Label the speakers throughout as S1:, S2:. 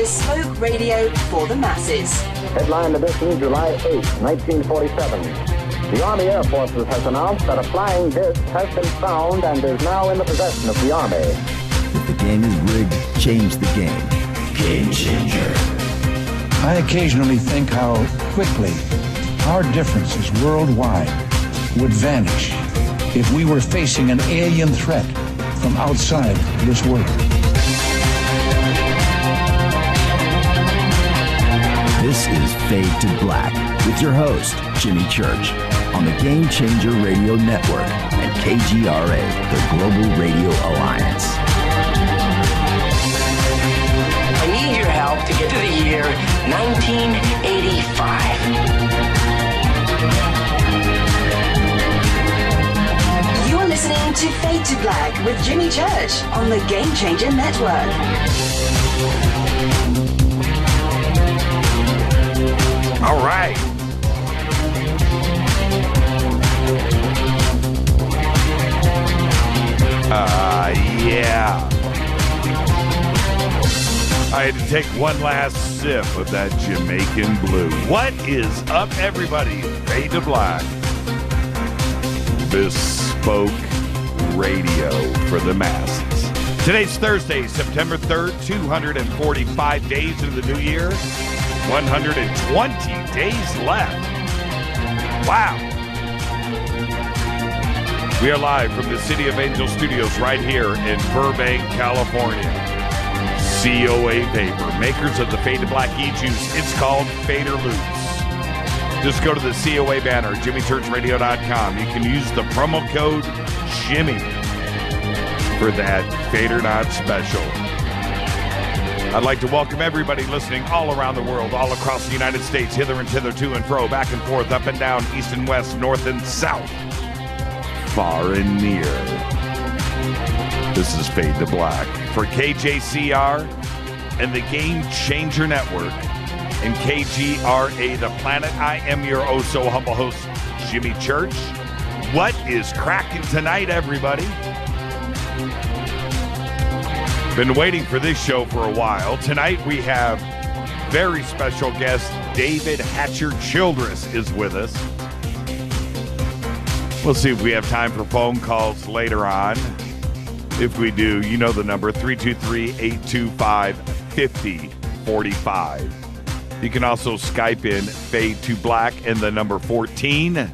S1: bespoke radio for the masses.
S2: Headline edition, July 8, 1947. The Army Air Forces has announced that a flying disc has been found and is now in the possession of the Army.
S3: If the game is rigged, change the game. Game changer.
S4: I occasionally think how quickly our differences worldwide would vanish if we were facing an alien threat from outside this world.
S3: This is Fade to Black with your host, Jimmy Church, on the Game Changer Radio Network and KGRA, the Global Radio Alliance.
S5: I need your help to get to the year 1985.
S1: You're listening to Fade to Black with Jimmy Church on the Game Changer Network.
S6: All right. Yeah. I had to take one last sip of that Jamaican Blue. What is up, everybody? Fade to Black. Bespoke radio for the masses. Today's Thursday, September 3rd, 245 days into the new year. 120 days left. Wow. We are live from the City of Angel Studios right here in Burbank, California. COA Vapor, makers of the Fade to Black e-juice. It's called Fade or Loose. Just go to the COA banner, jimmychurchradio.com. You can use the promo code Jimmy for that Fade or Not special. I'd like to welcome everybody listening all around the world, all across the United States, hither and thither, to and fro, back and forth, up and down, east and west, north and south, far and near. This is Fade to Black for KJCR and the Game Changer Network and KGRA, The Planet. I am your oh-so-humble host, Jimmy Church. What is cracking tonight, everybody? Been waiting for this show for a while. Tonight we have very special guest David Hatcher Childress is with us. We'll see if we have time for phone calls later on. If we do, you know the number, 323-825-5045. You can also Skype in Fade to Black and the number 14.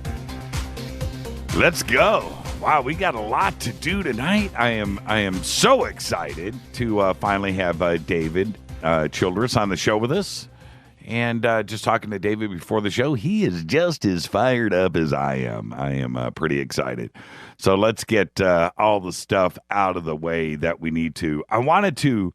S6: Let's go. Wow, we got a lot to do tonight. I am so excited to finally have David Childress on the show with us. And just talking to David before the show, he is just as fired up as I am. I am pretty excited. So let's get all the stuff out of the way that we need to. I wanted to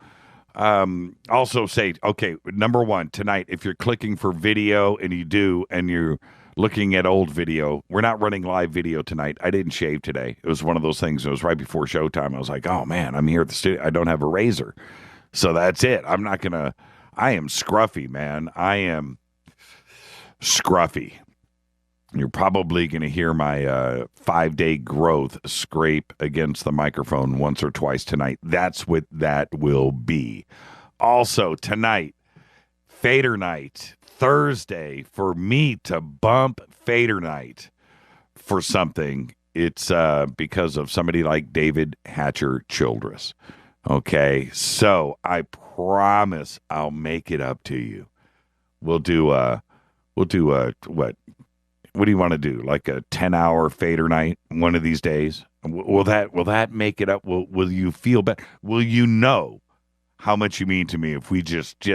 S6: also say, okay, number one, tonight, if you're clicking for video and you do, and you're looking at old video, we're not running live video tonight. I didn't shave today. It was one of those things. It was right before showtime. I was like, oh, man, I'm here at the studio. I don't have a razor. So that's it. I am scruffy, man. I am scruffy. You're probably going to hear my 5-day growth scrape against the microphone once or twice tonight. That's what that will be. Also, tonight, Fader Night. Thursday, for me to bump Fader Night for something, it's because of somebody like David Hatcher Childress. Okay, so I promise I'll make it up to you. We'll do what do you want to do? Like a 10-hour Fader Night one of these days? Will that make it up? Will you feel better? Will you know how much you mean to me if we just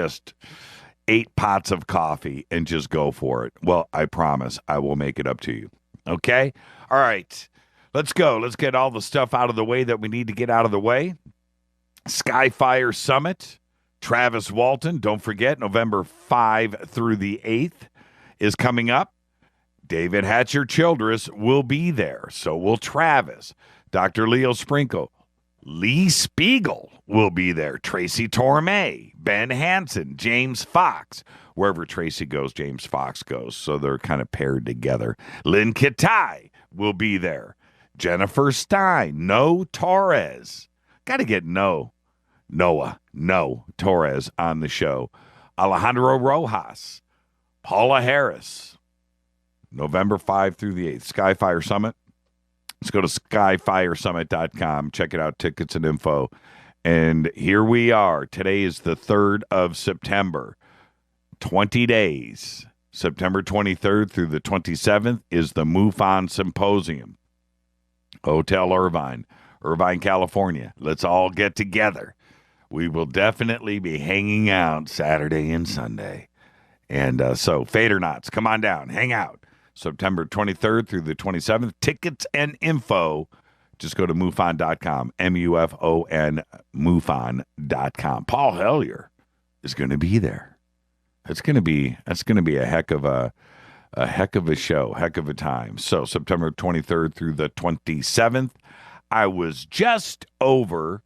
S6: 8 pots of coffee and just go for it? Well, I promise I will make it up to you. Okay? All right. Let's go. Let's get all the stuff out of the way that we need to get out of the way. Skyfire Summit, Travis Walton. Don't forget, November 5 through the 8th is coming up. David Hatcher Childress will be there. So will Travis. Dr. Leo Sprinkle. Lee Spiegel will be there. Tracy Torme, Ben Hansen, James Fox. Wherever Tracy goes, James Fox goes. So they're kind of paired together. Lynn Kitai will be there. Jennifer Stein. No Torres. Got to get No Torres on the show. Alejandro Rojas, Paula Harris, November 5 through the 8th, Skyfire Summit. Let's go to skyfiresummit.com. Check it out, tickets and info. And here we are. Today is the 3rd of September. 20 days. September 23rd through the 27th is the MUFON Symposium. Hotel Irvine, California. Let's all get together. We will definitely be hanging out Saturday and Sunday. And so, Fadernauts, come on down. Hang out. September 23rd through the 27th. Tickets and info. Just go to MUFON.com. MUFON, MUFON.com. Paul Hellyer is going to be there. That's going to be a heck of a show, heck of a time. So September 23rd through the 27th. I was just over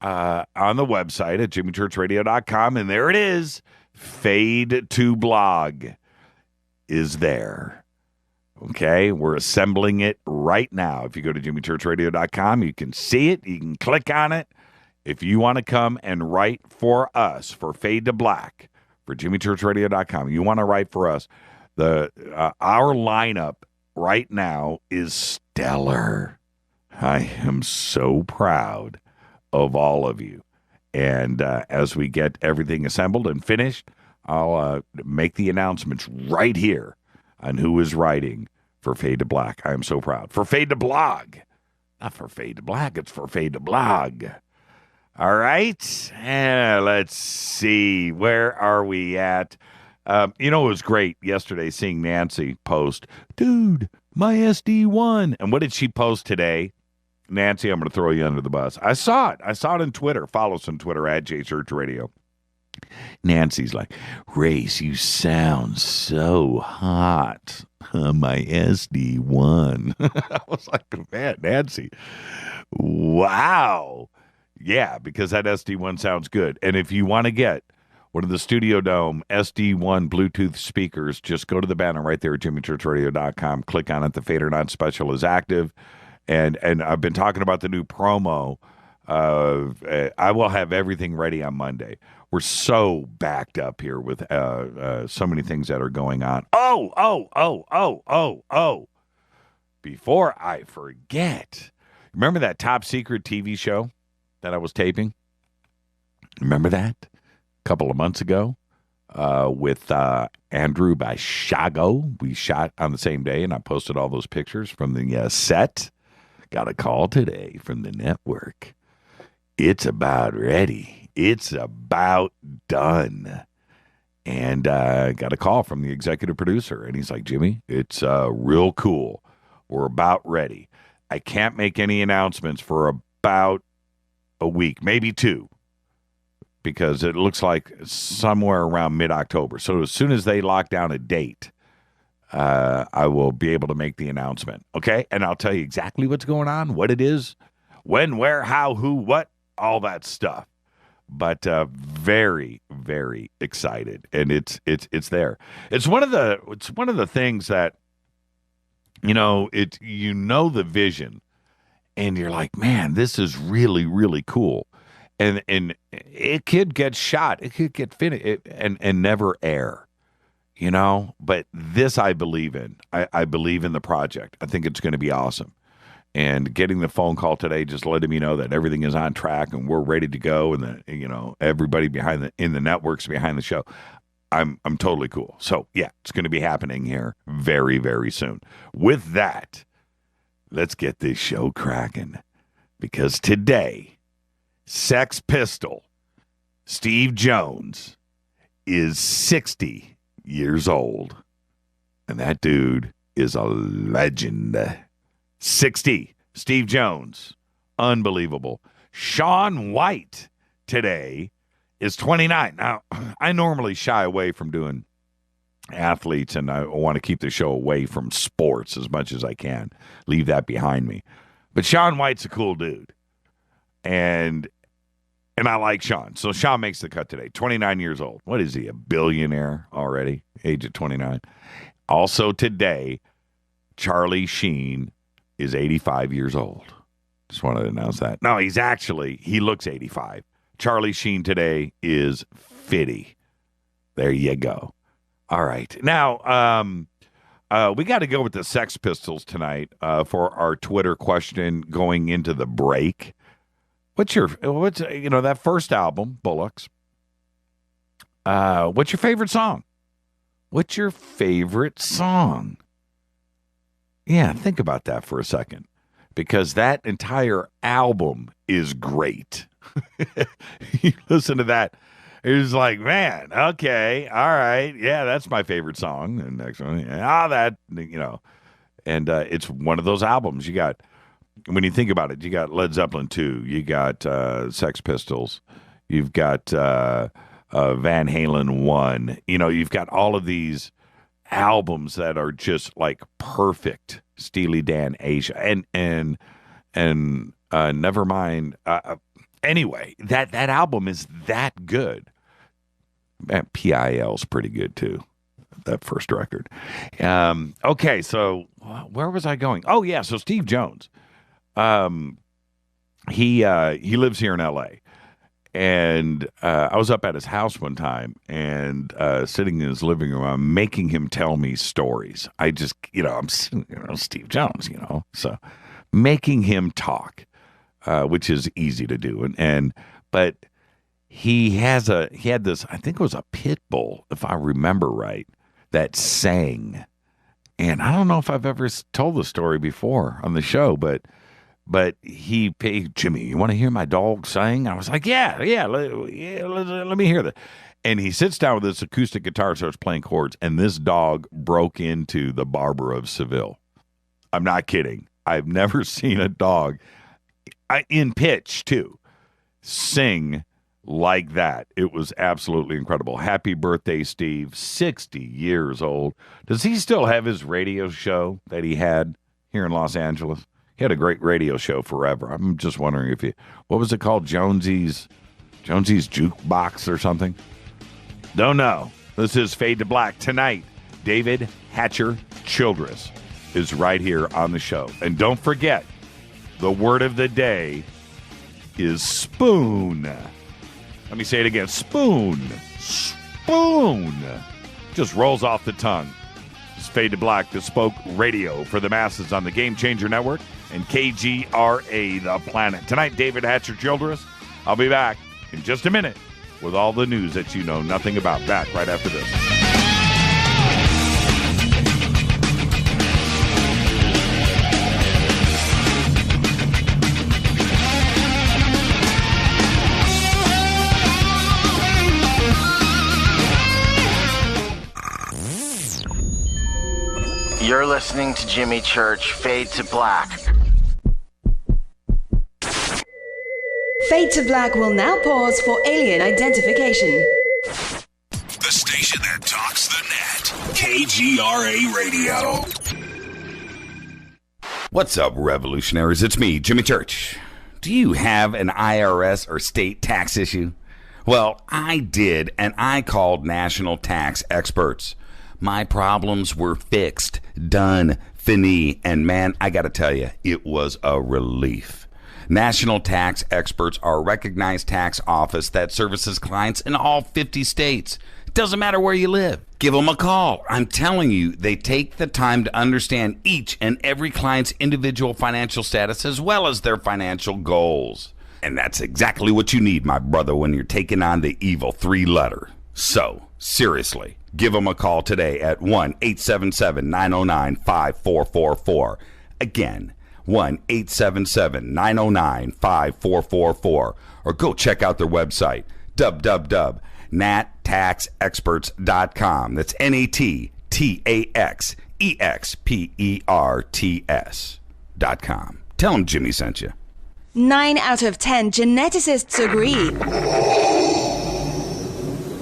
S6: on the website at jimmychurchradio.com, and there it is. Fade to Blog is there. Okay, we're assembling it right now. If you go to jimmychurchradio.com, you can see it. You can click on it. If you want to come and write for us, for Fade to Black, for jimmychurchradio.com, you want to write for us, our lineup right now is stellar. I am so proud of all of you. And as we get everything assembled and finished, I'll make the announcements right here on who is writing for Fade to Black. I am so proud. For Fade to Blog. Not for Fade to Black, it's for Fade to Blog. All right. Let's see. Where are we at? It was great yesterday seeing Nancy post, dude, my SD1. And what did she post today? Nancy, I'm going to throw you under the bus. I saw it. on Twitter. Follow us on Twitter at JChurchRadio. Nancy's like, Race, you sound so hot on my SD1. I was like, man, Nancy, wow. Yeah, because that SD1 sounds good. And if you want to get one of the Studio Dome SD1 Bluetooth speakers, just go to the banner right there at jimmychurchradio.com. Click on it. The Fader Not Special is active. And I've been talking about the new promo. I will have everything ready on Monday. We're so backed up here with so many things that are going on. Oh. Before I forget, remember that Top Secret TV show that I was taping? Remember that? A couple of months ago with Andrew by Shago. We shot on the same day, and I posted all those pictures from the set. Got a call today from the network. It's about ready. It's about done. And got a call from the executive producer, and he's like, Jimmy, it's real cool. We're about ready. I can't make any announcements for about a week, maybe 2, because it looks like somewhere around mid-October. So as soon as they lock down a date, I will be able to make the announcement, okay? And I'll tell you exactly what's going on, what it is, when, where, how, who, what, all that stuff. But very, very excited, and it's there. It's one of the things that the vision, and you're like, man, this is really, really cool, and it could get shot, it could get finished, and never air. But this I believe in. I believe in the project. I think it's going to be awesome. And getting the phone call today, just letting me know that everything is on track and we're ready to go, and that everybody in the networks behind the show, I'm totally cool. So yeah, it's going to be happening here very, very soon. With that, let's get this show cracking, because today, Sex Pistol Steve Jones is 60 years old, and that dude is a legend. 60. Steve Jones. Unbelievable. Shaun White today is 29. Now, I normally shy away from doing athletes, and I want to keep the show away from sports as much as I can. Leave that behind me. But Shaun White's a cool dude. And I like Shaun. So Shaun makes the cut today. 29 years old. What is he, a billionaire already? Age of 29. Also today, Charlie Sheen is 85 years old. Just wanted to announce that. No, he looks 85. Charlie Sheen today is Fitty. There you go. All right. Now, we got to go with the Sex Pistols tonight for our Twitter question going into the break. What's that first album, Bullocks? What's your favorite song? What's your favorite song? Yeah, think about that for a second, because that entire album is great. You listen to that, it's like, man, okay, all right, yeah, that's my favorite song. And next one, and it's one of those albums. You got, when you think about it, you got Led Zeppelin 2, you got Sex Pistols, you've got Van Halen 1. You've got all of these albums that are just like perfect. Steely Dan, Asia, and Nevermind. Anyway, that album is that good. Man, PIL's pretty good too. That first record. Okay, so where was I going? Oh yeah, so Steve Jones. He lives here in L.A. And I was up at his house one time and sitting in his living room, I'm making him tell me stories. I just, I'm Steve Jones, so making him talk, which is easy to do. But he had this, I think it was a pit bull, if I remember right, that sang. And I don't know if I've ever told the story before on the show, but he paid Jimmy, you want to hear my dog sing? I was like, yeah, let me hear that. And he sits down with this acoustic guitar, starts playing chords, and this dog broke into the Barber of Seville. I'm not kidding. I've never seen a dog, in pitch too, sing like that. It was absolutely incredible. Happy birthday, Steve. 60 years old. Does he still have his radio show that he had here in Los Angeles? He had a great radio show forever. I'm just wondering what was it called? Jonesy's Jukebox or something? Don't know. This is Fade to Black. Tonight, David Hatcher Childress is right here on the show. And don't forget, the word of the day is spoon. Let me say it again. Spoon. Spoon. Just rolls off the tongue. It's Fade to Black, bespoke radio for the masses on the Game Changer Network and KGRA, The Planet. Tonight, David Hatcher Childress. I'll be back in just a minute with all the news that you know nothing about. Back right after this.
S5: You're listening to Jimmy Church, Fade to Black.
S1: Fade to Black will now pause for alien identification.
S3: The station that talks the net. KGRA Radio. What's up, revolutionaries? It's me, Jimmy Church. Do you have an IRS or state tax issue? Well, I did, and I called national tax experts. My problems were fixed, done, fini, and man, I gotta tell you, it was a relief. National Tax Experts are a recognized tax office that services clients in all 50 states. It doesn't matter where you live. Give them a call. I'm telling you, they take the time to understand each and every client's individual financial status as well as their financial goals. And that's exactly what you need, my brother, when you're taking on the evil 3-letter. So, seriously, give them a call today at 1-877-909-5444. Again, 1-877-909-5444. Or go check out their website, www.nattaxexperts.com. That's NATTAXEXPERTS.com. Tell them Jimmy sent you.
S1: 9 out of 10 geneticists agree.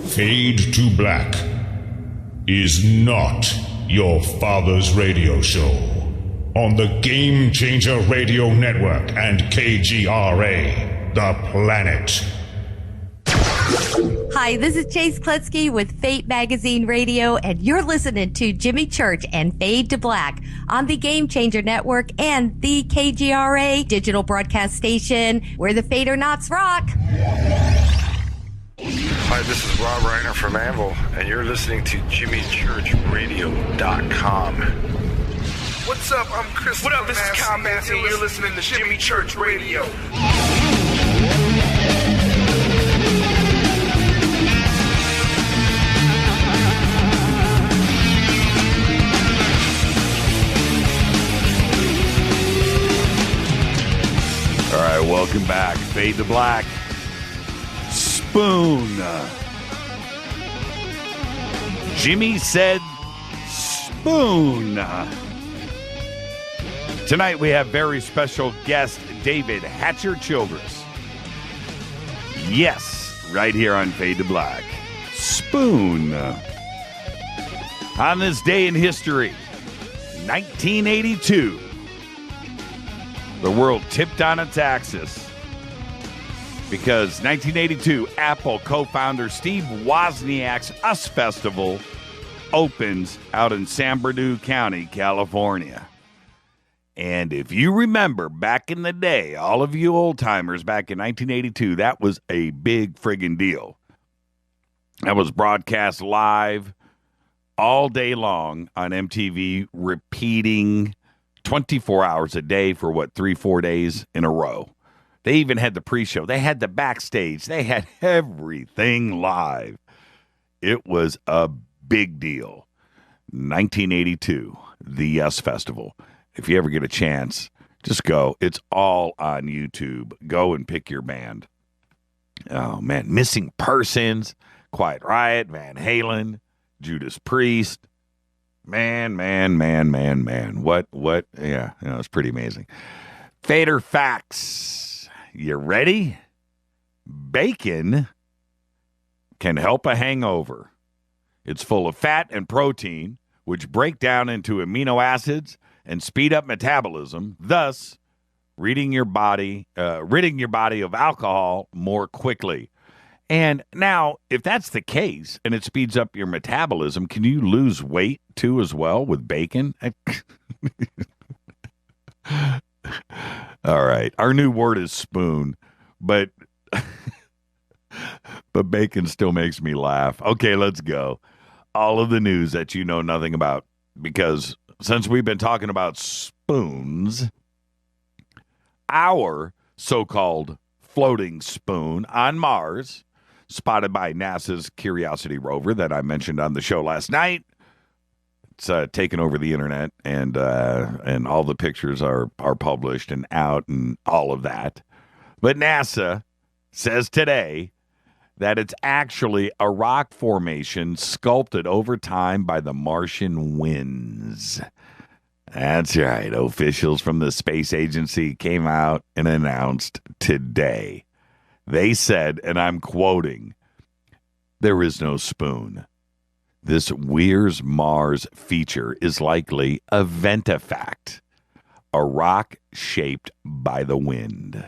S7: Fade to Black is not your father's radio show on the Game Changer Radio Network and KGRA, The Planet.
S8: Hi, this is Chase Kletsky with Fate Magazine Radio, and you're listening to Jimmy Church and Fade to Black on the Game Changer Network and the KGRA digital broadcast station where the Fader Knots rock.
S9: Hi, this is Rob Reiner from Anvil, and you're listening to JimmyChurchRadio.com.
S10: What's up? I'm Chris. What up? This is Kyle Massey, and you're listening to Jimmy Church Radio.
S6: All right, welcome back. Fade to Black. Spoon. Jimmy said spoon. Tonight we have very special guest David Hatcher Childress. Yes, right here on Fade to Black. Spoon. On this day in history, 1982, the world tipped on its axis because 1982, Apple co-founder Steve Wozniak's US Festival opens out in San Bernardino County, California. And if you remember back in the day, all of you old timers back in 1982, that was a big friggin' deal. That was broadcast live all day long on MTV, repeating 24 hours a day for 3-4 days in a row. They even had the pre-show. They had the backstage. They had everything live. It was a big deal. 1982, the Yes Festival. If you ever get a chance, just go. It's all on YouTube. Go and pick your band. Oh, man. Missing Persons, Quiet Riot, Van Halen, Judas Priest. Man. What? Yeah, it's pretty amazing. Fader facts. You ready? Bacon can help a hangover. It's full of fat and protein, which break down into amino acids and speed up metabolism, thus ridding your body of alcohol more quickly. And now, if that's the case and it speeds up your metabolism, can you lose weight too as well with bacon? All right. Our new word is spoon, but bacon still makes me laugh. Okay, let's go. All of the news that you know nothing about, because since we've been talking about spoons, our so-called floating spoon on Mars, spotted by NASA's Curiosity rover that I mentioned on the show last night. It's taken over the internet, and all the pictures are published and out and all of that. But NASA says today that it's actually a rock formation sculpted over time by the Martian winds. That's right. Officials from the space agency came out and announced today. They said, and I'm quoting, "There is no spoon. This Weir's Mars feature is likely a ventifact, a rock shaped by the wind."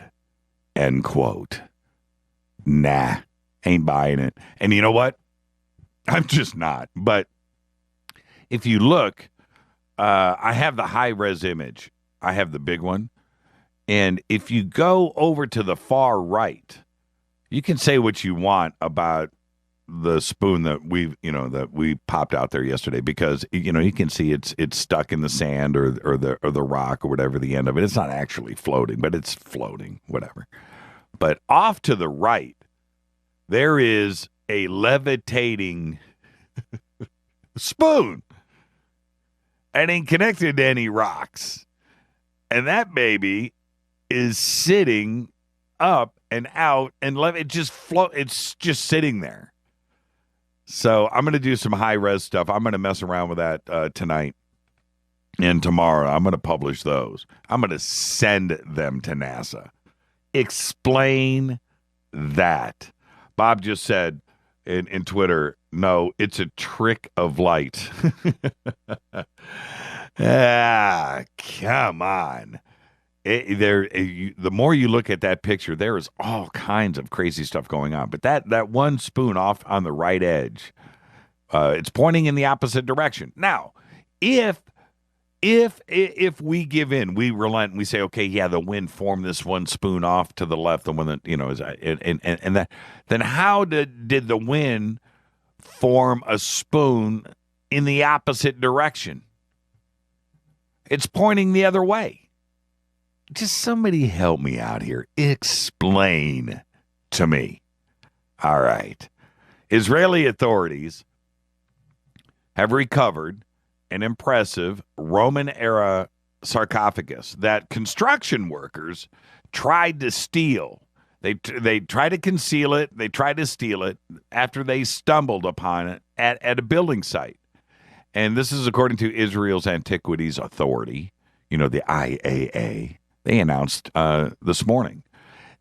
S6: End quote. Nah, ain't buying it. And you know what? I'm just not. But if you look, I have the high-res image. I have the big one. And if you go over to the far right, you can say what you want about the spoon that we popped out there yesterday, because you can see it's stuck in the sand or the rock or whatever the end of it. It's not actually floating, but it's floating, whatever. But off to the right, there is a levitating spoon. It ain't connected to any rocks, and that baby is sitting up and out and it just float. It's just sitting there. So I'm going to do some high-res stuff. I'm going to mess around with that tonight and tomorrow. I'm going to publish those. I'm going to send them to NASA. Explain that. Bob just said in Twitter, no, it's a trick of light. Come on. The more you look at that picture, there is all kinds of crazy stuff going on. But that one spoon off on the right edge, it's pointing in the opposite direction. Now, if If we give in, we relent, and we say, okay, yeah, the wind formed this one spoon off to the left, the one that is, and that, then how did the wind form a spoon in the opposite direction? It's pointing the other way. Just somebody help me out here. Explain to me. All right. Israeli authorities have recovered an impressive Roman-era sarcophagus that construction workers tried to steal. They tried to conceal it. They tried to steal it after they stumbled upon it at a building site. And this is according to Israel's Antiquities Authority, the IAA. They announced this morning.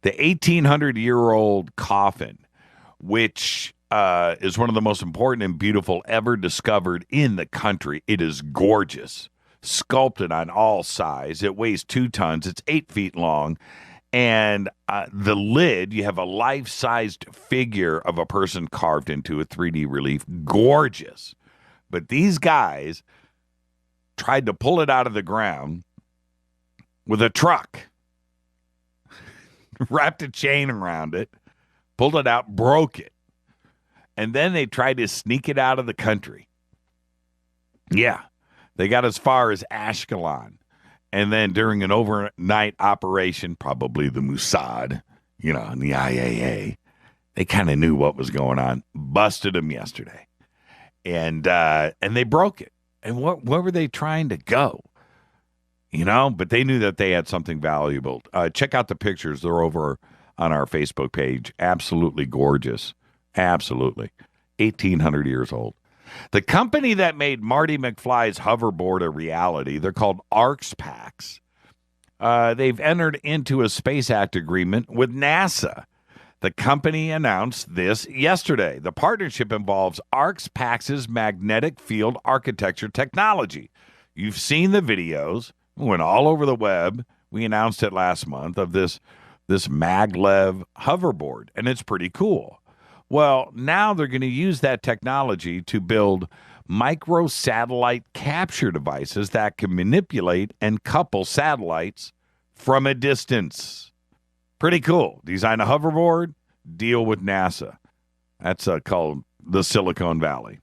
S6: The 1,800-year-old coffin, which is one of the most important and beautiful ever discovered in the country. It is gorgeous, sculpted on all sides. It weighs 2 tons. It's 8 feet long. And the lid, you have a life-sized figure of a person carved into a 3D relief. Gorgeous. But these guys tried to pull it out of the ground with a truck, wrapped a chain around it, pulled it out, broke it. And then they tried to sneak it out of the country. Yeah, they got as far as Ashkelon. And then during an overnight operation, probably the Mossad, and the IAA, they kind of knew what was going on, busted them yesterday. And they broke it. And where were they trying to go? But they knew that they had something valuable. Check out the pictures. They're over on our Facebook page. Absolutely gorgeous. Absolutely. 1,800 years old. The company that made Marty McFly's hoverboard a reality, they're called ArxPax. They've entered into a Space Act agreement with NASA. The company announced this yesterday. The partnership involves ArxPax's magnetic field architecture technology. You've seen the videos. It went all over the web. We announced it last month of this maglev hoverboard, and it's pretty cool. Well, now they're going to use that technology to build microsatellite capture devices that can manipulate and couple satellites from a distance. Pretty cool. Design a hoverboard, deal with NASA. That's called the Silicon Valley.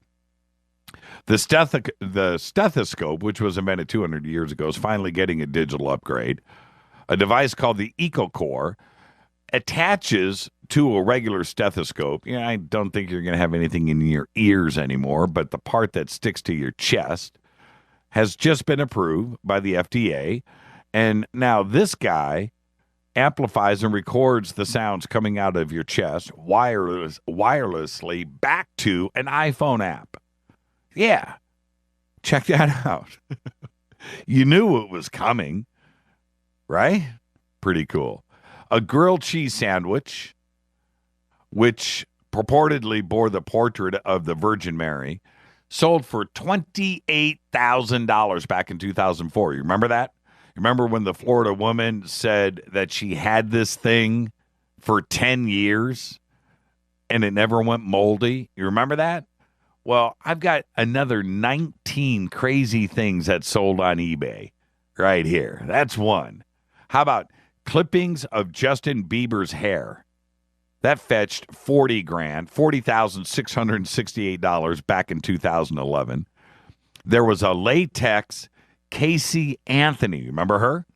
S6: The stethoscope, which was invented 200 years ago, is finally getting a digital upgrade. A device called the EcoCore attaches to a regular stethoscope. I don't think you're going to have anything in your ears anymore, but the part that sticks to your chest has just been approved by the FDA. And now this guy amplifies and records the sounds coming out of your chest wirelessly back to an iPhone app. Yeah, check that out. You knew it was coming, right? Pretty cool. A grilled cheese sandwich, which purportedly bore the portrait of the Virgin Mary, sold for $28,000 back in 2004. You remember that? Remember when the Florida woman said that she had this thing for 10 years and it never went moldy? You remember that? Well, I've got another 19 crazy things that sold on eBay right here. That's one. How about clippings of Justin Bieber's hair? That fetched $40,668 back in 2011. There was a latex Casey Anthony, remember her?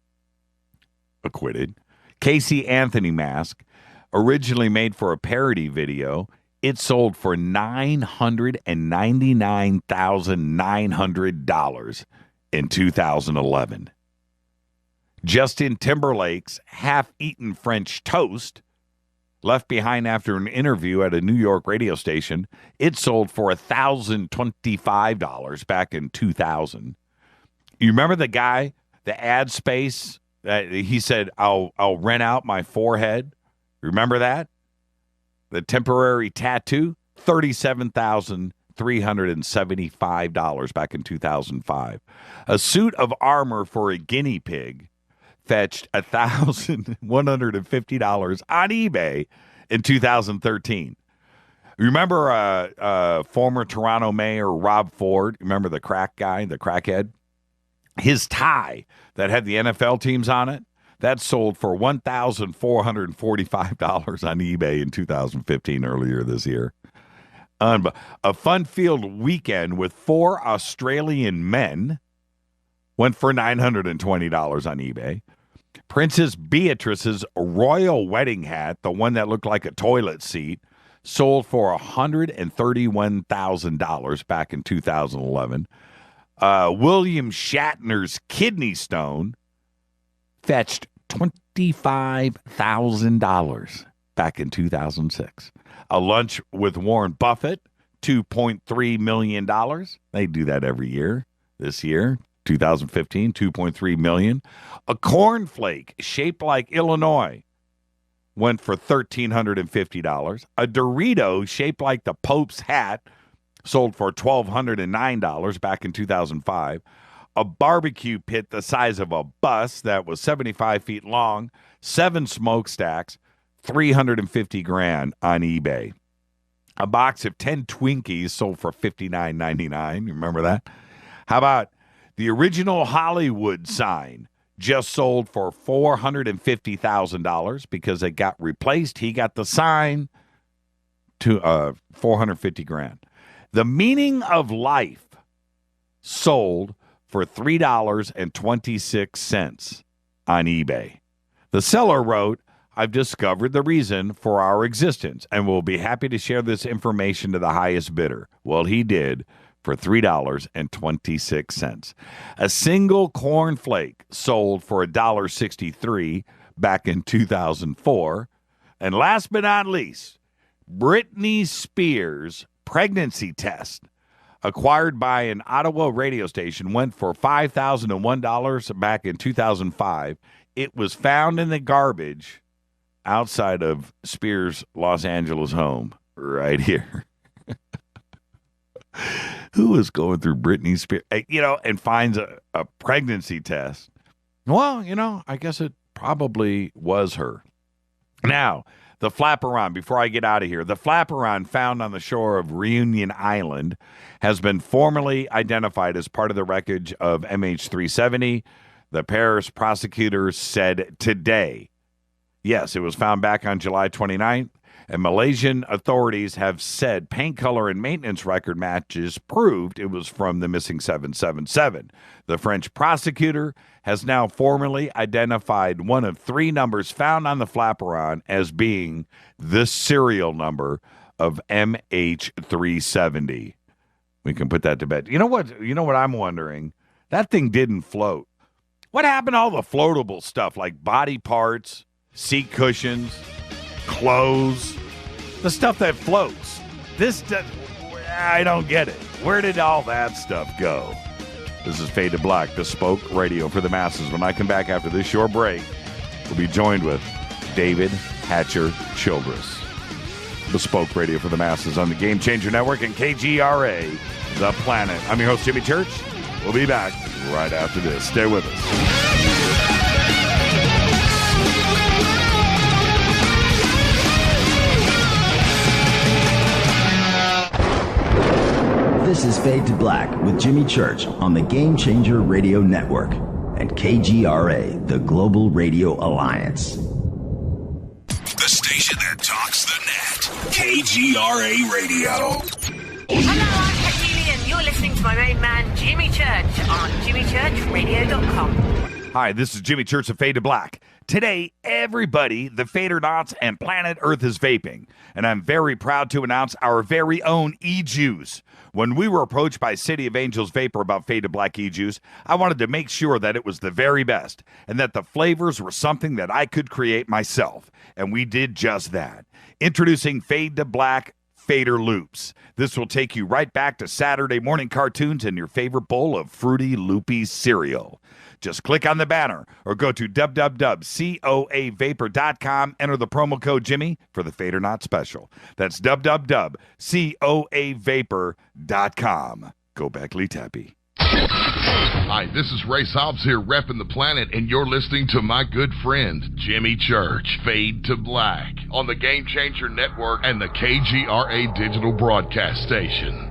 S6: Acquitted. Casey Anthony mask, originally made for a parody video. It sold for $999,900 in 2011. Justin Timberlake's half-eaten French toast, left behind after an interview at a New York radio station, it sold for $1,025 back in 2000. You remember the guy, the ad space, he said, I'll rent out my forehead. Remember that? The temporary tattoo, $37,375 back in 2005. A suit of armor for a guinea pig fetched $1,150 on eBay in 2013. Remember former Toronto Mayor Rob Ford? Remember the crack guy, the crackhead? His tie that had the NFL teams on it, that sold for $1,445 on eBay in 2015, earlier this year. A fun-filled weekend with 4 Australian men went for $920 on eBay. Princess Beatrice's royal wedding hat, the one that looked like a toilet seat, sold for $131,000 back in 2011. William Shatner's kidney stone fetched $25,000 back in 2006. A lunch with Warren Buffett, $2.3 million. They do that every year. This year, 2015, $2.3 million. A cornflake shaped like Illinois went for $1,350. A Dorito shaped like the Pope's hat sold for $1,209 back in 2005. A barbecue pit the size of a bus that was 75 feet long, 7 smokestacks, $350,000 on eBay. A box of 10 Twinkies sold for $59.99. You remember that? How about the original Hollywood sign just sold for $450,000 because it got replaced. He got the sign to $450,000. The Meaning of Life sold for $3.26 on eBay. The seller wrote, "I've discovered the reason for our existence and will be happy to share this information to the highest bidder." Well, he did, for $3.26. A single cornflake sold for $1.63 back in 2004. And last but not least, Britney Spears' pregnancy test, acquired by an Ottawa radio station, went for $5,001 back in 2005. It was found in the garbage outside of Spears' Los Angeles home right here. Who is going through Britney Spears, and finds a pregnancy test? Well, I guess it probably was her. Now, the flaperon, before I get out of here, the flaperon found on the shore of Reunion Island has been formally identified as part of the wreckage of MH370. The Paris prosecutors said today. Yes, it was found back on July 29th, and Malaysian authorities have said paint color and maintenance record matches proved it was from the missing 777. The French prosecutor has now formally identified one of 3 numbers found on the flaperon as being the serial number of MH370. We can put that to bed. You know what I'm wondering? That thing didn't float. What happened to all the floatable stuff like body parts, seat cushions, clothes, the stuff that floats? I don't get it. Where did all that stuff go? This is Fade to Black, bespoke radio for the masses. When I come back after this short break, we'll be joined with David Hatcher Childress. Bespoke radio for the masses on the Game Changer Network and KGRA, The Planet. I'm your host, Jimmy Church. We'll be back right after this. Stay with us.
S11: This is Fade to Black with Jimmy Church on the Game Changer Radio Network and KGRA, the Global Radio Alliance.
S7: The station that talks the net. KGRA Radio.
S12: Hello, I'm Katie, and you're listening to my main man, Jimmy Church, on jimmychurchradio.com.
S6: Hi, this is Jimmy Church of Fade to Black. Today, everybody, the Fadernauts and Planet Earth is vaping, and I'm very proud to announce our very own e-juice. When we were approached by City of Angels Vapor about Fade to Black e-juice, I wanted to make sure that it was the very best and that the flavors were something that I could create myself, and we did just that. Introducing Fade to Black Fader Loops. This will take you right back to Saturday morning cartoons and your favorite bowl of fruity, loopy cereal. Just click on the banner or go to www.coavapor.com. Enter the promo code Jimmy for the Fader Not Special. That's www.coavapor.com. Go back, Lee Tappy.
S13: Hi, this is Ray Hobbs here, repping the planet, and you're listening to my good friend, Jimmy Church, Fade to Black, on the Game Changer Network and the KGRA Digital Broadcast Station.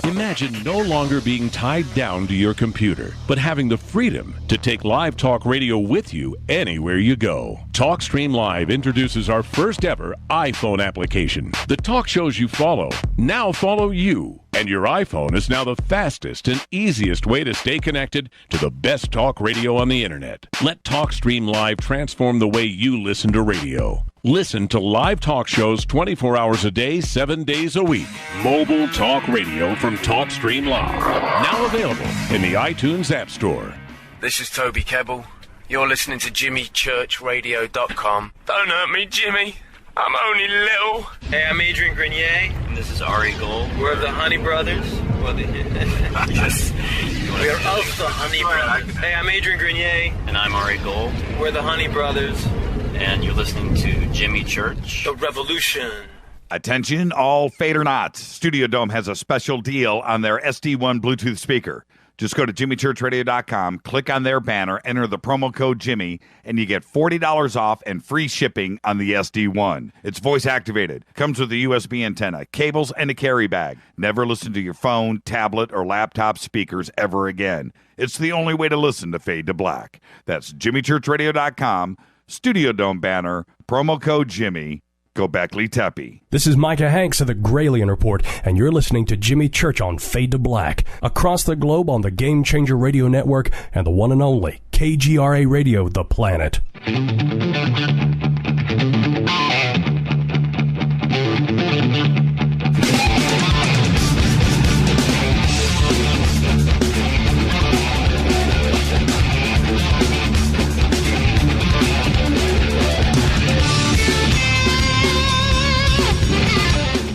S14: Imagine no longer being tied down to your computer, but having the freedom to take live talk radio with you anywhere you go. TalkStream Live introduces our first ever iPhone application. The talk shows you follow now follow you. And your iPhone is now the fastest and easiest way to stay connected to the best talk radio on the internet. Let TalkStream Live transform the way you listen to radio. Listen to live talk shows 24 hours a day, 7 days a week. Mobile talk radio from TalkStream Live. Now available in the iTunes App Store.
S15: This is Toby Kebbell. You're listening to JimmyChurchRadio.com. Don't hurt me, Jimmy. I'm only little.
S16: Hey, I'm Adrian Grenier.
S17: And this is Ari Gold.
S16: We're the Honey Brothers.
S17: Yes.
S16: We're of the Honey Brothers. Hey, I'm Adrian Grenier.
S17: And I'm Ari Gold.
S16: We're the Honey Brothers.
S17: And you're listening to Jimmy Church.
S16: The Revolution.
S3: Attention, all Fader Knots. Studio Dome has a special deal on their SD1 Bluetooth speaker. Just go to JimmyChurchRadio.com, click on their banner, enter the promo code Jimmy, and you get $40 off and free shipping on the SD1. It's voice activated, comes with a USB antenna, cables, and a carry bag. Never listen to your phone, tablet, or laptop speakers ever again. It's the only way to listen to Fade to Black. That's JimmyChurchRadio.com, Studio Dome banner, promo code Jimmy. Go Beckley Teppy.
S18: This is Micah Hanks of the Gralien Report, and you're listening to Jimmy Church on Fade to Black, across the globe on the Game Changer Radio Network and the one and only KGRA Radio, The Planet.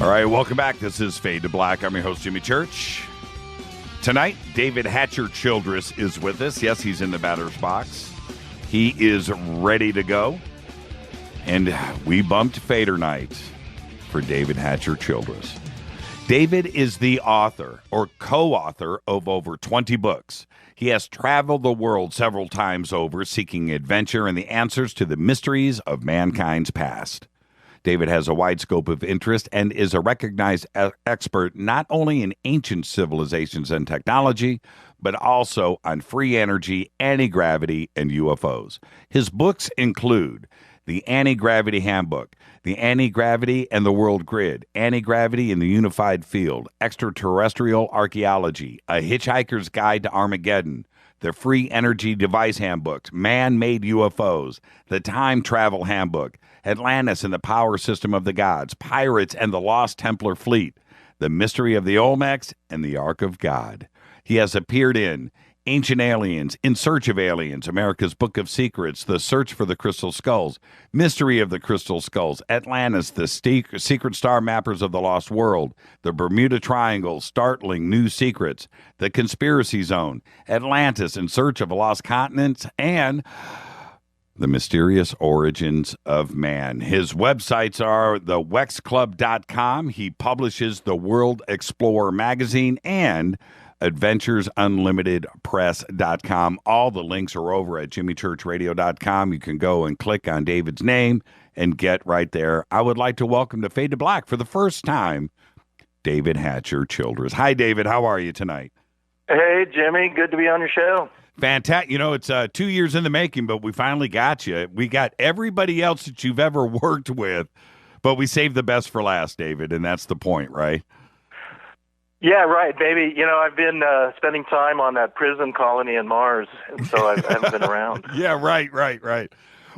S3: All right, welcome back. This is Fade to Black. I'm your host, Jimmy Church. Tonight, David Hatcher Childress is with us. Yes, he's in the batter's box. He is ready to go. And we bumped Fader Night for David Hatcher Childress. David is the author or co-author of over 20 books. He has traveled the world several times over, seeking adventure and the answers to the mysteries of mankind's past. David has a wide scope of interest and is a recognized expert not only in ancient civilizations and technology, but also on free energy, anti-gravity, and UFOs. His books include The Anti-Gravity Handbook, The Anti-Gravity and the World Grid, Anti-Gravity in the Unified Field, Extraterrestrial Archaeology, A Hitchhiker's Guide to Armageddon, The Free Energy Device Handbook, Man-Made UFOs, The Time Travel Handbook, Atlantis and the Power System of the Gods, Pirates and the Lost Templar Fleet, The Mystery of the Olmecs, and the Ark of God. He has appeared in Ancient Aliens, In Search of Aliens, America's Book of Secrets, The Search for the Crystal Skulls, Mystery of the Crystal Skulls, Atlantis, The Secret Star Mappers of the Lost World, The Bermuda Triangle, Startling New Secrets, The Conspiracy Zone, Atlantis, In Search of a Lost Continent, and The Mysterious Origins of Man. His websites are thewexclub.com. He publishes the World Explorer magazine and adventuresunlimitedpress.com. All the links are over at jimmychurchradio.com. You can go and click on David's name and get right there. I would like to welcome to Fade to Black for the first time, David Hatcher Childress. Hi, David. How are you tonight?
S19: Hey, Jimmy. Good to be on your show.
S3: Fantastic. You know, it's 2 years in the making, but we finally got you. We got everybody else that you've ever worked with, but we saved the best for last, David, and that's the point, right?
S19: Yeah, right, baby. You know, I've been spending time on that prison colony in Mars, and so I haven't been around.
S3: Yeah, right.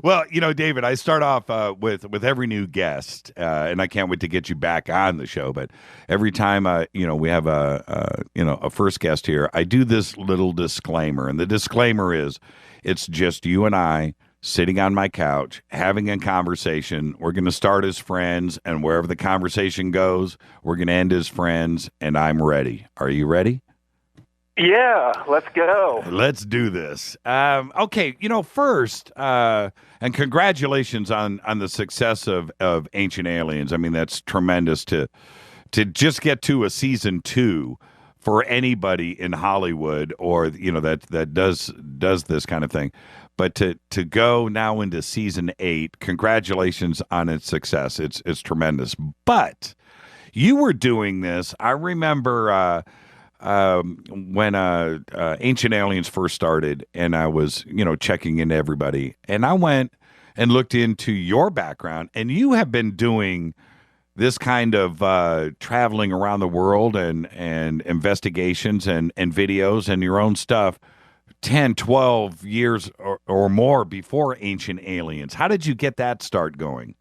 S3: Well, you know, David, I start off with every new guest, and I can't wait to get you back on the show. But every time, we have a first guest here, I do this little disclaimer, and the disclaimer is, it's just you and I sitting on my couch having a conversation. We're going to start as friends, and wherever the conversation goes, we're going to end as friends. And I'm ready. Are you ready?
S19: Yeah, let's go.
S3: Let's do this. Okay, first, and congratulations on the success of Ancient Aliens. I mean, that's tremendous to just get to a season 2 for anybody in Hollywood or that does this kind of thing. But to go now into season 8, congratulations on its success. It's tremendous. But
S6: You were doing this. I remember when Ancient Aliens first started, and I was, checking into everybody, and I went and looked into your background, and you have been doing this kind of traveling around the world and investigations and videos and your own stuff 10, 12 years or more before Ancient Aliens. How did you get that start going?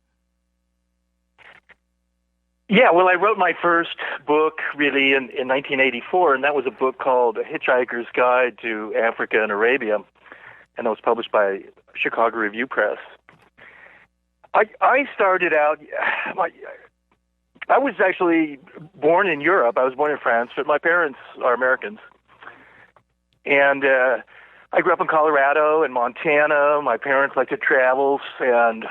S19: Yeah, well, I wrote my first book really in 1984, and that was a book called A Hitchhiker's Guide to Africa and Arabia, and it was published by Chicago Review Press. I started out, I was actually born in Europe. I was born in France, but my parents are Americans. And I grew up in Colorado and Montana. My parents liked to travel and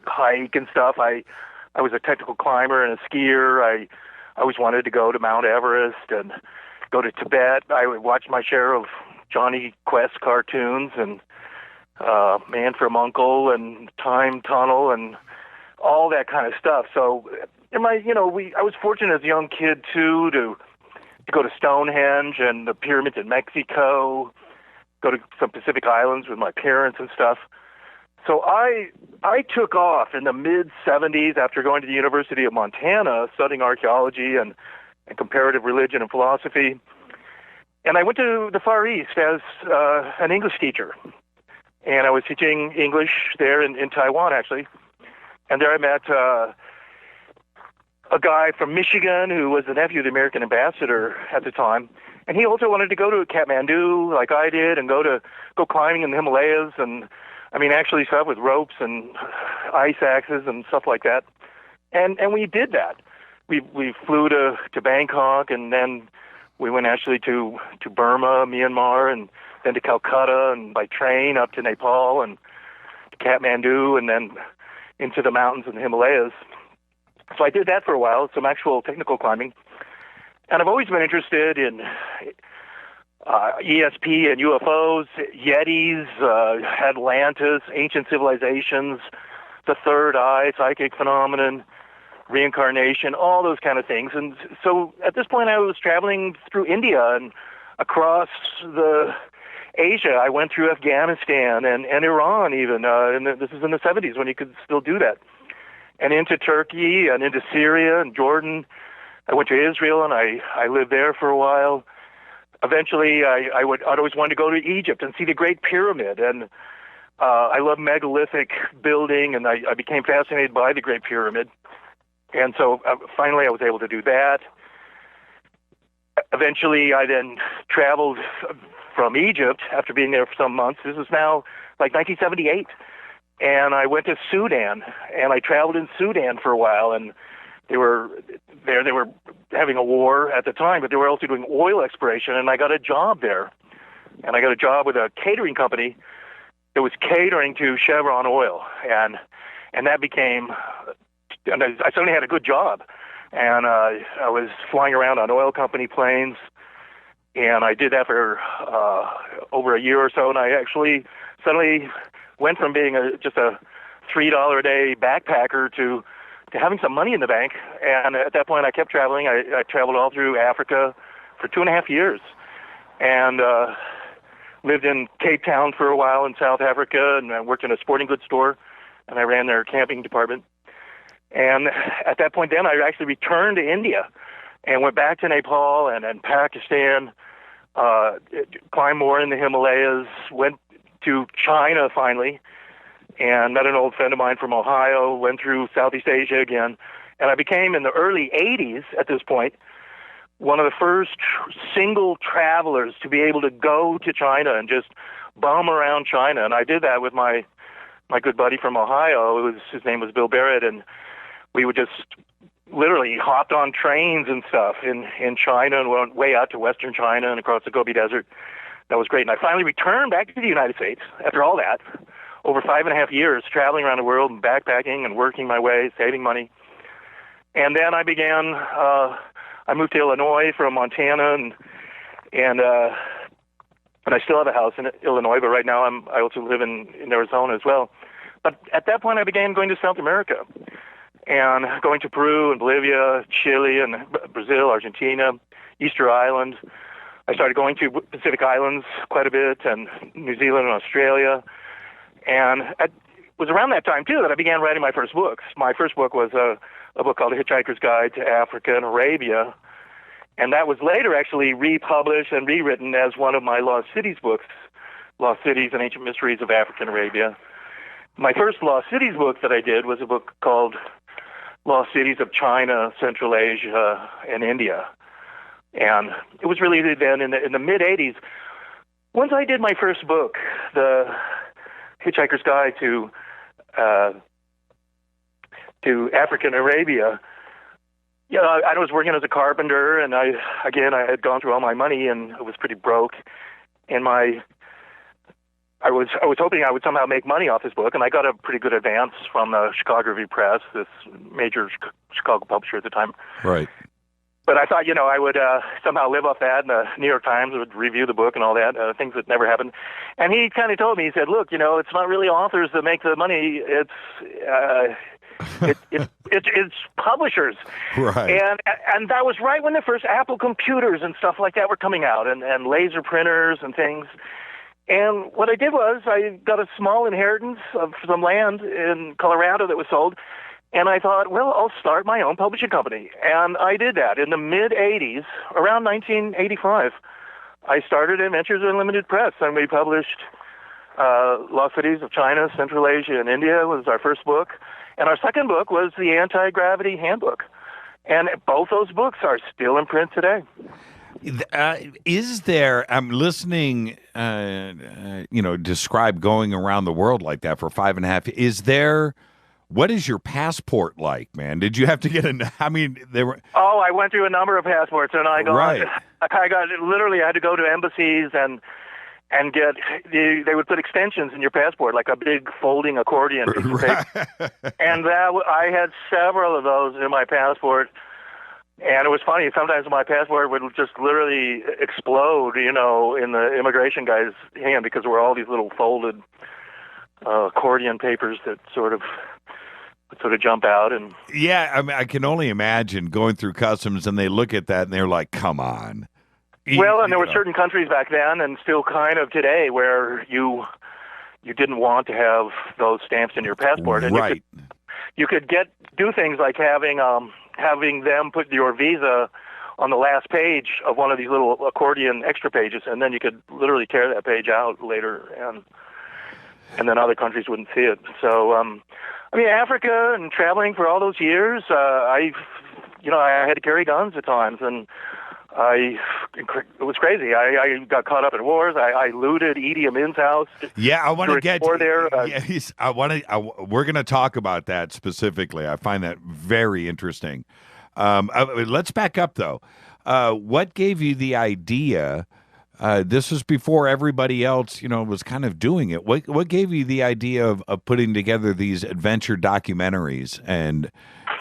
S19: hike and stuff. I was a technical climber and a skier. I always wanted to go to Mount Everest and go to Tibet. I would watch my share of Johnny Quest cartoons and Man from U.N.C.L.E. and Time Tunnel and all that kind of stuff. So, I was fortunate as a young kid too to go to Stonehenge and the pyramids in Mexico, go to some Pacific Islands with my parents and stuff. So I took off in the mid-'70s after going to the University of Montana, studying archaeology and comparative religion and philosophy. And I went to the Far East as an English teacher. And I was teaching English there in Taiwan, actually. And there I met a guy from Michigan who was the nephew of the American ambassador at the time. And he also wanted to go to Kathmandu like I did and go climbing in the Himalayas and, actually stuff with ropes and ice axes and stuff like that. And we did that. We flew to Bangkok, and then we went actually to Burma, Myanmar, and then to Calcutta, and by train up to Nepal and to Kathmandu, and then into the mountains in the Himalayas. So I did that for a while, some actual technical climbing. And I've always been interested in ESP and UFOs, Yetis, Atlantis, ancient civilizations, the third eye, psychic phenomenon, reincarnation, all those kind of things. And so at this point I was traveling through India and across Asia. I went through Afghanistan and Iran even, and this is in the 70s when you could still do that. And into Turkey and into Syria and Jordan. I went to Israel and I lived there for a while. Eventually, I'd always wanted to go to Egypt and see the Great Pyramid. And I love megalithic building, and I became fascinated by the Great Pyramid. And so finally I was able to do that. Eventually, I then traveled from Egypt after being there for some months. This is now like 1978. And I went to Sudan, and I traveled in Sudan for a while, and they were having a war at the time, but they were also doing oil exploration, and I got a job there. And I got a job with a catering company that was catering to Chevron Oil, and that became, and I suddenly had a good job. And I was flying around on oil company planes, and I did that for over a year or so, and I actually suddenly went from being just a $3 a day backpacker to having some money in the bank. And at that point, I kept traveling. I traveled all through Africa for 2.5 years, and lived in Cape Town for a while in South Africa, and I worked in a sporting goods store, and I ran their camping department. And at that point then, I actually returned to India and went back to Nepal and Pakistan, climbed more in the Himalayas, went to China finally, and met an old friend of mine from Ohio, went through Southeast Asia again, and I became, in the early 80s at this point, one of the first single travelers to be able to go to China and just bum around China. And I did that with my good buddy from Ohio. His name was Bill Barrett, and we would just literally hopped on trains and stuff in China and went way out to western China and across the Gobi Desert. That was great. And I finally returned back to the United States after all that, over 5.5 years traveling around the world and backpacking and working my way, saving money. And then I began, I moved to Illinois from Montana, and I still have a house in Illinois, but right now I also live in Arizona as well. But at that point I began going to South America. and going to Peru and Bolivia, Chile, and Brazil, Argentina, Easter Island. I started going to Pacific Islands quite a bit, and New Zealand and Australia. And it was around that time, too, that I began writing my first books. My first book was a book called A Hitchhiker's Guide to Africa and Arabia, and that was later actually republished and rewritten as one of my Lost Cities books, Lost Cities and Ancient Mysteries of Africa and Arabia. My first Lost Cities book that I did was a book called Lost Cities of China, Central Asia, and India. And it was really then in the mid-'80s. Once I did my first book, The Hitchhiker's Guide to Africa and Arabia, I was working as a carpenter, and I had gone through all my money, and I was pretty broke. And I was hoping I would somehow make money off this book, and I got a pretty good advance from the Chicago Review Press, this major Chicago publisher at the time.
S6: Right.
S19: But I thought, I would somehow live off that, and the New York Times would review the book and all that, things that never happened. And he kind of told me, he said, look, it's not really authors that make the money, it's publishers.
S6: Right.
S19: And that was right when the first Apple computers and stuff like that were coming out, and laser printers and things. And what I did was I got a small inheritance of some land in Colorado that was sold, and I thought, well, I'll start my own publishing company. And I did that in the mid-'80s, around 1985. I started Adventures Unlimited Press, and we published Lost Cities of China, Central Asia, and India was our first book. And our second book was the Anti-Gravity Handbook. And both those books are still in print today.
S6: Is there, I'm listening, describe going around the world like that for 5.5 years. What is your passport like, man? Did you have to get there were...
S19: Oh, I went through a number of passports, and I
S6: right.
S19: literally, I had to go to embassies and get, they would put extensions in your passport, like a big folding accordion.
S6: Right.
S19: And I had several of those in my passport. And it was funny, sometimes my passport would just literally explode, in the immigration guy's hand, because there were all these little folded accordion papers that sort of jump out. And
S6: yeah, I can only imagine going through customs, and they look at that and they're like, come on.
S19: Well, and there were certain countries back then, and still kind of today, where you didn't want to have those stamps in your passport. And
S6: right.
S19: You could do things like having them put your visa on the last page of one of these little accordion extra pages, and then you could literally tear that page out later, and then other countries wouldn't see it. So, Africa and traveling for all those years, I had to carry guns at times, and it was crazy. I got caught up in wars. I looted Idi Amin's house.
S6: Yeah, I want to get
S19: there.
S6: We're going to talk about that specifically. I find that very interesting. Let's back up though. What gave you the idea? This was before everybody else, was kind of doing it. What gave you the idea of putting together these adventure documentaries and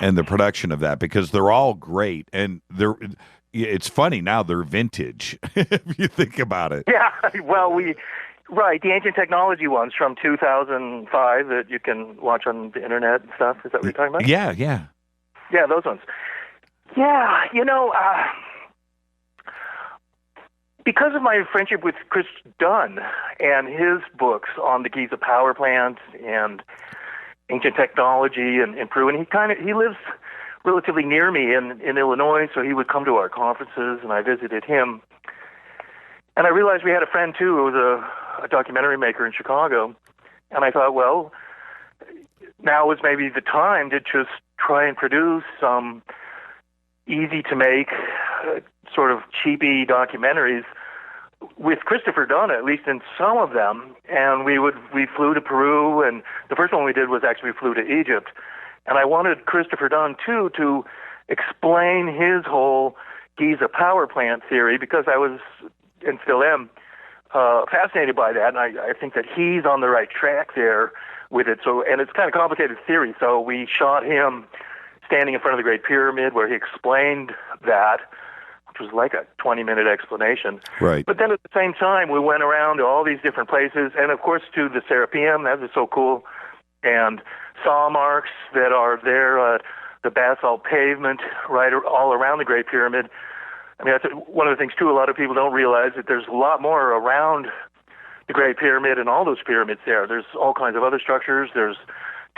S6: the production of that? Because they're all great, and it's funny now they're vintage if you think about it.
S19: Yeah, well, the ancient technology ones from 2005 that you can watch on the internet and stuff. Is that what you're talking about?
S6: Yeah.
S19: Yeah, those ones. Yeah, because of my friendship with Chris Dunn and his books on the Giza power plant and ancient technology in Peru, and he lives relatively near me in Illinois, so he would come to our conferences, and I visited him. And I realized we had a friend, too, who was a documentary maker in Chicago. And I thought, well, now is maybe the time to just try and produce some easy-to-make, sort of cheapy documentaries with Christopher Dunn, at least in some of them. And we flew to Peru, and the first one we did was actually we flew to Egypt. And I wanted Christopher Dunn, too, to explain his whole Giza power plant theory, because I was, and still am, fascinated by that. And I think that he's on the right track there with it. So, and it's kind of complicated theory. So we shot him standing in front of the Great Pyramid where he explained that, which was like a 20-minute explanation.
S6: Right.
S19: But then at the same time, we went around to all these different places, and of course to the Serapeum. That was so cool. And saw marks that are there the basalt pavement right all around the Great Pyramid. I mean, that's one of the things, too, a lot of people don't realize that there's a lot more around the Great Pyramid and all those pyramids there. There's all kinds of other structures. There's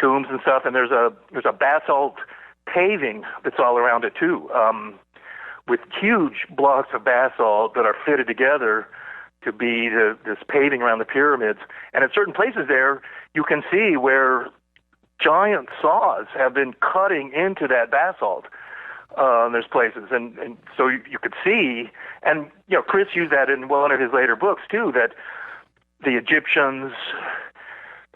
S19: tombs and stuff, and there's a basalt paving that's all around it, too, with huge blocks of basalt that are fitted together to be this paving around the pyramids. And at certain places there, you can see where giant saws have been cutting into that basalt. There's places, and so you could see, and Chris used that in one of his later books too, that the Egyptians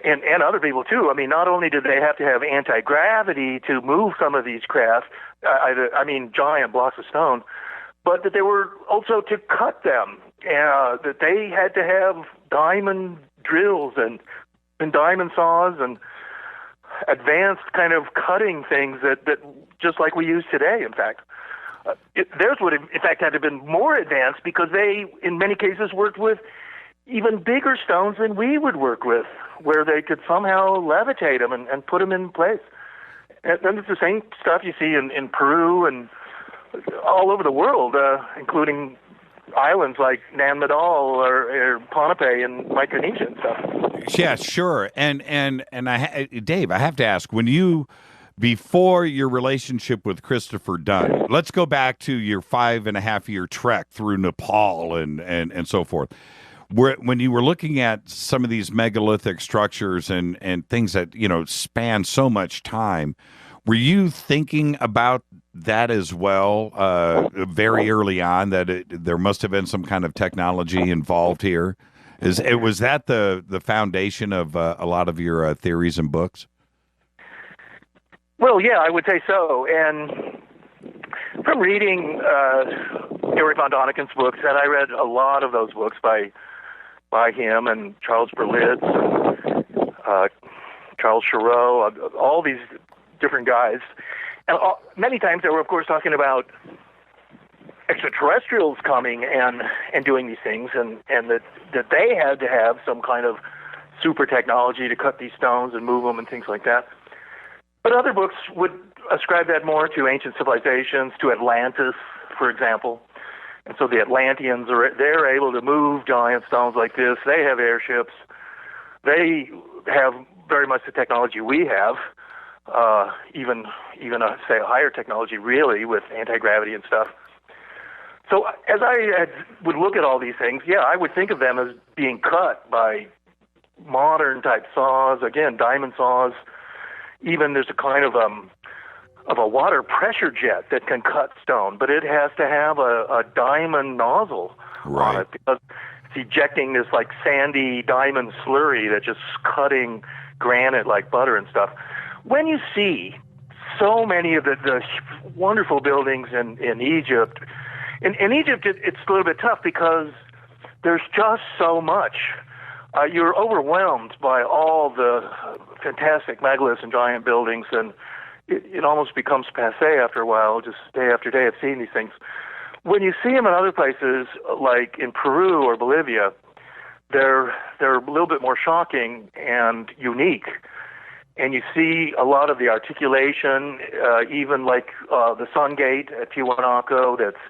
S19: and other people too. I mean, not only did they have to have anti-gravity to move some of these craft, giant blocks of stone, but that they were also to cut them, that they had to have diamond drills and diamond saws and advanced kind of cutting things that just like we use today, in fact. Theirs would have, in fact, had to have been more advanced because they, in many cases, worked with even bigger stones than we would work with, where they could somehow levitate them and put them in place. And then it's the same stuff you see in Peru and all over the world, including islands like Nan Madol or Ponape and Micronesia and stuff.
S6: Yeah, sure. And Dave, I have to ask, when you, before your relationship with Christopher Dunn, let's go back to your 5.5-year trek through Nepal and so forth. When you were looking at some of these megalithic structures and things that, span so much time, were you thinking about that as well very early on, that there must have been some kind of technology involved here? Was that the foundation of a lot of your theories and books?
S19: Well, yeah, I would say so. And from reading Erich von Däniken's books, and I read a lot of those books by him and Charles Berlitz, and, Charles Chereau, all these different guys. And many times they were, of course, talking about extraterrestrials coming and doing these things, and that they had to have some kind of super technology to cut these stones and move them and things like that. But other books would ascribe that more to ancient civilizations, to Atlantis, for example. And so the Atlanteans, they're able to move giant stones like this. They have airships. They have very much the technology we have, even say a higher technology really, with anti-gravity and stuff. So as I would look at all these things, yeah, I would think of them as being cut by modern type saws, again, diamond saws. Even there's a kind of a water pressure jet that can cut stone, but it has to have a diamond nozzle on it because it's ejecting this like sandy diamond slurry that's just cutting granite like butter and stuff. When you see so many of the wonderful buildings in Egypt, in Egypt it's a little bit tough because there's just so much. You're overwhelmed by all the fantastic megaliths and giant buildings, and it almost becomes passé after a while, just day after day of seeing these things. When you see them in other places, like in Peru or Bolivia, they're a little bit more shocking and unique. And you see a lot of the articulation, even like the Sun Gate at Tiwanaku, that's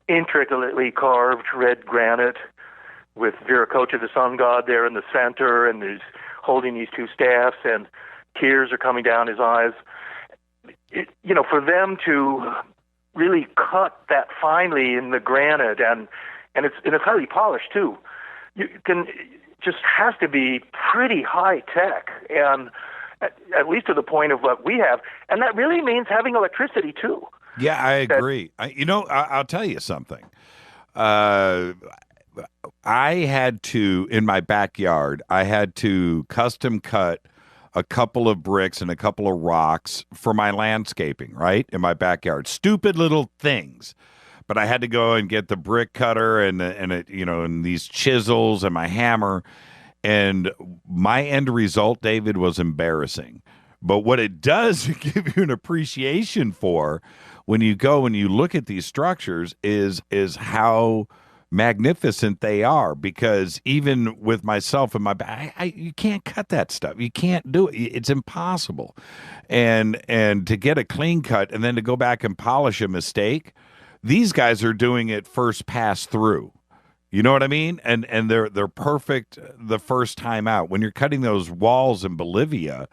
S19: intricately carved red granite with Viracocha, the sun god, there in the center, and he's holding these two staffs, and tears are coming down his eyes. For them to really cut that finely in the granite, and it's highly polished too. Just has to be pretty high tech, and at least to the point of what we have, and that really means having electricity too.
S6: Yeah, I agree. I'll tell you something. I had to, in my backyard, I had to custom cut a couple of bricks and a couple of rocks for my landscaping, right, in my backyard. Stupid little things. But I had to go and get the brick cutter and these chisels and my hammer. And my end result, David, was embarrassing. But what it does give you an appreciation for when you go and you look at these structures is how magnificent they are, because even with myself and you can't cut that stuff. You can't do it. It's impossible. And to get a clean cut and then to go back and polish a mistake, these guys are doing it first pass through. You know what I mean? And they're perfect the first time out. When you're cutting those walls in Bolivia,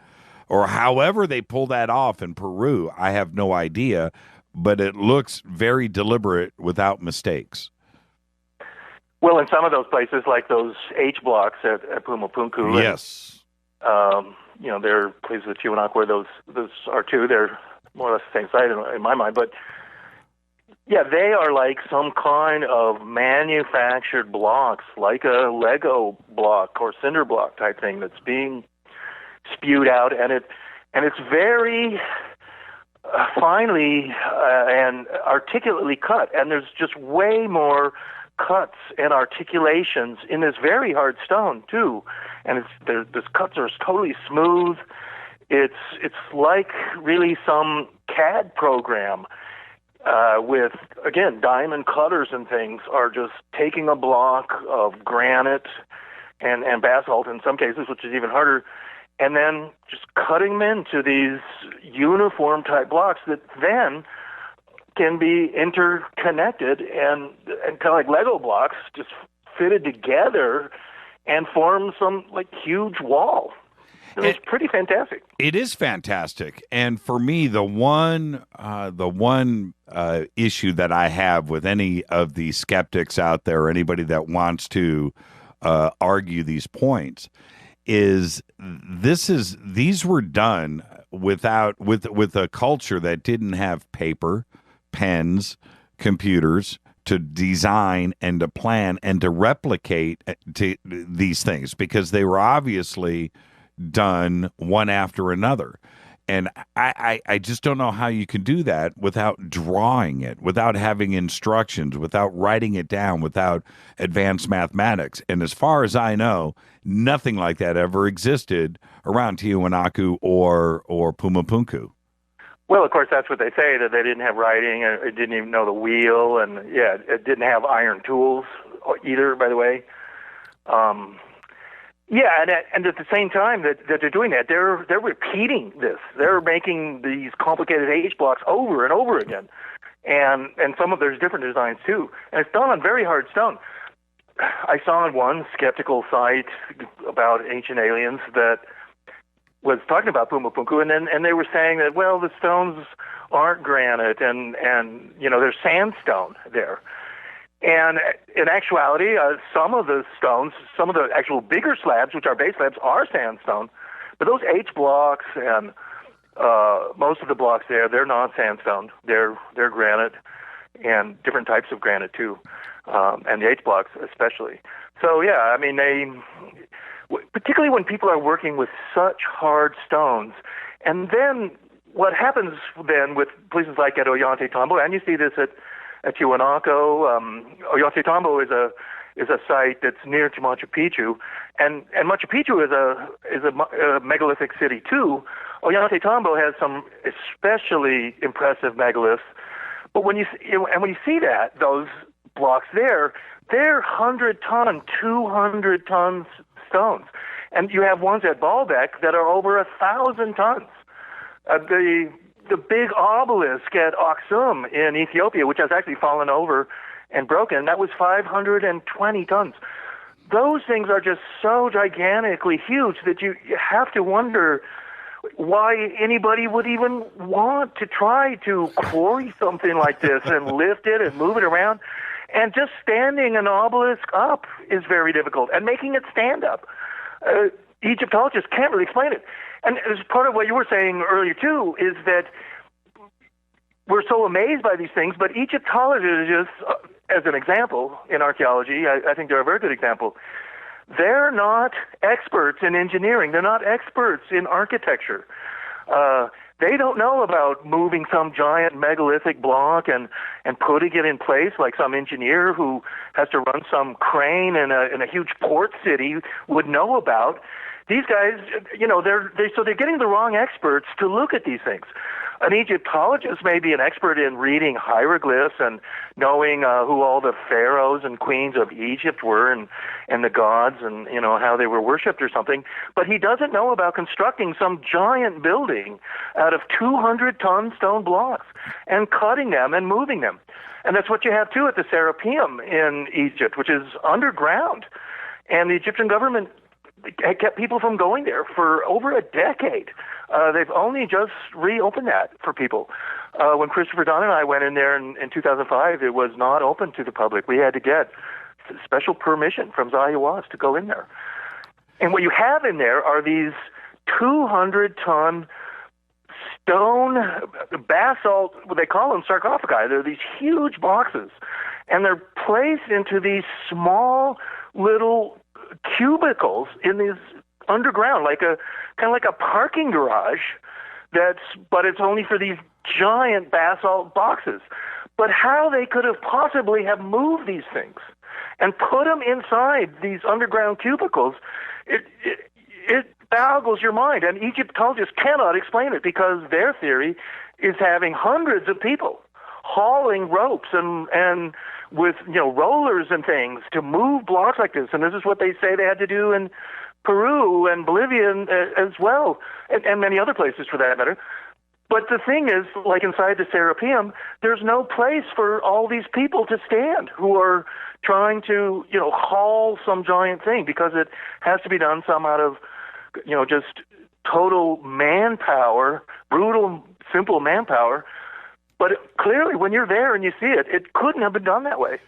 S6: or however they pull that off in Peru, I have no idea, but it looks very deliberate without mistakes.
S19: Well, in some of those places, like those H blocks at Pumapunku,
S6: yes,
S19: there are places at Tiwanaku where those are too. They're more or less the same site in my mind, but yeah, they are like some kind of manufactured blocks, like a Lego block or cinder block type thing that's being spewed out, and it's very finely and articulately cut, and there's just way more cuts and articulations in this very hard stone too, and this cuts are totally smooth. It's like really some CAD program with, again, diamond cutters and things are just taking a block of granite and basalt in some cases, which is even harder, and then just cutting them into these uniform type blocks that then can be interconnected and kind of like Lego blocks, just fitted together and form some like huge wall. It's pretty fantastic.
S6: It is fantastic, and for me, the one issue that I have with any of the skeptics out there, or anybody that wants to argue these points, is these were done with a culture that didn't have paper, pens, computers to design and to plan and to replicate these things, because they were obviously done one after another. And I just don't know how you can do that without drawing it, without having instructions, without writing it down, without advanced mathematics. And as far as I know, nothing like that ever existed around Tiwanaku or Pumapunku.
S19: Well, of course, that's what they say, that they didn't have writing, and it didn't even know the wheel, and yeah, it didn't have iron tools either, by the way. Yeah, and at the same time that they're doing that, they're repeating this. They're making these complicated H blocks over and over again, and there's different designs too, and it's done on very hard stone. I saw on one skeptical site about ancient aliens that was talking about Pumapunku, and they were saying that, well, the stones aren't granite, and there's sandstone there. And in actuality, some of the stones, some of the actual bigger slabs, which are base slabs, are sandstone. But those H blocks and most of the blocks there, they're not sandstone. They're granite, and different types of granite too, and the H blocks especially. So yeah, I mean, particularly when people are working with such hard stones, and then what happens then with places like at Ollantaytambo, and you see this at Tiwanaku. Ollantaytambo is a site that's near to Machu Picchu, and Machu Picchu is a megalithic city too. Ollantaytambo has some especially impressive megaliths, but when you see that those blocks there, they're 100-ton, 200-ton stones, and you have ones at Baalbek that are over 1,000 tons. The big obelisk at Aksum in Ethiopia, which has actually fallen over and broken, that was 520 tons. Those things are just so gigantically huge that you have to wonder why anybody would even want to try to quarry something like this and lift it and move it around. And just standing an obelisk up is very difficult, and making it stand up. Egyptologists can't really explain it. And as part of what you were saying earlier, too, is that we're so amazed by these things, but Egyptologists, as an example in archaeology, I think they're a very good example, they're not experts in engineering. They're not experts in architecture. They don't know about moving some giant megalithic block and putting it in place like some engineer who has to run some crane in a huge port city would know about. These guys, they're getting the wrong experts to look at these things. An Egyptologist may be an expert in reading hieroglyphs and knowing who all the pharaohs and queens of Egypt were and the gods and, how they were worshipped or something, but he doesn't know about constructing some giant building out of 200-ton stone blocks and cutting them and moving them. And that's what you have, too, at the Serapeum in Egypt, which is underground. And the Egyptian government had kept people from going there for over a decade. They've only just reopened that for people. When Christopher Dunn and I went in there in 2005, it was not open to the public. We had to get special permission from Zahi Hawass to go in there. And what you have in there are these 200-ton stone basalt, what they call them sarcophagi. They're these huge boxes, and they're placed into these small little cubicles in these underground, kind of like a parking garage. But it's only for these giant basalt boxes. But how they could have possibly have moved these things and put them inside these underground cubicles, it boggles your mind. And Egyptologists cannot explain it because their theory is having hundreds of people hauling ropes and with rollers and things to move blocks like this. And this is what they say they had to do in Peru and Bolivia as well, and many other places for that matter. But the thing is, like inside the Serapeum, there's no place for all these people to stand who are trying to, haul some giant thing, because it has to be done some out of, just total manpower, brutal, simple manpower. But clearly, when you're there and you see it, it couldn't have been done that way.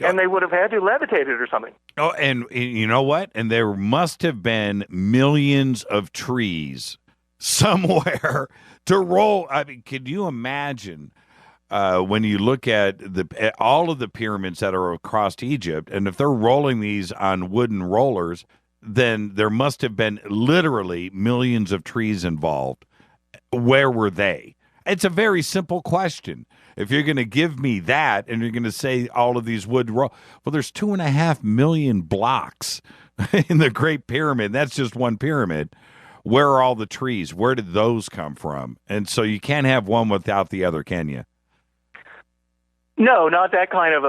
S19: And they would have had to levitate it or something.
S6: Oh, and you know what? And there must have been millions of trees somewhere to roll. I mean, can you imagine when you look at all of the pyramids that are across Egypt, and if they're rolling these on wooden rollers, then there must have been literally millions of trees involved. Where were they? It's a very simple question. If you're going to give me that and you're going to say all of these well, there's 2.5 million blocks in the Great Pyramid. That's just one pyramid. Where are all the trees? Where did those come from? And so you can't have one without the other, can you?
S19: No, not that kind of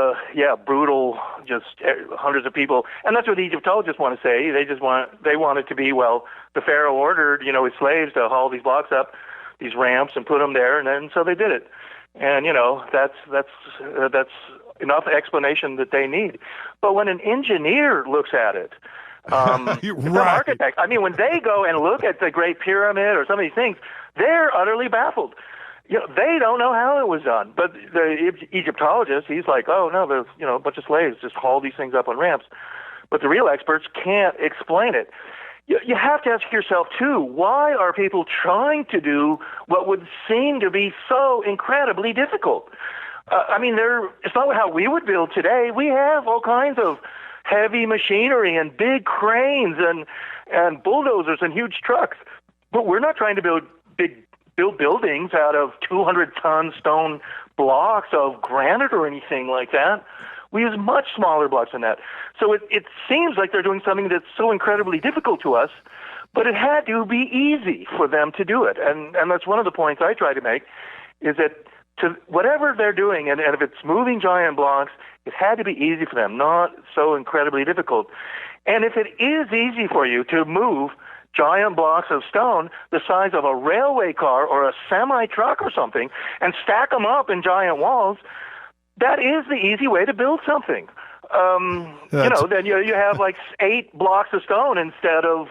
S19: brutal, just hundreds of people. And that's what the Egyptologists want to say. They want it to be, the Pharaoh ordered, his slaves to haul these blocks up, these ramps, and put them there, and then so they did it. And, that's enough explanation that they need. But when an engineer looks at it, an architect, when they go and look at the Great Pyramid or some of these things, they're utterly baffled. They don't know how it was done. But the Egyptologist, he's like, oh, no, there's, a bunch of slaves just haul these things up on ramps. But the real experts can't explain it. You have to ask yourself, too, why are people trying to do what would seem to be so incredibly difficult? It's not how we would build today. We have all kinds of heavy machinery and big cranes and bulldozers and huge trucks. But we're not trying to build buildings out of 200-ton stone blocks of granite or anything like that. We use much smaller blocks than that. So it seems like they're doing something that's so incredibly difficult to us, but it had to be easy for them to do it. And that's one of the points I try to make, is that to whatever they're doing, and if it's moving giant blocks, it had to be easy for them, not so incredibly difficult. And if it is easy for you to move giant blocks of stone the size of a railway car or a semi-truck or something and stack them up in giant walls, that is the easy way to build something. Then you have like 8 blocks of stone instead of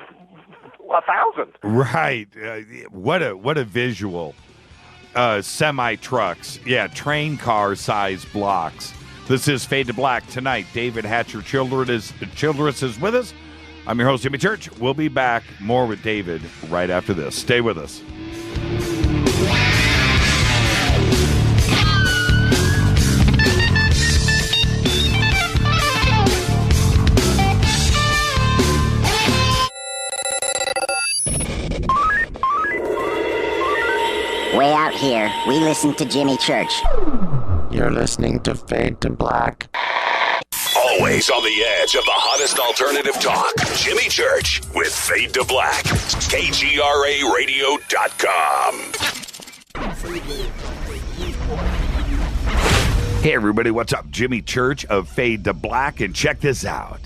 S19: 1,000.
S6: Right. What a visual. Semi-trucks. Yeah, train car size blocks. This is Fade to Black tonight. David Hatcher Childress is with us. I'm your host, Jimmy Church. We'll be back more with David right after this. Stay with us.
S20: Way out here, we listen to Jimmy Church.
S21: You're listening to Fade to Black.
S7: Always on the edge of the hottest alternative talk. Jimmy Church with Fade to Black. KGRAradio.com.
S6: Hey everybody, what's up? Jimmy Church of Fade to Black, and check this out.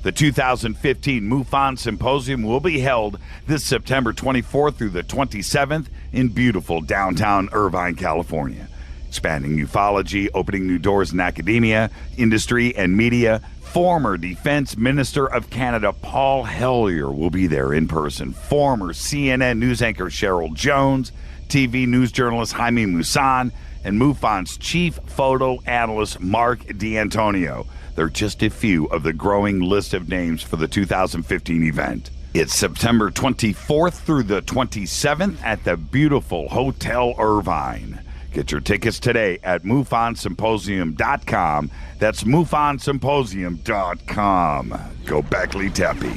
S6: The 2015 MUFON Symposium will be held this September 24th through the 27th in beautiful downtown Irvine, California. Expanding ufology, opening new doors in academia, industry, and media. Former Defense Minister of Canada Paul Hellyer will be there in person. Former CNN news anchor Cheryl Jones, TV news journalist Jaime Maussan, and MUFON's chief photo analyst Mark D'Antonio. They're just a few of the growing list of names for the 2015 event. It's September 24th through the 27th at the beautiful Hotel Irvine. Get your tickets today at MUFONSymposium.com. That's MUFONSymposium.com. Go Beckley Tepe.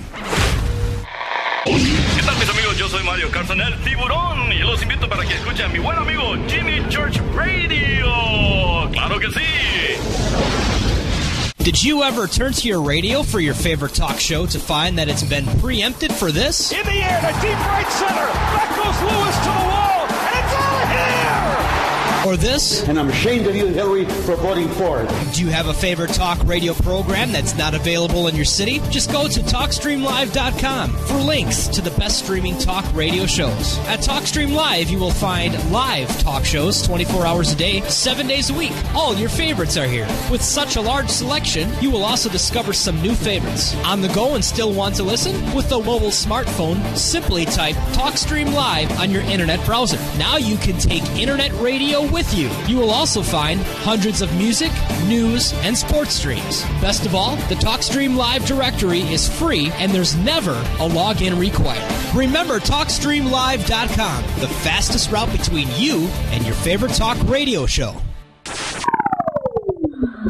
S2: ¿Qué tal mis amigos? Yo soy Mario Carson, el tiburón, y los invito para que escuchen a mi buen amigo Jimmy Church Radio. ¡Claro que sí!
S22: Did you ever turn to your radio for your favorite talk show to find that it's been preempted for this?
S2: In the air to deep right center. Back goes Lewis to the wall, and it's out of here!
S22: Or this?
S23: And I'm ashamed of you, Hillary, for voting for it.
S22: Do you have a favorite talk radio program that's not available in your city? Just go to TalkStreamLive.com for links to the best streaming talk radio shows. At TalkStream Live, you will find live talk shows 24 hours a day, 7 days a week. All your favorites are here. With such a large selection, you will also discover some new favorites. On the go and still want to listen? With a mobile smartphone, simply type TalkStream Live on your internet browser. Now you can take internet radio with you. You will also find hundreds of music, news, and sports streams. Best of all, the TalkStream Live directory is free and there's never a login required. Remember TalkStreamLive.com, the fastest route between you and your favorite talk radio show.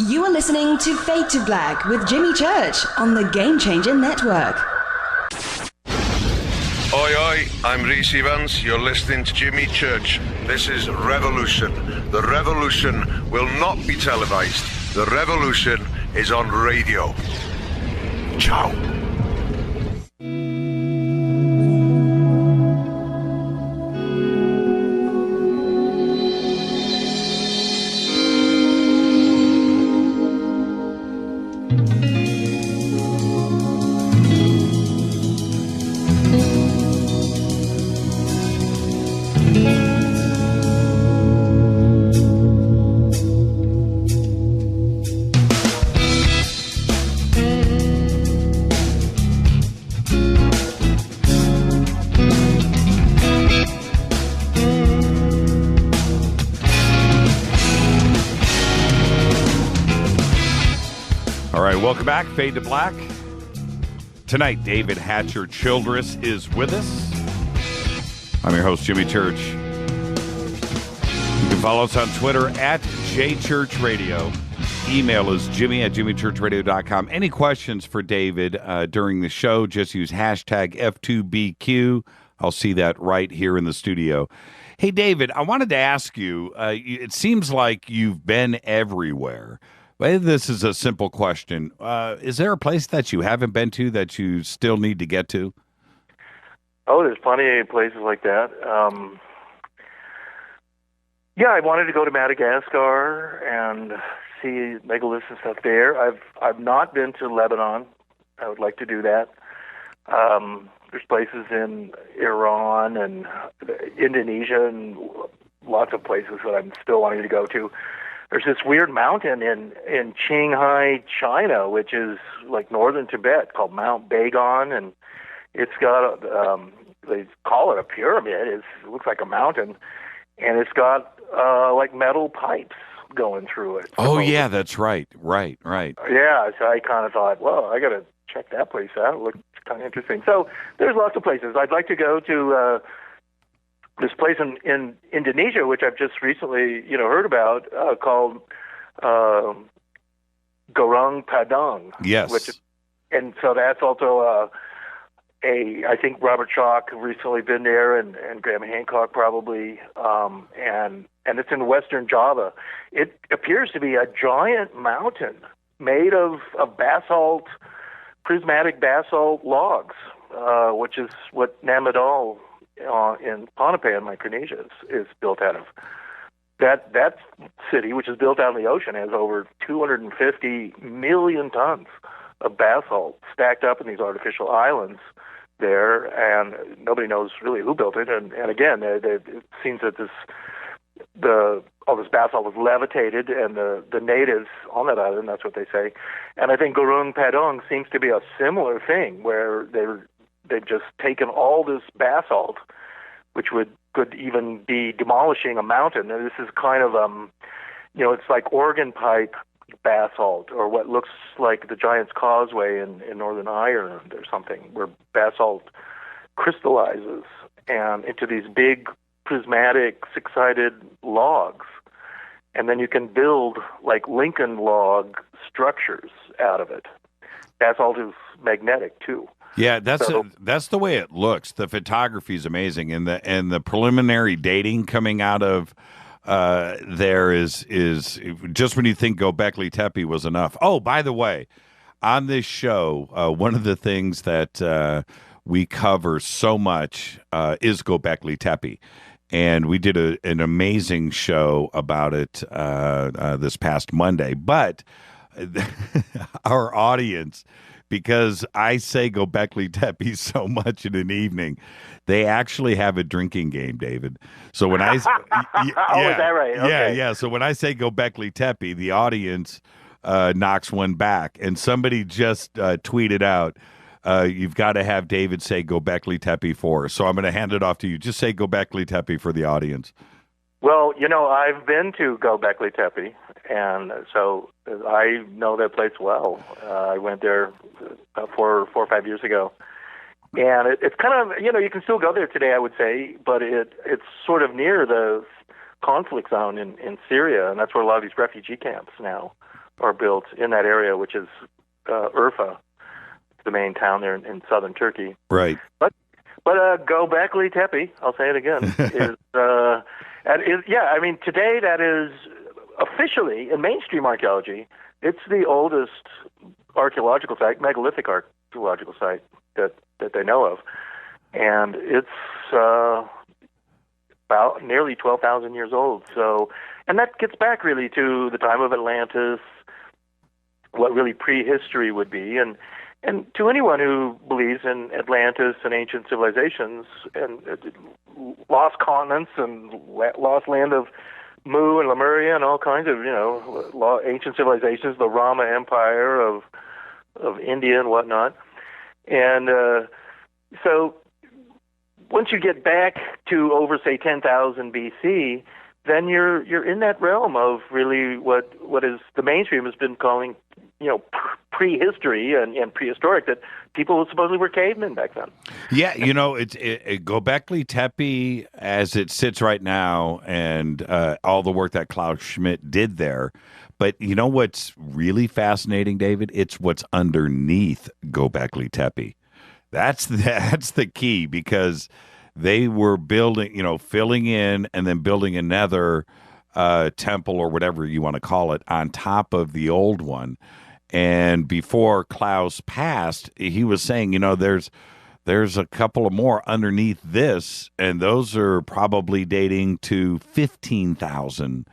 S1: You are listening to Fade to Black with Jimmy Church on the Game Changer Network.
S9: Oi, oi, I'm Reese Evans. You're listening to Jimmy Church. This is Revolution. The revolution will not be televised. The revolution is on radio. Ciao.
S6: Welcome back, Fade to Black. Tonight, David Hatcher Childress is with us. I'm your host, Jimmy Church. You can follow us on Twitter at JChurchRadio. Email is jimmy@jimmychurchradio.com. Any questions for David during the show, just use hashtag F2BQ. I'll see that right here in the studio. Hey, David, I wanted to ask you, it seems like you've been everywhere. This is a simple question. Is there a place that you haven't been to that you still need to get to?
S19: Oh, there's plenty of places like that. Yeah, I wanted to go to Madagascar and see megaliths and stuff there. I've not been to Lebanon. I would like to do that. There's places in Iran and Indonesia and lots of places that I'm still wanting to go to. There's this weird mountain in Qinghai, China, which is like northern Tibet, called Mount Bagon, and it's got they call it a pyramid. It looks like a mountain, and it's got like metal pipes going through it.
S6: Oh, yeah, that's right. Right.
S19: Yeah, so I kind of thought, well, I got to check that place out. It looks kind of interesting. So there's lots of places. I'd like to go to this place in Indonesia, which I've just recently, heard about, called Gorong Padang.
S6: Yes.
S19: And so that's also I think Robert Schock recently been there, and Graham Hancock probably, and it's in western Java. It appears to be a giant mountain made of basalt, prismatic basalt logs, which is what Namadol in Pohnpei, Micronesia, is built out of. that city, which is built out in the ocean, has over 250 million tons of basalt stacked up in these artificial islands there, and nobody knows really who built it. And again, it seems that all this basalt was levitated, and the natives on that island, that's what they say. And I think Gurung Padong seems to be a similar thing, where they've just taken all this basalt, which could even be demolishing a mountain. And this is kind of it's like organ pipe basalt, or what looks like the Giant's Causeway in Northern Ireland or something, where basalt crystallizes and into these big prismatic six-sided logs, and then you can build like Lincoln log structures out of it. Basalt is magnetic too.
S6: Yeah, that's the way it looks. The photography is amazing, and the preliminary dating coming out of there is just when you think Göbekli Tepe was enough. Oh, by the way, on this show, one of the things that we cover so much is Göbekli Tepe. And we did an amazing show about it this past Monday. But our audience, because I say Göbekli Tepe so much in an evening, they actually have a drinking game, David. So when I
S19: is that right? Okay.
S6: Yeah. So when I say Göbekli Tepe, the audience knocks one back. And somebody just tweeted out, you've got to have David say Göbekli Tepe for us. So I'm going to hand it off to you. Just say Göbekli Tepe for the audience.
S19: Well, I've been to Göbekli Tepe, and so I know that place well. I went there about 4 or 5 years ago. And it's kind of, you can still go there today, I would say, but it's sort of near the conflict zone in Syria, and that's where a lot of these refugee camps now are built in that area, which is Urfa, the main town there in southern Turkey.
S6: Right.
S19: But Göbekli Tepe, I'll say it again, today that is officially, in mainstream archaeology, it's the oldest archaeological site, megalithic archaeological site that they know of. And it's about nearly 12,000 years old. So, and that gets back really to the time of Atlantis, what really prehistory would be. And to anyone who believes in Atlantis and ancient civilizations and lost continents and lost land of Mu and Lemuria and all kinds of, ancient civilizations, the Rama Empire of India and whatnot. And so once you get back to over, say, 10,000 BC, then you're in that realm of really what is the mainstream has been calling, prehistory and prehistoric, that people supposedly were cavemen back then.
S6: Yeah, it's Göbekli Tepe as it sits right now, and all the work that Klaus Schmidt did there. But you know what's really fascinating, David? It's what's underneath Göbekli Tepe. That's the key, because they were building, filling in and then building another temple or whatever you want to call it on top of the old one. And before Klaus passed, he was saying, there's a couple of more underneath this, and those are probably dating to 15,000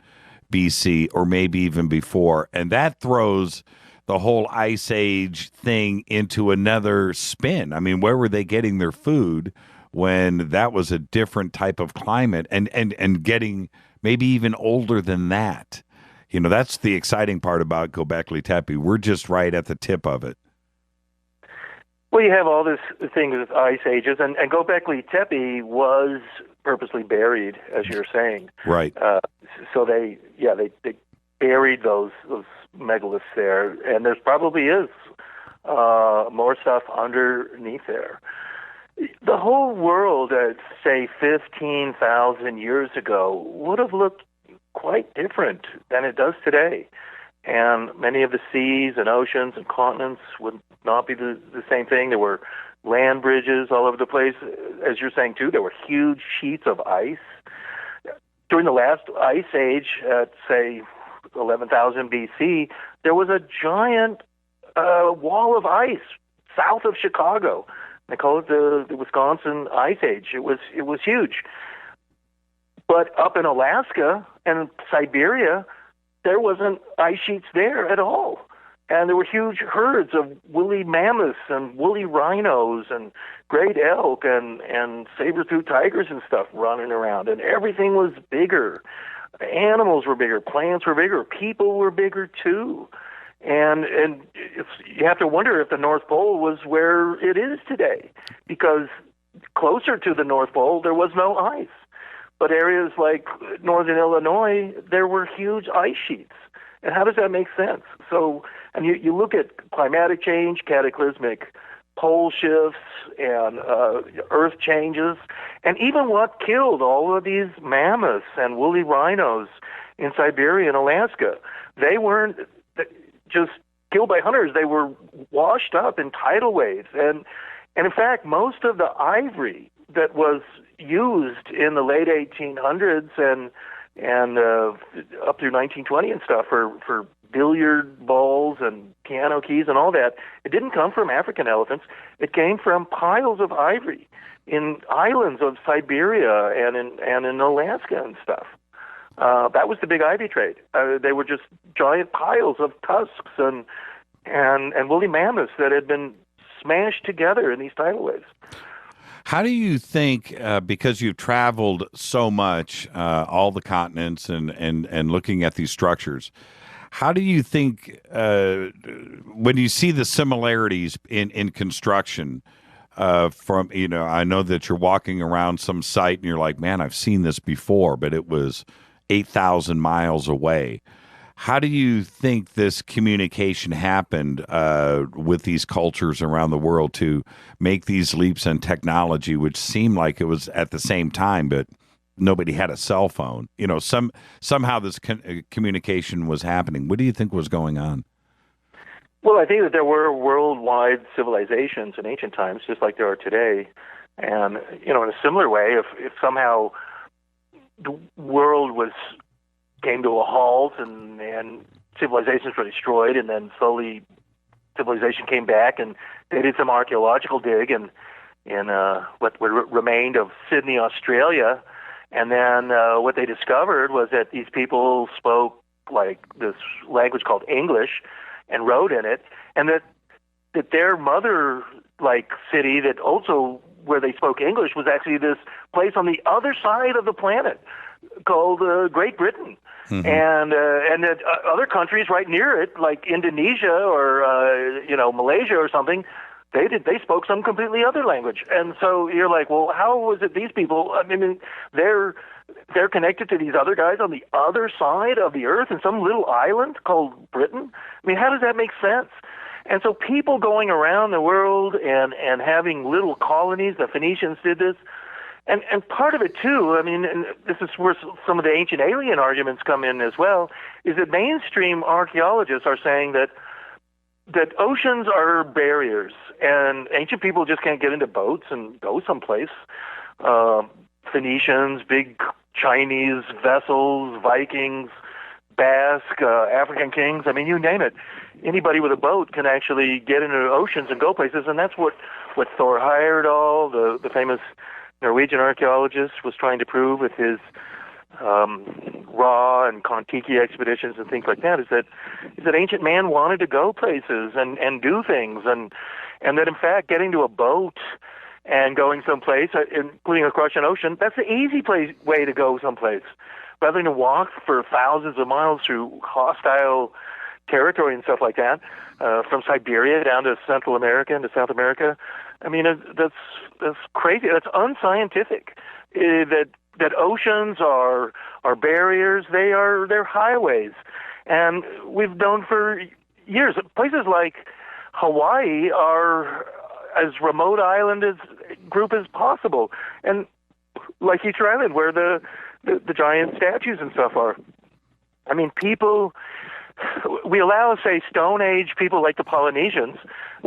S6: BC or maybe even before. And that throws the whole Ice Age thing into another spin. I mean, where were they getting their food when that was a different type of climate and getting maybe even older than that? That's the exciting part about Göbekli Tepe. We're just right at the tip of it.
S19: Well, you have all this thing with ice ages, and Göbekli Tepe was purposely buried, as you're saying.
S6: Right.
S19: So they buried those megaliths there, and there probably is more stuff underneath there. The whole world at, say, 15,000 years ago would have looked quite different than it does today. And many of the seas and oceans and continents would not be the same thing. There were land bridges all over the place. As you're saying, too, there were huge sheets of ice. During the last ice age, at, say, 11,000 BC, there was a giant wall of ice south of Chicago. They call it the Wisconsin Ice Age. It was huge. But up in Alaska And Siberia, there wasn't ice sheets there at all. And there were huge herds of woolly mammoths and woolly rhinos and great elk and saber-tooth tigers and stuff running around. And everything was bigger. Animals were bigger. Plants were bigger. People were bigger, too. And you have to wonder if the North Pole was where it is today, because closer to the North Pole, there was no ice. But areas like northern Illinois, there were huge ice sheets. And how does that make sense? So, and you look at climatic change, cataclysmic pole shifts, and earth changes, and even what killed all of these mammoths and woolly rhinos in Siberia and Alaska. They weren't just killed by hunters. They were washed up in tidal waves. And in fact, most of the ivory that was used in the late 1800s and up through 1920 and stuff for billiard balls and piano keys and all that, it didn't come from African elephants. It came from piles of ivory in islands of Siberia and in Alaska and stuff. That was the big ivy trade. They were just giant piles of tusks and woolly mammoths that had been smashed together in these tidal waves.
S6: How do you think, because you've traveled so much, all the continents and looking at these structures, how do you think, when you see the similarities in construction, from, I know that you're walking around some site and you're like, man, I've seen this before, but it was 8,000 miles away. How do you think this communication happened with these cultures around the world to make these leaps in technology, which seemed like it was at the same time, but nobody had a cell phone? Somehow this communication was happening. What do you think was going on?
S19: Well, I think that there were worldwide civilizations in ancient times, just like there are today. And, in a similar way, if somehow the world came to a halt and civilizations were destroyed, and then slowly civilization came back, and they did some archaeological dig in what remained of Sydney, Australia, and then what they discovered was that these people spoke like this language called English and wrote in it, and that their mother city that also where they spoke English was actually this place on the other side of the planet called Great Britain. Mm-hmm. And that other countries right near it, like Indonesia or Malaysia or something, they spoke some completely other language. And so you're like, well, how was it these people? I mean, they're connected to these other guys on the other side of the earth in some little island called Britain. I mean, how does that make sense? And so people going around the world and having little colonies, the Phoenicians did this. And part of it, too, I mean, and this is where some of the ancient alien arguments come in as well, is that mainstream archaeologists are saying that oceans are barriers, and ancient people just can't get into boats and go someplace. Phoenicians, big Chinese vessels, Vikings, Basque, African kings, I mean, you name it. Anybody with a boat can actually get into oceans and go places, and that's what Thor Heyerdahl, the famous Norwegian archaeologist, was trying to prove with his Ra and Kon-Tiki expeditions and things like that, is that ancient man wanted to go places and do things, and that in fact getting to a boat and going someplace, including across an ocean, that's the easy way to go someplace, rather than to walk for thousands of miles through hostile territory and stuff like that, from Siberia down to Central America and to South America. I mean, that's crazy. That's unscientific. That oceans are barriers. They're highways, and we've known for years. Places like Hawaii are as remote island group as possible, and like Easter Island, where the giant statues and stuff are. I mean, people. We allow, say, Stone Age people like the Polynesians.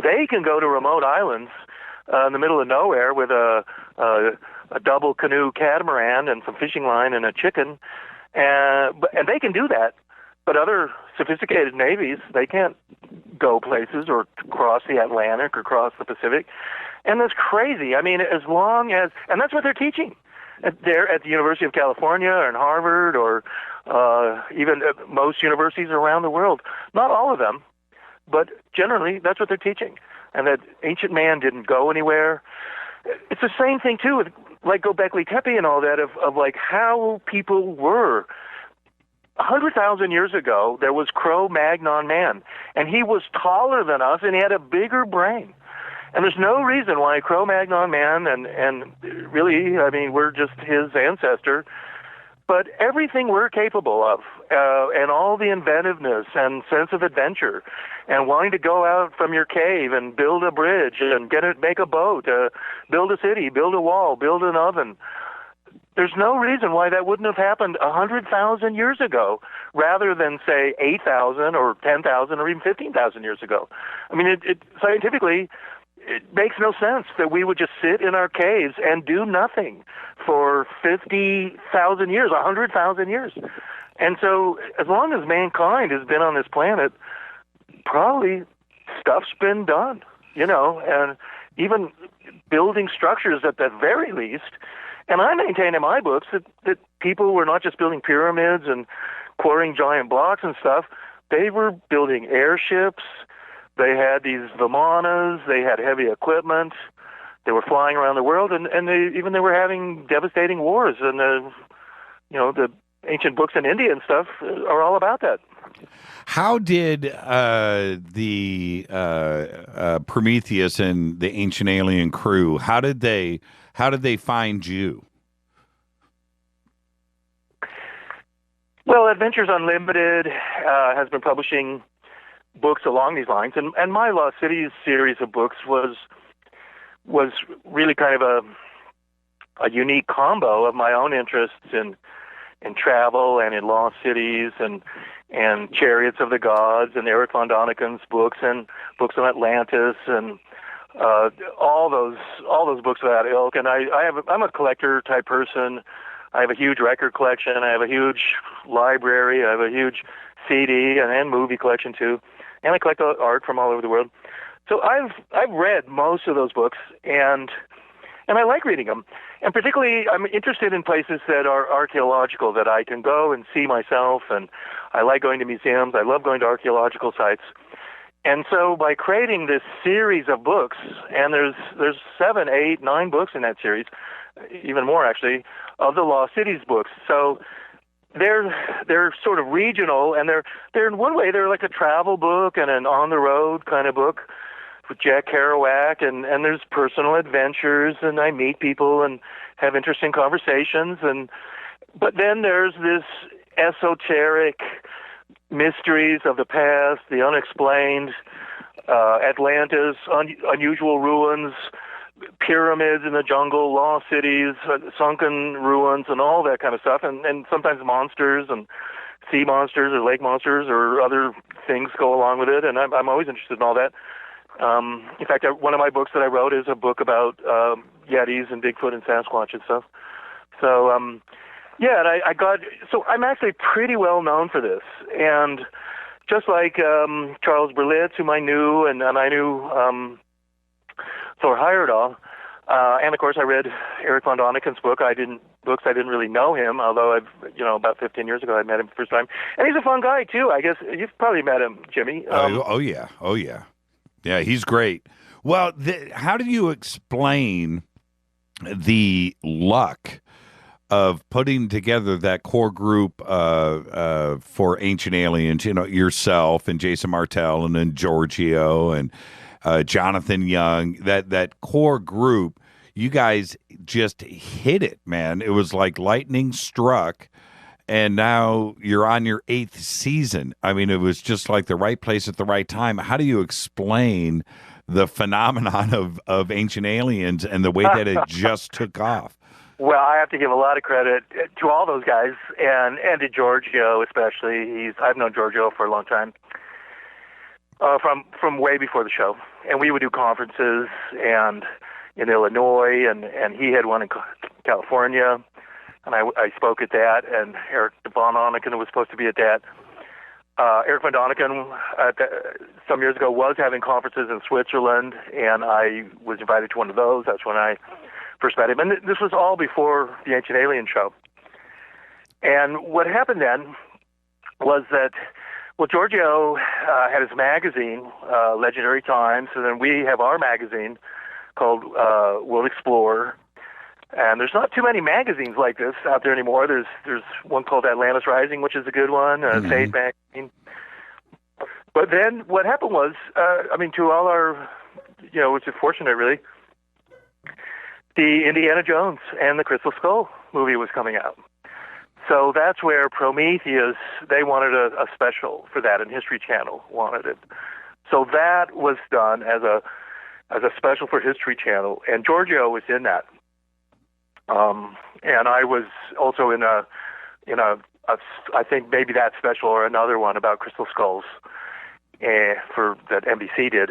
S19: They can go to remote islands in the middle of nowhere with a double canoe catamaran and some fishing line and a chicken, and they can do that. But other sophisticated navies, they can't go places or cross the Atlantic or cross the Pacific, and that's crazy. I mean, as long as, and that's what they're teaching. there at the University of California or in Harvard or even at most universities around the world. Not all of them, but generally that's what they're teaching. And that ancient man didn't go anywhere. It's the same thing, too, with like Göbekli Tepe and all that, of like how people were. 100,000 years ago, there was Cro-Magnon man, and he was taller than us, and he had a bigger brain. And there's no reason why Cro-Magnon man, and really, I mean, we're just his ancestor, but everything we're capable of, and all the inventiveness and sense of adventure, and wanting to go out from your cave and build a bridge and make a boat, build a city, build a wall, build an oven. There's no reason why that wouldn't have happened 100,000 years ago, rather than say 8,000 or 10,000 or even 15,000 years ago. I mean, it scientifically, it makes no sense that we would just sit in our caves and do nothing for 50,000 years, 100,000 years. And so, as long as mankind has been on this planet, probably stuff's been done, and even building structures at the very least. And I maintain in my books that people were not just building pyramids and quarrying giant blocks and stuff. They were building airships. They had these vimanas. They had heavy equipment. They were flying around the world, and they were having devastating wars. And the ancient books in India and stuff are all about that.
S6: How did the Prometheus and the Ancient Alien crew? How did they find you?
S19: Well, Adventures Unlimited has been publishing books along these lines, and my Lost Cities series of books was really kind of a unique combo of my own interests in travel and in lost cities and Chariots of the Gods and Eric von Daniken's books and books on Atlantis and all those books of that ilk. And I'm a collector type person. I have a huge record collection. I have a huge library. I have a huge CD and movie collection too. And I collect art from all over the world. So I've read most of those books, and I like reading them. And particularly, I'm interested in places that are archaeological, that I can go and see myself. And I like going to museums. I love going to archaeological sites. And so by creating this series of books, and there's 7, 8, 9 books in that series, even more actually, of the Lost Cities books. So they're sort of regional, and they're in one way they're like a travel book and an on the road kind of book with Jack Kerouac, and there's personal adventures, and I meet people and have interesting conversations, but then there's this esoteric mysteries of the past, the unexplained, Atlantis, unusual ruins, pyramids in the jungle, lost cities, sunken ruins, and all that kind of stuff, and sometimes monsters and sea monsters or lake monsters or other things go along with it, and I'm always interested in all that. In fact, one of my books that I wrote is a book about Yetis and Bigfoot and Sasquatch and stuff. So, and so I'm actually pretty well known for this. And just like Charles Berlitz, whom I knew, and I knew Thor Heyerdahl, and of course I read Eric von Daniken's book. I didn't really know him, although about 15 years ago I met him the first time. And he's a fun guy too. I guess you've probably met him, Jimmy.
S6: Oh yeah. Yeah, he's great. Well, how do you explain the luck of putting together that core group for Ancient Aliens? Yourself and Jason Martell, and then Giorgio and Jonathan Young. That core group, you guys just hit it, man. It was like lightning struck. And now you're on your 8th season. I mean, it was just like the right place at the right time. How do you explain the phenomenon of Ancient Aliens and the way that it just took off?
S19: Well, I have to give a lot of credit to all those guys, and to Giorgio especially. I've known Giorgio for a long time, from way before the show. And we would do conferences in Illinois, and he had one in California. And I spoke at that, and Eric von Daniken was supposed to be at that. Eric von Daniken, some years ago, was having conferences in Switzerland, and I was invited to one of those. That's when I perspective. And this was all before the Ancient Alien show. And what happened then was that, well, Giorgio had his magazine, Legendary Times, and then we have our magazine called World Explorer. And there's not too many magazines like this out there anymore. There's one called Atlantis Rising, which is a good one, Sage magazine. But then what happened was, to all our, which is fortunate really, the Indiana Jones and the Crystal Skull movie was coming out. So that's where Prometheus, they wanted a special for that, and History Channel wanted it. So that was done as a special for History Channel, and Giorgio was in that. And I was also in a I think maybe that special or another one about crystal skulls for that NBC did.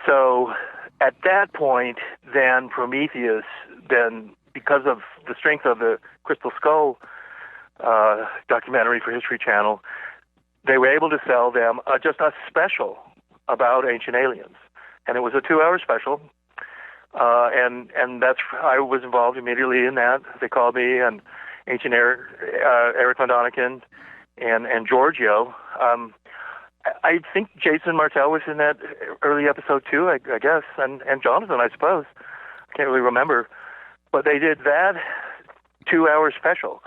S19: So at that point, then Prometheus, then because of the strength of the Crystal Skull documentary for History Channel, they were able to sell them just a special about ancient aliens, and it was a 2-hour special. And that's, I was involved immediately in that. They called me, and Ancient Eric Von Daniken and Giorgio. I think Jason Martell was in that early episode too, I guess, and Jonathan, I suppose. I can't really remember. But they did that 2-hour special.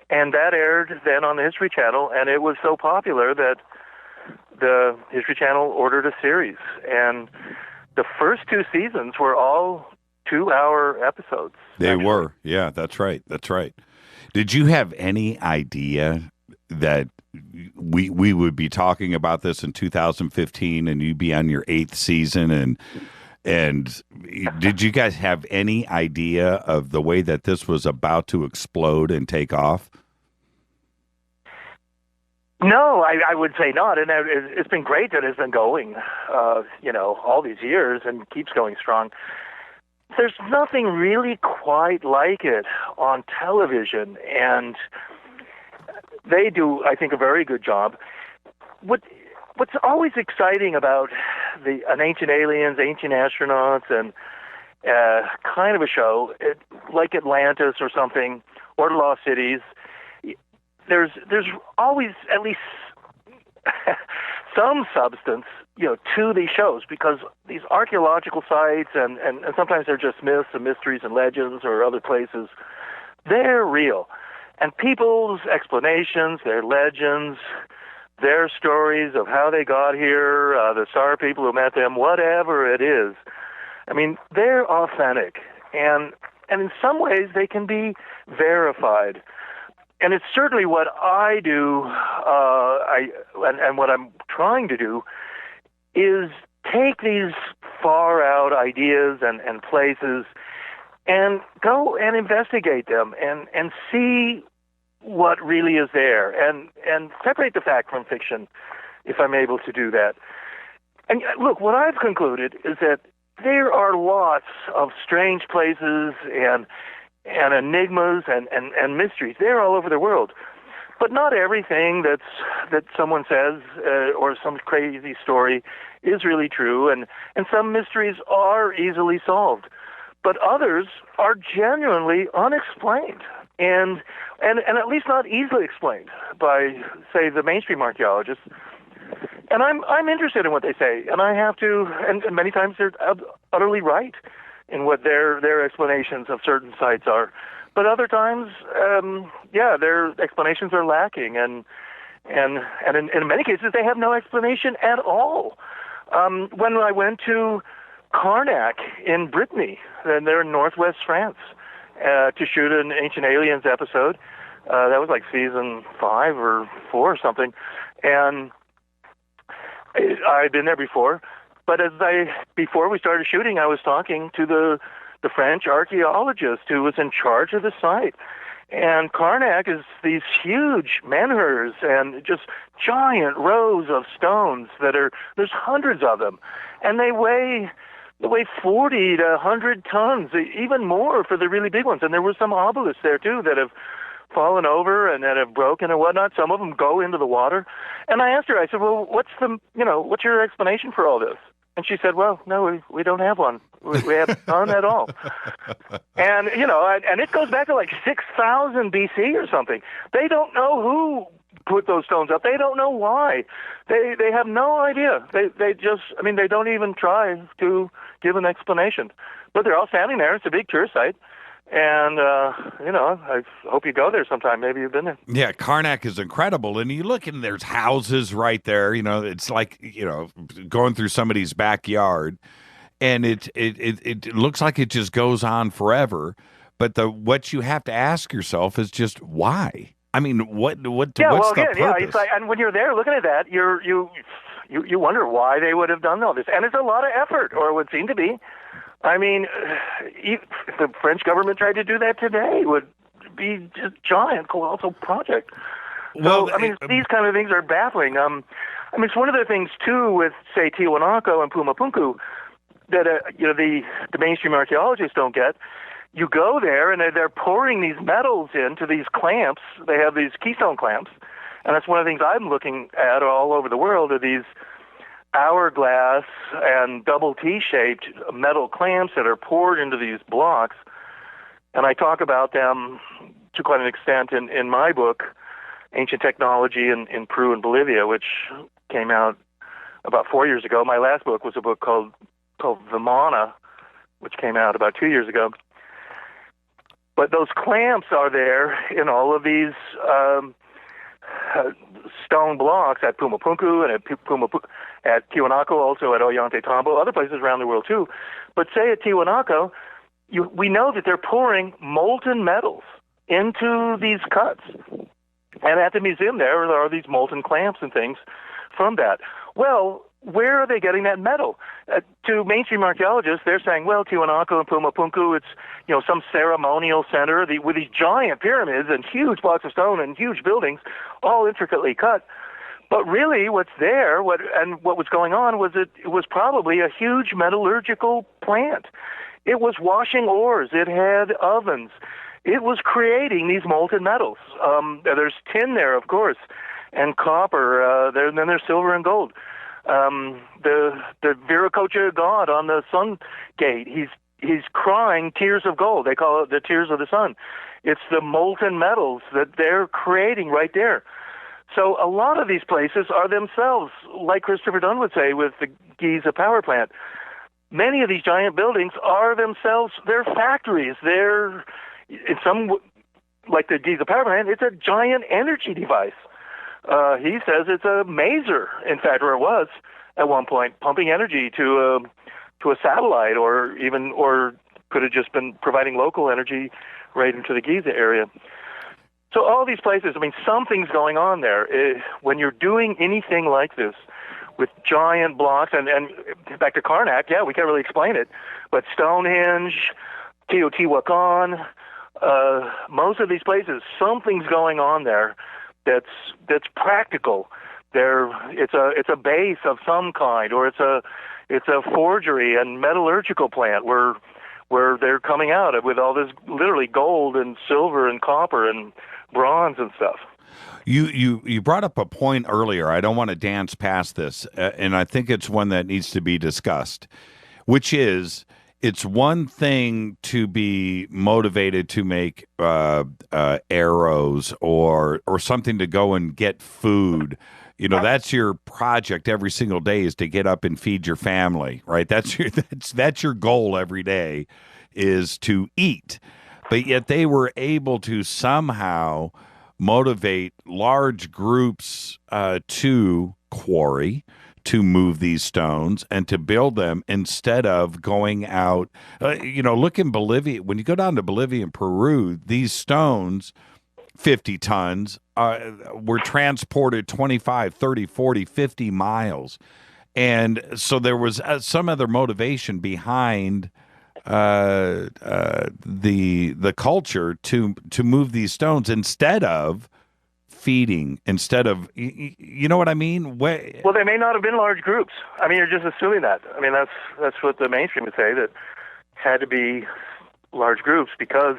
S19: And that aired then on the History Channel, and it was so popular that the History Channel ordered a series. And the first 2 seasons were all 2-hour episodes.
S6: They were. Yeah, that's right. That's right. Did you have any idea that we would be talking about this in 2015 and you'd be on your 8th season? And did you guys have any idea of the way that this was about to explode and take off?
S19: No, I would say not. And it's been great that it's been going, all these years and keeps going strong. There's nothing really quite like it on television, and they do, I think, a very good job. What's always exciting about an Ancient Aliens, Ancient Astronauts, and kind of a show like Atlantis or something, or The Lost Cities, there's always at least some substance, to these shows, because these archaeological sites and sometimes they're just myths and mysteries and legends or other places, they're real. And people's explanations, their legends, their stories of how they got here, the star people who met them, whatever it is, they're authentic. And in some ways they can be verified. And it's certainly what I do, and what I'm trying to do, is take these far-out ideas and places and go and investigate them and see what really is there, and separate the fact from fiction, if I'm able to do that. And look, what I've concluded is that there are lots of strange places and enigmas and mysteries. They're all over the world. But not everything that someone says or some crazy story is really true, and some mysteries are easily solved. But others are genuinely unexplained, and at least not easily explained by, say, the mainstream archaeologists. And I'm interested in what they say, and I have to, and many times they're utterly right in what their explanations of certain sites are. But other times, their explanations are lacking, and in many cases they have no explanation at all. When I went to Karnak in Brittany, and they're in northwest France, to shoot an Ancient Aliens episode, that was like season 5 or 4 or something, and I'd been there before. But before we started shooting, I was talking to the French archaeologist who was in charge of the site. And Karnak is these huge menhirs and just giant rows of stones there's hundreds of them. And they weigh 40 to 100 tons, even more for the really big ones. And there were some obelisks there too that have fallen over and that have broken and whatnot. Some of them go into the water. And I asked her, I said, well, what's your explanation for all this? And she said, well, no, we don't have one. We have none at all. And, and it goes back to like 6,000 BC or something. They don't know who put those stones up. They don't know why. They have no idea. They don't even try to give an explanation. But they're all standing there. It's a big tourist site. And, I hope you go there sometime. Maybe you've been there.
S6: Yeah, Karnak is incredible. And you look and there's houses right there. It's like, going through somebody's backyard. And it looks like it just goes on forever. But what you have to ask yourself is just why? I mean, what's the purpose?
S19: Yeah, it's like, and when you're there looking at that, you wonder why they would have done all this. And it's a lot of effort, or it would seem to be. I mean, if the French government tried to do that today, it would be just giant, colossal project. So, these kind of things are baffling. It's one of the things, too, with, say, Tiwanaku and Pumapunku that, the mainstream archaeologists don't get. You go there, and they're pouring these metals into these clamps. They have these keystone clamps, and that's one of the things I'm looking at all over the world are these hourglass and double T-shaped metal clamps that are poured into these blocks. And I talk about them to quite an extent in my book, Ancient Technology in Peru and Bolivia, which came out about 4 years ago. My last book was a book called Vimana, which came out about 2 years ago. But those clamps are there in all of these stone blocks at Pumapunku and at Tiwanaku, also at Ollantaytambo, other places around the world too. But say at Tiwanaku, we know that they're pouring molten metals into these cuts. And at the museum there are these molten clamps and things from that. Well, where are they getting that metal? To mainstream archaeologists, they're saying, well, Tiwanaku and Pumapunku, it's some ceremonial center with these giant pyramids and huge blocks of stone and huge buildings, all intricately cut. But really, what's there, what was going on was it was probably a huge metallurgical plant. It was washing ores. It had ovens. It was creating these molten metals. There's tin there, of course, and copper. Then there's silver and gold. The Viracocha god on the sun gate, he's crying tears of gold. They call it the tears of the sun. It's the molten metals that they're creating right there. So a lot of these places are themselves, like Christopher Dunn would say with the Giza power plant, many of these giant buildings are themselves, they're factories. They're, in some, like the Giza power plant, it's a giant energy device. He says it's a maser, in fact, or it was at one point, pumping energy to a satellite, or could have just been providing local energy right into the Giza area. So all these places, something's going on there. When you're doing anything like this with giant blocks, and back to Karnak, yeah, we can't really explain it, but Stonehenge, Teotihuacan, most of these places, something's going on there that's practical. It's a base of some kind, or it's a forgery and metallurgical plant where they're coming out with all this literally gold and silver and copper and bronze and stuff.
S6: You brought up a point earlier. I don't want to dance past this, and I think it's one that needs to be discussed, which is it's one thing to be motivated to make arrows or something to go and get food. That's your project every single day, is to get up and feed your family, right? That's your goal every day, is to eat. But yet they were able to somehow motivate large groups to quarry, to move these stones and to build them, instead of going out. Look in Bolivia. When you go down to Bolivia and Peru, these stones, 50 tons, were transported 25, 30, 40, 50 miles. And so there was some other motivation behind the culture to move these stones, instead of feeding, instead of, you know what I mean?
S19: Well, they may not have been large groups. You're just assuming that. That's what the mainstream would say, that had to be large groups because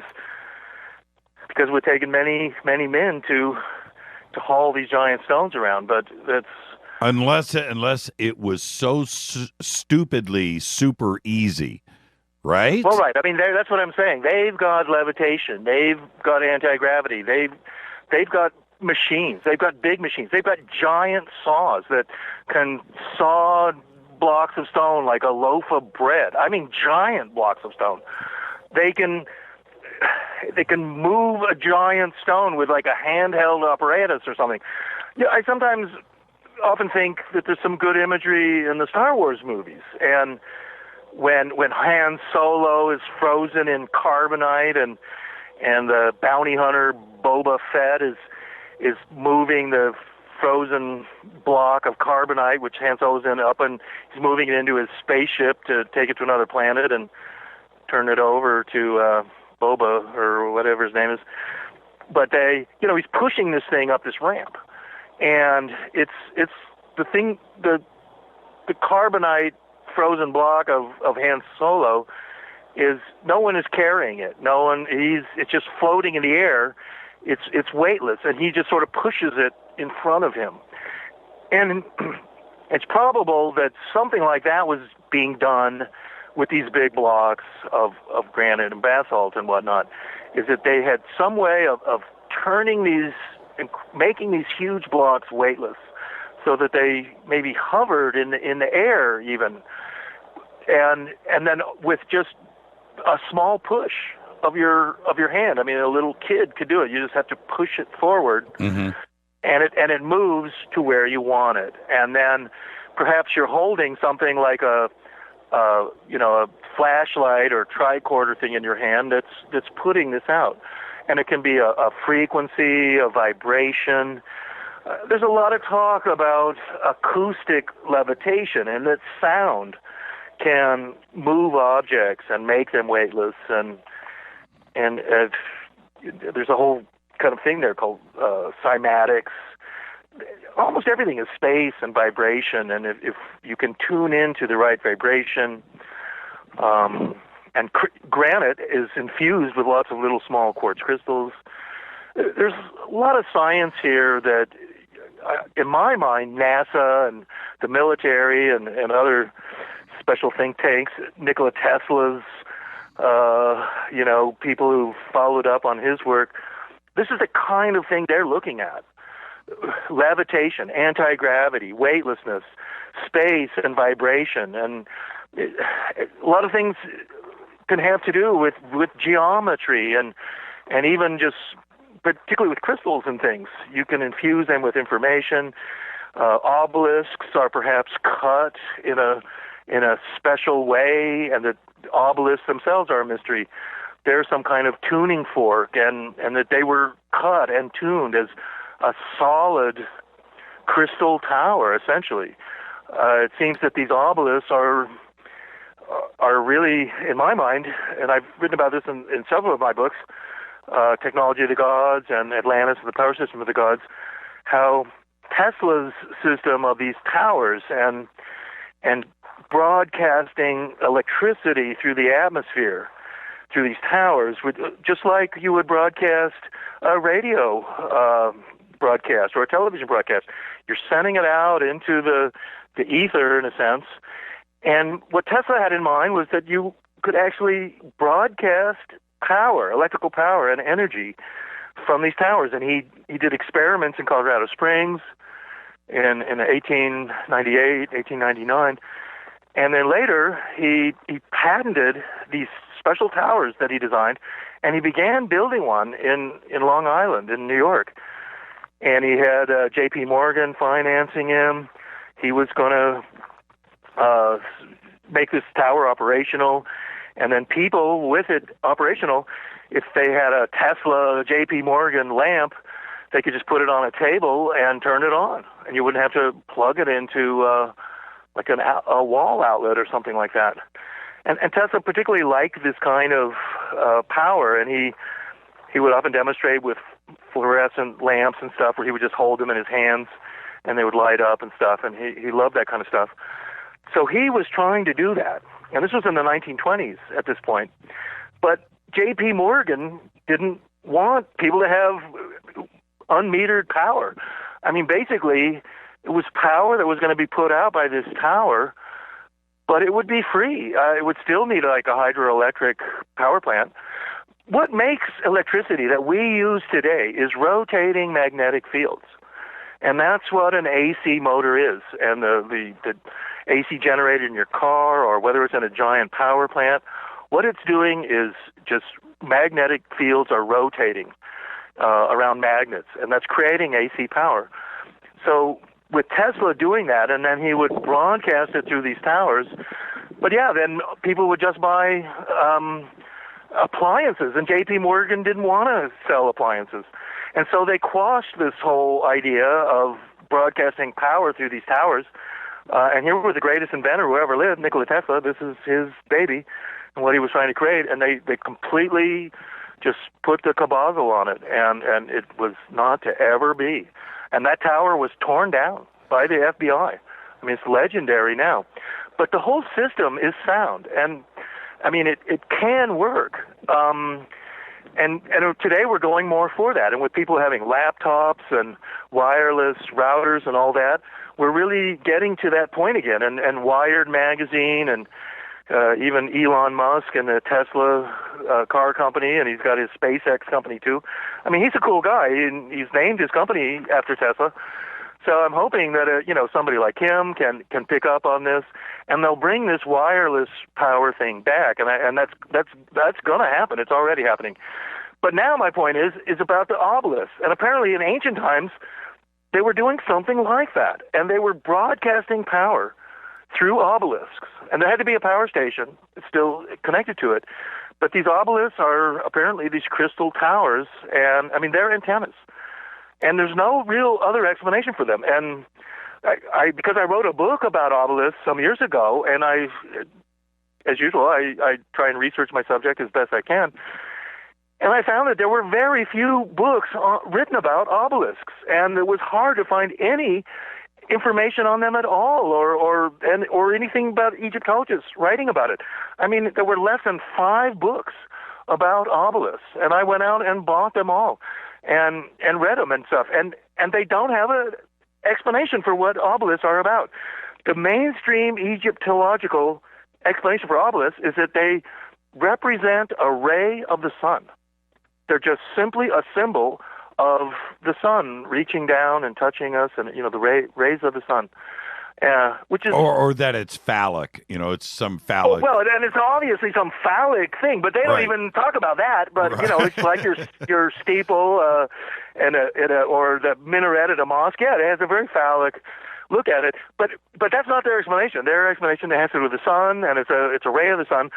S19: because it would take many men to haul these giant stones around. But that's
S6: unless it was so stupidly super easy, right?
S19: Well, right. I mean, that's what I'm saying. They've got levitation. They've got anti-gravity. They've got machines. They've got big machines. They've got giant saws that can saw blocks of stone like a loaf of bread. I mean, giant blocks of stone. They can move a giant stone with like a handheld apparatus or something. Yeah, I sometimes often think that there's some good imagery in the Star Wars movies, and when Han Solo is frozen in carbonite and the bounty hunter Boba Fett is moving the frozen block of carbonite, which Han Solo's in, up, and he's moving it into his spaceship to take it to another planet and turn it over to Boba or whatever his name is. But he's pushing this thing up this ramp, and it's the thing, the carbonite frozen block of Han Solo is, no one is carrying it. It's just floating in the air. It's weightless, and he just sort of pushes it in front of him. And it's probable that something like that was being done with these big blocks of granite and basalt and whatnot, is that they had some way of turning these and making these huge blocks weightless so that they maybe hovered in the air even. And then with just a small push of your hand. I mean, a little kid could do it. You just have to push it forward, and it moves to where you want it. And then perhaps you're holding something like a flashlight or tricorder thing in your hand that's putting this out. And it can be a frequency, a vibration. There's a lot of talk about acoustic levitation, and that sound can move objects and make them weightless, and there's a whole kind of thing there called cymatics. Almost everything is space and vibration, and if you can tune into the right vibration, and granite is infused with lots of little small quartz crystals. There's a lot of science here that, in my mind, NASA and the military and other special think tanks, Nikola Tesla's, people who followed up on his work, this is the kind of thing they're looking at. Levitation, anti-gravity, weightlessness, space and vibration, and a lot of things can have to do with geometry and even just particularly with crystals and things. You can infuse them with information. Obelisks are perhaps cut in a special way, and the obelisks themselves are a mystery. There's some kind of tuning fork, and that they were cut and tuned as a solid crystal tower, essentially. It seems that these obelisks are really, in my mind, and I've written about this in several of my books, Technology of the Gods and Atlantis and the Power System of the Gods, how Tesla's system of these towers and broadcasting electricity through the atmosphere through these towers, just like you would broadcast a radio broadcast or a television broadcast. You're sending it out into the ether, in a sense. And what Tesla had in mind was that you could actually broadcast power, electrical power and energy from these towers. And he did experiments in Colorado Springs in 1898, 1899. And then later, he patented these special towers that he designed, and he began building one in Long Island in New York. And he had J.P. Morgan financing him. He was going to make this tower operational, and then people with it operational, if they had a Tesla J.P. Morgan lamp, they could just put it on a table and turn it on, and you wouldn't have to plug it into like a wall outlet or something like that. And Tesla particularly liked this kind of power, and he would often demonstrate with fluorescent lamps and stuff where he would just hold them in his hands and they would light up and stuff, and he loved that kind of stuff. So he was trying to do that, and this was in the 1920s at this point. But J.P. Morgan didn't want people to have unmetered power. I mean, basically, it was power that was going to be put out by this tower, but it would be free. It would still need like a hydroelectric power plant. What makes electricity that we use today is rotating magnetic fields. And that's what an AC motor is. And the AC generator in your car, or whether it's in a giant power plant, what it's doing is just magnetic fields are rotating around magnets, and that's creating AC power. So with Tesla doing that, and then he would broadcast it through these towers, but yeah, then people would just buy appliances, and J.P. Morgan didn't want to sell appliances. And so they quashed this whole idea of broadcasting power through these towers. And here was the greatest inventor who ever lived, Nikola Tesla. This is his baby and what he was trying to create. And they completely just put the cabazzo on it, and it was not to ever be. And that tower was torn down by the FBI. I mean, it's legendary now. But the whole system is sound. And, I mean, it can work. And today we're going more for that. And with people having laptops and wireless routers and all that, we're really getting to that point again. And Wired magazine and even Elon Musk and the Tesla car company, and he's got his SpaceX company too. I mean, he's a cool guy, and he's named his company after Tesla. So I'm hoping that somebody like him can pick up on this, and they'll bring this wireless power thing back, and that's going to happen. It's already happening. But now my point is about the obelisk, and apparently in ancient times they were doing something like that, and they were broadcasting power through obelisks, and there had to be a power station still connected to it. But these obelisks are apparently these crystal towers, and I mean they're antennas. And there's no real other explanation for them. And because I wrote a book about obelisks some years ago, and as usual, I try and research my subject as best I can. And I found that there were very few books written about obelisks, and it was hard to find any information on them at all, or anything about Egyptologists writing about it. I mean, there were less than 5 books about obelisks, and I went out and bought them all. And read them and stuff, and they don't have an explanation for what obelisks are about. The mainstream Egyptological explanation for obelisks is that they represent a ray of the sun. They're just simply a symbol of the sun reaching down and touching us, and the rays of the sun. Which is
S6: or that it's phallic, it's some phallic.
S19: Well, and it's obviously some phallic thing, but they don't even talk about that. But it's like your steeple or the minaret at a mosque. Yeah, it has a very phallic look at it. But that's not their explanation. Their explanation has to do with the sun, and it's a ray of the sun.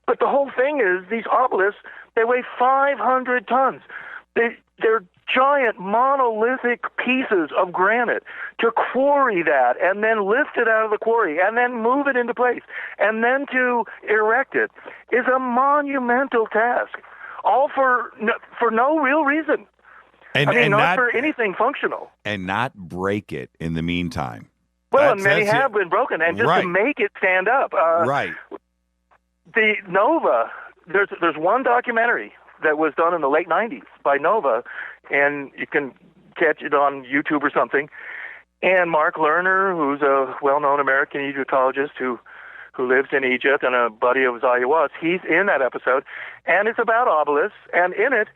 S19: But the whole thing is these obelisks. They weigh 500 tons. They're giant monolithic pieces of granite. To quarry that and then lift it out of the quarry and then move it into place and then to erect it is a monumental task, all for no real reason. And not for anything functional.
S6: And not break it in the meantime.
S19: Well, and many have been broken, and just to make it stand up.
S6: Right.
S19: The Nova, there's one documentary that was done in the late 90s by Nova, and you can catch it on YouTube or something. And Mark Lerner, who's a well-known American Egyptologist who lives in Egypt and a buddy of Zayawat's, he's in that episode, and it's about obelisks, and in it,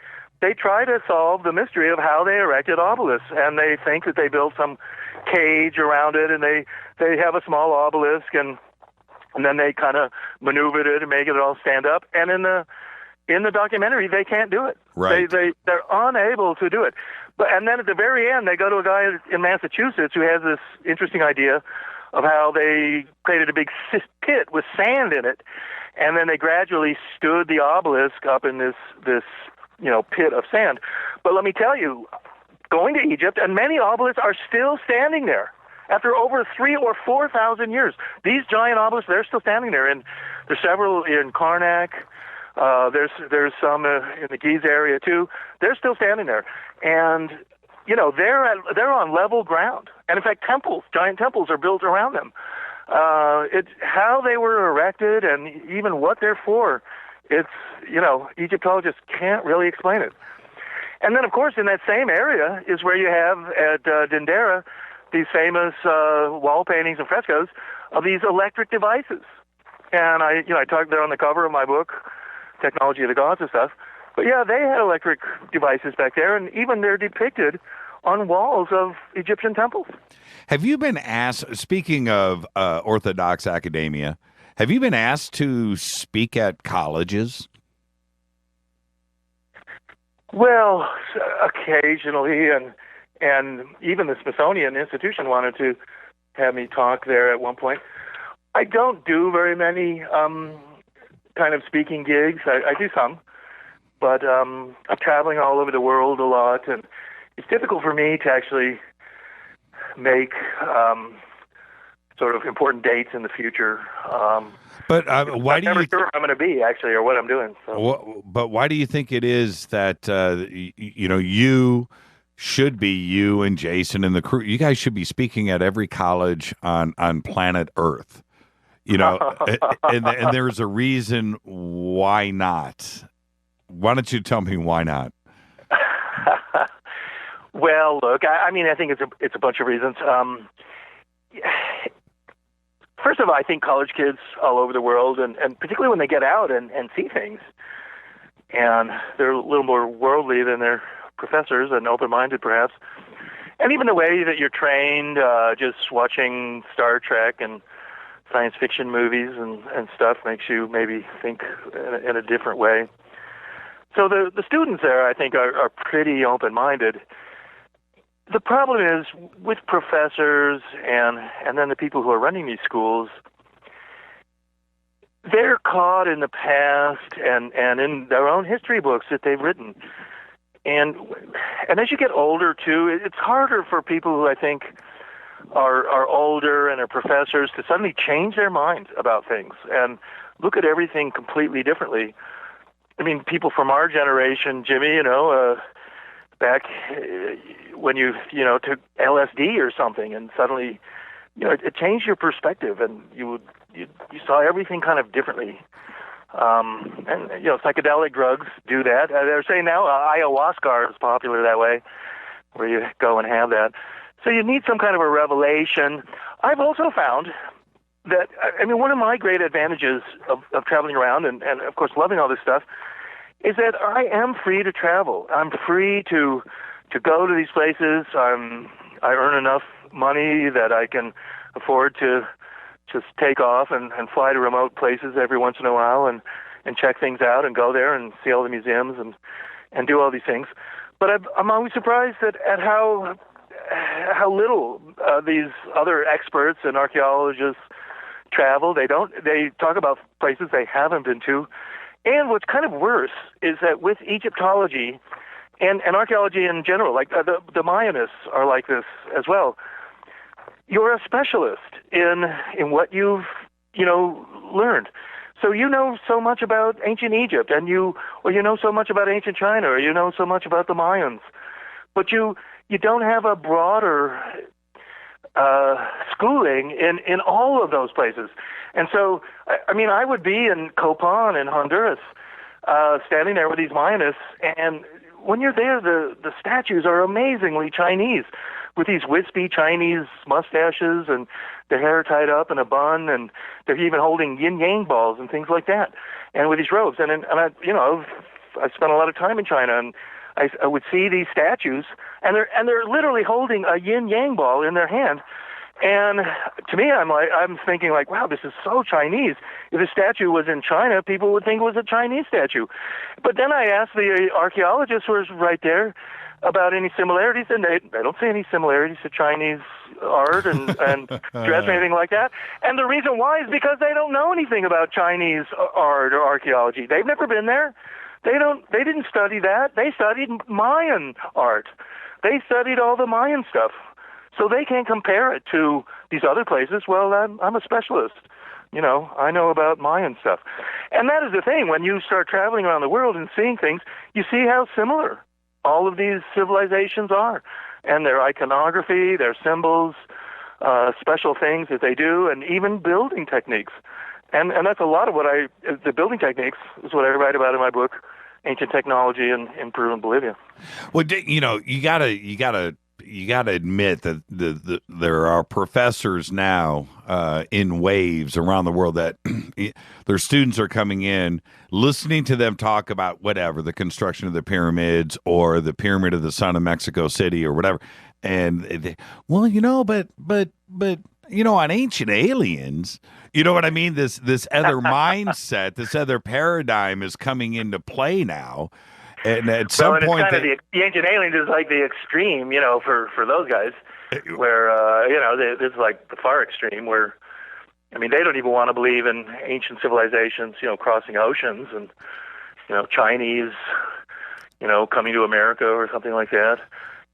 S19: they try to solve the mystery of how they erected obelisks, and they think that they built some cage around it, and they have a small obelisk, and then they kind of maneuvered it and make it all stand up, and in the documentary, they can't do it.
S6: Right.
S19: They're unable to do it. And then at the very end, they go to a guy in Massachusetts who has this interesting idea of how they created a big pit with sand in it, and then they gradually stood the obelisk up in this pit of sand. But let me tell you, going to Egypt, and many obelisks are still standing there after over 3,000 or 4,000 years. These giant obelisks, they're still standing there, and there's several in Karnak. There's some in the Giza area too. They're still standing there, and they're on level ground. And in fact, giant temples, are built around them. It's how they were erected and even what they're for. It's Egyptologists can't really explain it. And then, of course, in that same area is where you have at Dendera these famous wall paintings and frescoes of these electric devices. And I talked there on the cover of my book, Technology of the Gods and stuff. But yeah, they had electric devices back there, and even they're depicted on walls of Egyptian temples.
S6: Have you been asked, speaking of Orthodox academia, have you been asked to speak at colleges?
S19: Well, occasionally, and even the Smithsonian Institution wanted to have me talk there at one point. I don't do very many kind of speaking gigs. I do some, but I'm traveling all over the world a lot, and it's difficult for me to actually make sort of important dates in the future.
S6: But why do you?
S19: I'm never sure I'm going to be actually, or what I'm doing. So.
S6: But why do you think it is that you should be, you and Jason and the crew? You guys should be speaking at every college on planet Earth. And there's a reason why not. Why don't you tell me why not?
S19: Well, look, I mean, I think it's a bunch of reasons. First of all, I think college kids all over the world, and particularly when they get out and see things, and they're a little more worldly than their professors and open-minded, perhaps. And even the way that you're trained, just watching Star Trek and science fiction movies and stuff makes you maybe think in a different way. So the students there, I think, are pretty open-minded. The problem is with professors and then the people who are running these schools, they're caught in the past and in their own history books that they've written. And as you get older, too, it's harder for people who I think are older and are professors to suddenly change their minds about things and look at everything completely differently. I mean, people from our generation, Jimmy, back when you took LSD or something, and suddenly, it changed your perspective, and you saw everything kind of differently. And psychedelic drugs do that. They're saying now ayahuasca is popular that way, where you go and have that. So you need some kind of a revelation. I've also found that, I mean, one of my great advantages of traveling around and of course, loving all this stuff is that I am free to travel. I'm free to go to these places. I earn enough money that I can afford to just take off and fly to remote places every once in a while and check things out and go there and see all the museums and do all these things. But I'm always surprised at how little these other experts and archaeologists travel. They talk about places they haven't been to. And what's kind of worse is that with Egyptology and archaeology in general, like the Mayanists are like this as well, you're a specialist in what you've learned. So you know so much about ancient Egypt, or you know so much about ancient China, or you know so much about the Mayans, but you don't have a broader schooling in all of those places. And so, I mean, I would be in Copan in Honduras, standing there with these Mayanists, and when you're there, the statues are amazingly Chinese, with these wispy Chinese mustaches and their hair tied up in a bun, and they're even holding yin-yang balls and things like that, and with these robes. And I spent a lot of time in China, and I would see these statues, and they're literally holding a yin-yang ball in their hand. And to me, I'm thinking like, wow, this is so Chinese. If a statue was in China, people would think it was a Chinese statue. But then I asked the archaeologists who was right there about any similarities, and they don't see any similarities to Chinese art and dress or anything like that. And the reason why is because they don't know anything about Chinese art or archaeology. They've never been there. They didn't study that. They studied Mayan art. They studied all the Mayan stuff. So they can't compare it to these other places. Well, I'm a specialist. I know about Mayan stuff. And that is the thing. When you start traveling around the world and seeing things, you see how similar all of these civilizations are. And their iconography, their symbols, special things that they do, and even building techniques. And that's a lot of the building techniques is what I write about in my book, ancient technology in Peru and Bolivia.
S6: Well, you gotta admit that there are professors now in waves around the world that their students are coming in, listening to them talk about whatever, the construction of the pyramids or the Pyramid of the Sun of Mexico City or whatever. And but on Ancient Aliens, you know what I mean? This other mindset, this other paradigm is coming into play now. And at some point,
S19: it's kind of the Ancient Aliens is like the extreme, for those guys, where this is like the far extreme, where they don't even want to believe in ancient civilizations, crossing oceans and Chinese, coming to America or something like that.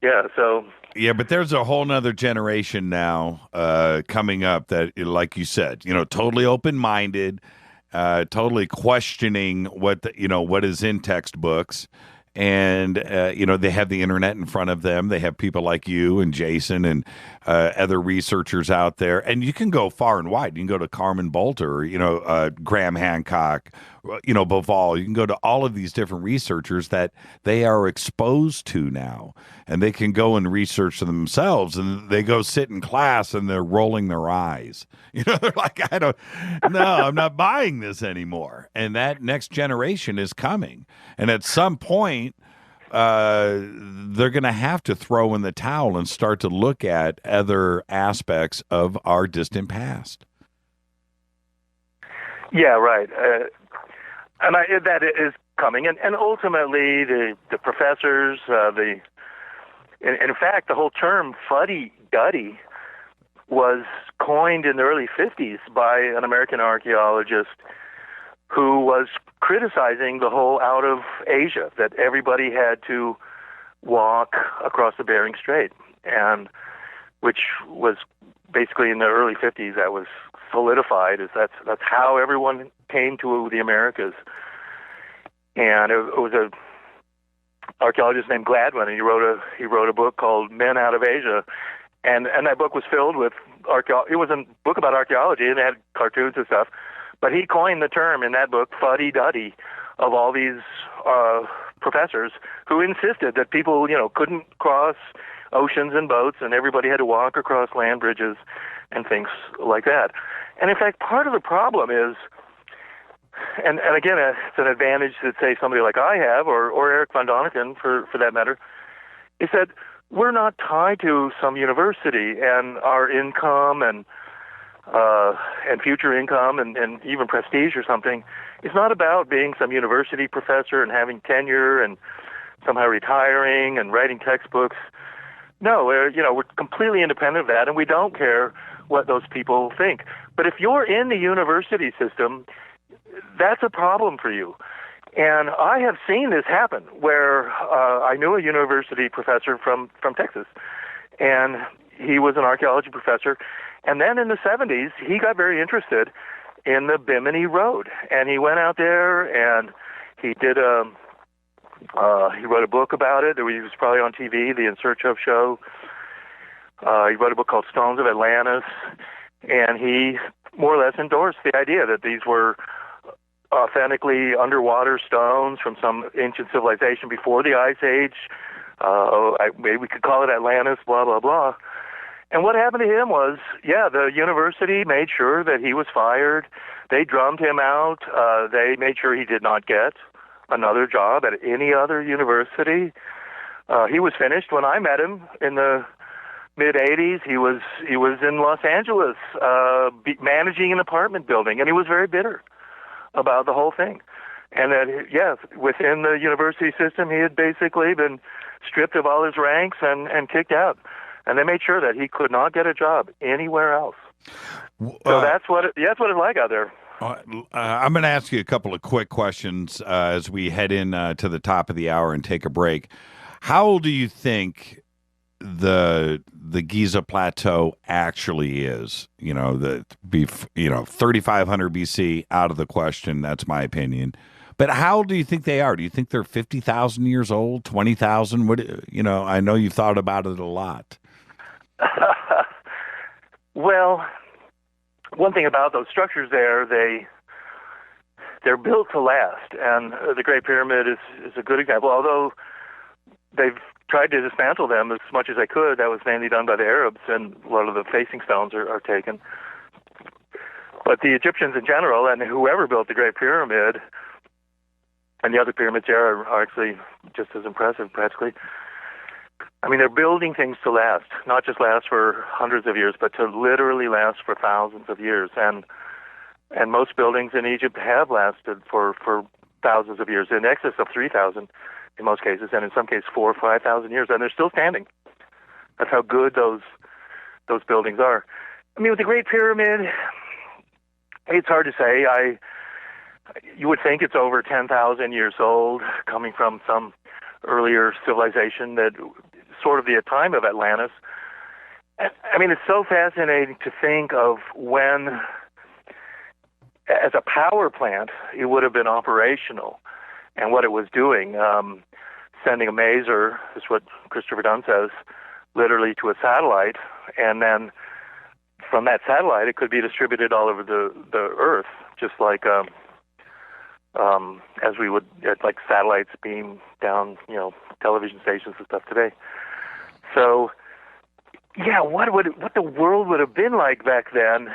S19: Yeah, so.
S6: Yeah, but there's a whole nother generation now coming up that, like you said, totally open-minded, totally questioning what is in textbooks, and they have the internet in front of them. They have people like you and Jason and other researchers out there, and you can go far and wide. You can go to Carmen Bolter, Graham Hancock, Boval. You can go to all of these different researchers that they are exposed to now, and they can go and research themselves, and they go sit in class and they're rolling their eyes. They're like, I'm not buying this anymore. And that next generation is coming. And at some point, they're going to have to throw in the towel and start to look at other aspects of our distant past.
S19: Yeah, right. And that is coming. And ultimately, the professors, in fact, the whole term fuddy-duddy was coined in the early 50s by an American archaeologist who was criticizing the whole out of Asia, that everybody had to walk across the Bering Strait, and which was basically in the early 50s that was solidified, as that's how everyone came to the Americas. And it was a archaeologist named Gladwin, and he wrote a book called Men Out of Asia, and that book was filled with it was a book about archaeology, and it had cartoons and stuff. But he coined the term in that book, fuddy-duddy, of all these professors who insisted that people, couldn't cross oceans in boats, and everybody had to walk across land bridges and things like that. And in fact, part of the problem is, and again, it's an advantage that, say, somebody like I have, or Eric von Doniken, for that matter, is that we're not tied to some university, and our income and future income and even prestige or something is not about being some university professor and having tenure and somehow retiring and writing textbooks. No, we're completely independent of that, and we don't care what those people think. But if you're in the university system, that's a problem for you. And I have seen this happen where I knew a university professor from Texas, and he was an archaeology professor. And then in the 70s, he got very interested in the Bimini Road, and he went out there and he did he wrote a book about it. He was probably on TV, the In Search Of show. He wrote a book called Stones of Atlantis, and he more or less endorsed the idea that these were authentically underwater stones from some ancient civilization before the Ice Age. Maybe we could call it Atlantis, blah, blah, blah. And what happened to him was, the university made sure that he was fired. They drummed him out. They made sure he did not get another job at any other university. He was finished when I met him in the mid-'80s. He was in Los Angeles managing an apartment building, and he was very bitter about the whole thing. And that, within the university system, he had basically been stripped of all his ranks and kicked out. And they made sure that he could not get a job anywhere else. So that's what it's like out there.
S6: I'm going to ask you a couple of quick questions as we head in to the top of the hour and take a break. How old do you think the Giza Plateau actually is? 3,500 BC, out of the question. That's my opinion. But how old do you think they are? Do you think they're 50,000 years old, 20,000? I know you've thought about it a lot.
S19: Well, one thing about those structures there, they're built to last, and the Great Pyramid is a good example. Although they've tried to dismantle them as much as they could, that was mainly done by the Arabs, and a lot of the facing stones are taken. But the Egyptians in general, and whoever built the Great Pyramid, and the other pyramids there are actually just as impressive, practically. I mean, they're building things to last, not just last for hundreds of years, but to literally last for thousands of years. And most buildings in Egypt have lasted for thousands of years, in excess of 3,000 in most cases, and in some cases 4,000 or 5,000 years, and they're still standing. That's how good those buildings are. I mean, with the Great Pyramid, it's hard to say. You would think it's over 10,000 years old, coming from some earlier civilization that sort of the time of Atlantis. I mean, it's so fascinating to think of when, as a power plant, it would have been operational, and what it was doing, sending a maser, is what Christopher Dunn says, literally to a satellite, and then from that satellite it could be distributed all over the Earth, just like as we would, like satellites beam down, television stations and stuff today. So, yeah, what the world would have been like back then,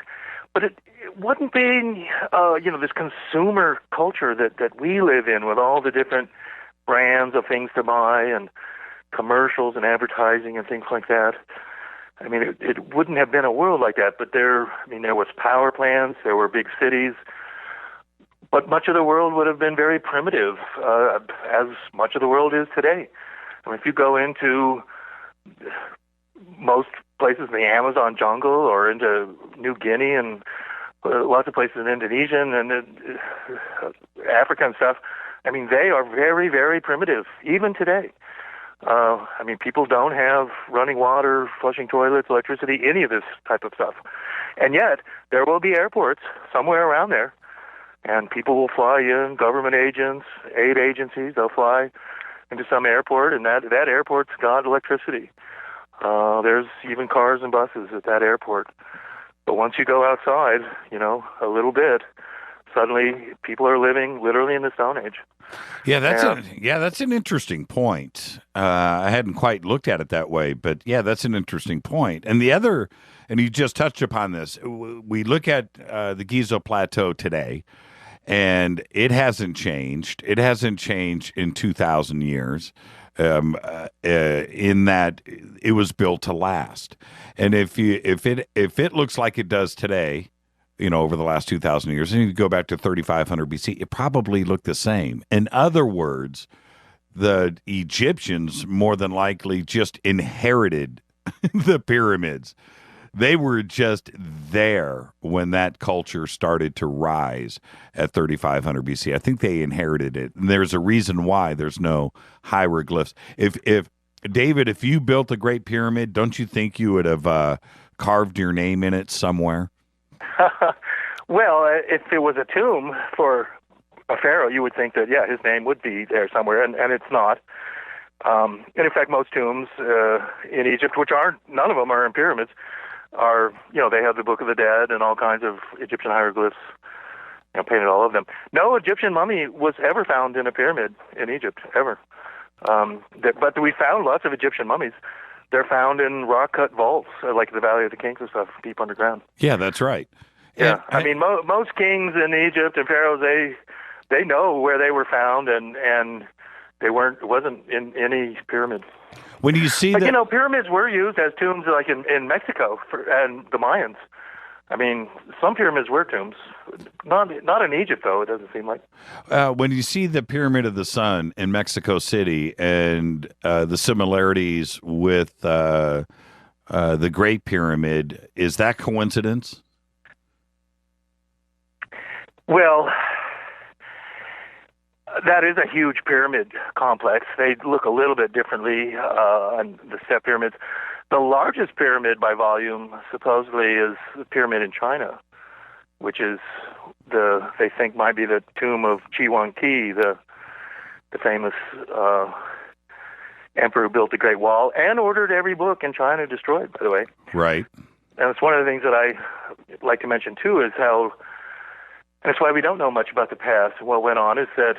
S19: but it wouldn't be, this consumer culture that we live in, with all the different brands of things to buy and commercials and advertising and things like that. I mean, it wouldn't have been a world like that. But there was power plants, there were big cities, but much of the world would have been very primitive, as much of the world is today. I mean, if you go into most places in the Amazon jungle or into New Guinea and lots of places in Indonesia and Africa and stuff, I mean, they are very, very primitive, even today. I mean, people don't have running water, flushing toilets, electricity, any of this type of stuff. And yet, there will be airports somewhere around there, and people will fly in, government agents, aid agencies, they'll fly into some airport, and that airport's got electricity. There's even cars and buses at that airport. But once you go outside, a little bit, suddenly people are living literally in the Stone Age.
S6: Yeah, that's an interesting point. I hadn't quite looked at it that way, but yeah, that's an interesting point. And the other, and you just touched upon this, we look at the Giza Plateau today, and it hasn't changed. It hasn't changed in 2,000 years. In that it was built to last, and if it looks like it does today, over the last 2,000 years, and you go back to 3,500 BC, it probably looked the same. In other words, the Egyptians more than likely just inherited the pyramids. They were just there when that culture started to rise at 3,500 BC. I think they inherited it. And there's a reason why there's no hieroglyphs. If David, if you built a Great Pyramid, don't you think you would have carved your name in it somewhere?
S19: Well, if it was a tomb for a pharaoh, you would think that, yeah, his name would be there somewhere, and it's not. And in fact, most tombs in Egypt, none of them are in pyramids, are, they have the Book of the Dead and all kinds of Egyptian hieroglyphs, painted all of them. No Egyptian mummy was ever found in a pyramid in Egypt, ever. But we found lots of Egyptian mummies. They're found in rock-cut vaults, like the Valley of the Kings and stuff, deep underground.
S6: Yeah, that's right.
S19: Yeah, I mean, most kings in Egypt and pharaohs, they know where they were found, and it wasn't in any pyramid.
S6: When you see that,
S19: pyramids were used as tombs, like in Mexico and the Mayans. I mean, some pyramids were tombs. Not in Egypt, though, it doesn't seem like.
S6: When you see the Pyramid of the Sun in Mexico City and the similarities with the Great Pyramid, is that coincidence?
S19: Well, that is a huge pyramid complex. They look a little bit differently on the step pyramids. The largest pyramid by volume, supposedly, is the pyramid in China, which is they think might be the tomb of Qi Huangdi, the famous emperor who built the Great Wall and ordered every book in China destroyed, by the way.
S6: Right.
S19: And it's one of the things that I like to mention, too, is how And that's why we don't know much about the past. What went on is that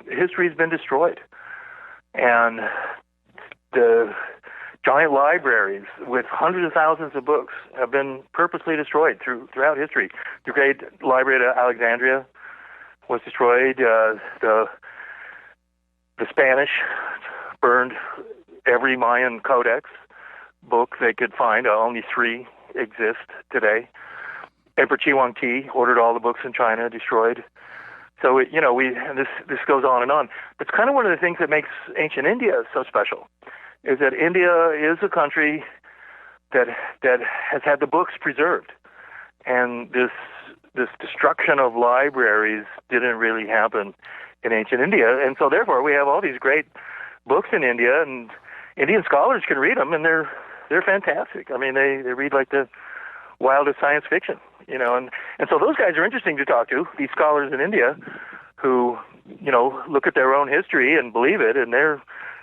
S19: history's been destroyed. And the giant libraries with hundreds of thousands of books have been purposely destroyed throughout history. The great library at Alexandria was destroyed. The Spanish burned every Mayan codex book they could find. Only 3 exist today. Emperor Qi ordered all the books in China destroyed. So this goes on and on. But it's kind of one of the things that makes ancient India so special, is that India is a country that has had the books preserved, and this destruction of libraries didn't really happen in ancient India, and so therefore we have all these great books in India, and Indian scholars can read them, and they're fantastic. I mean, they read like the wildest science fiction, and so those guys are interesting to talk to, these scholars in India who, look at their own history and believe it, and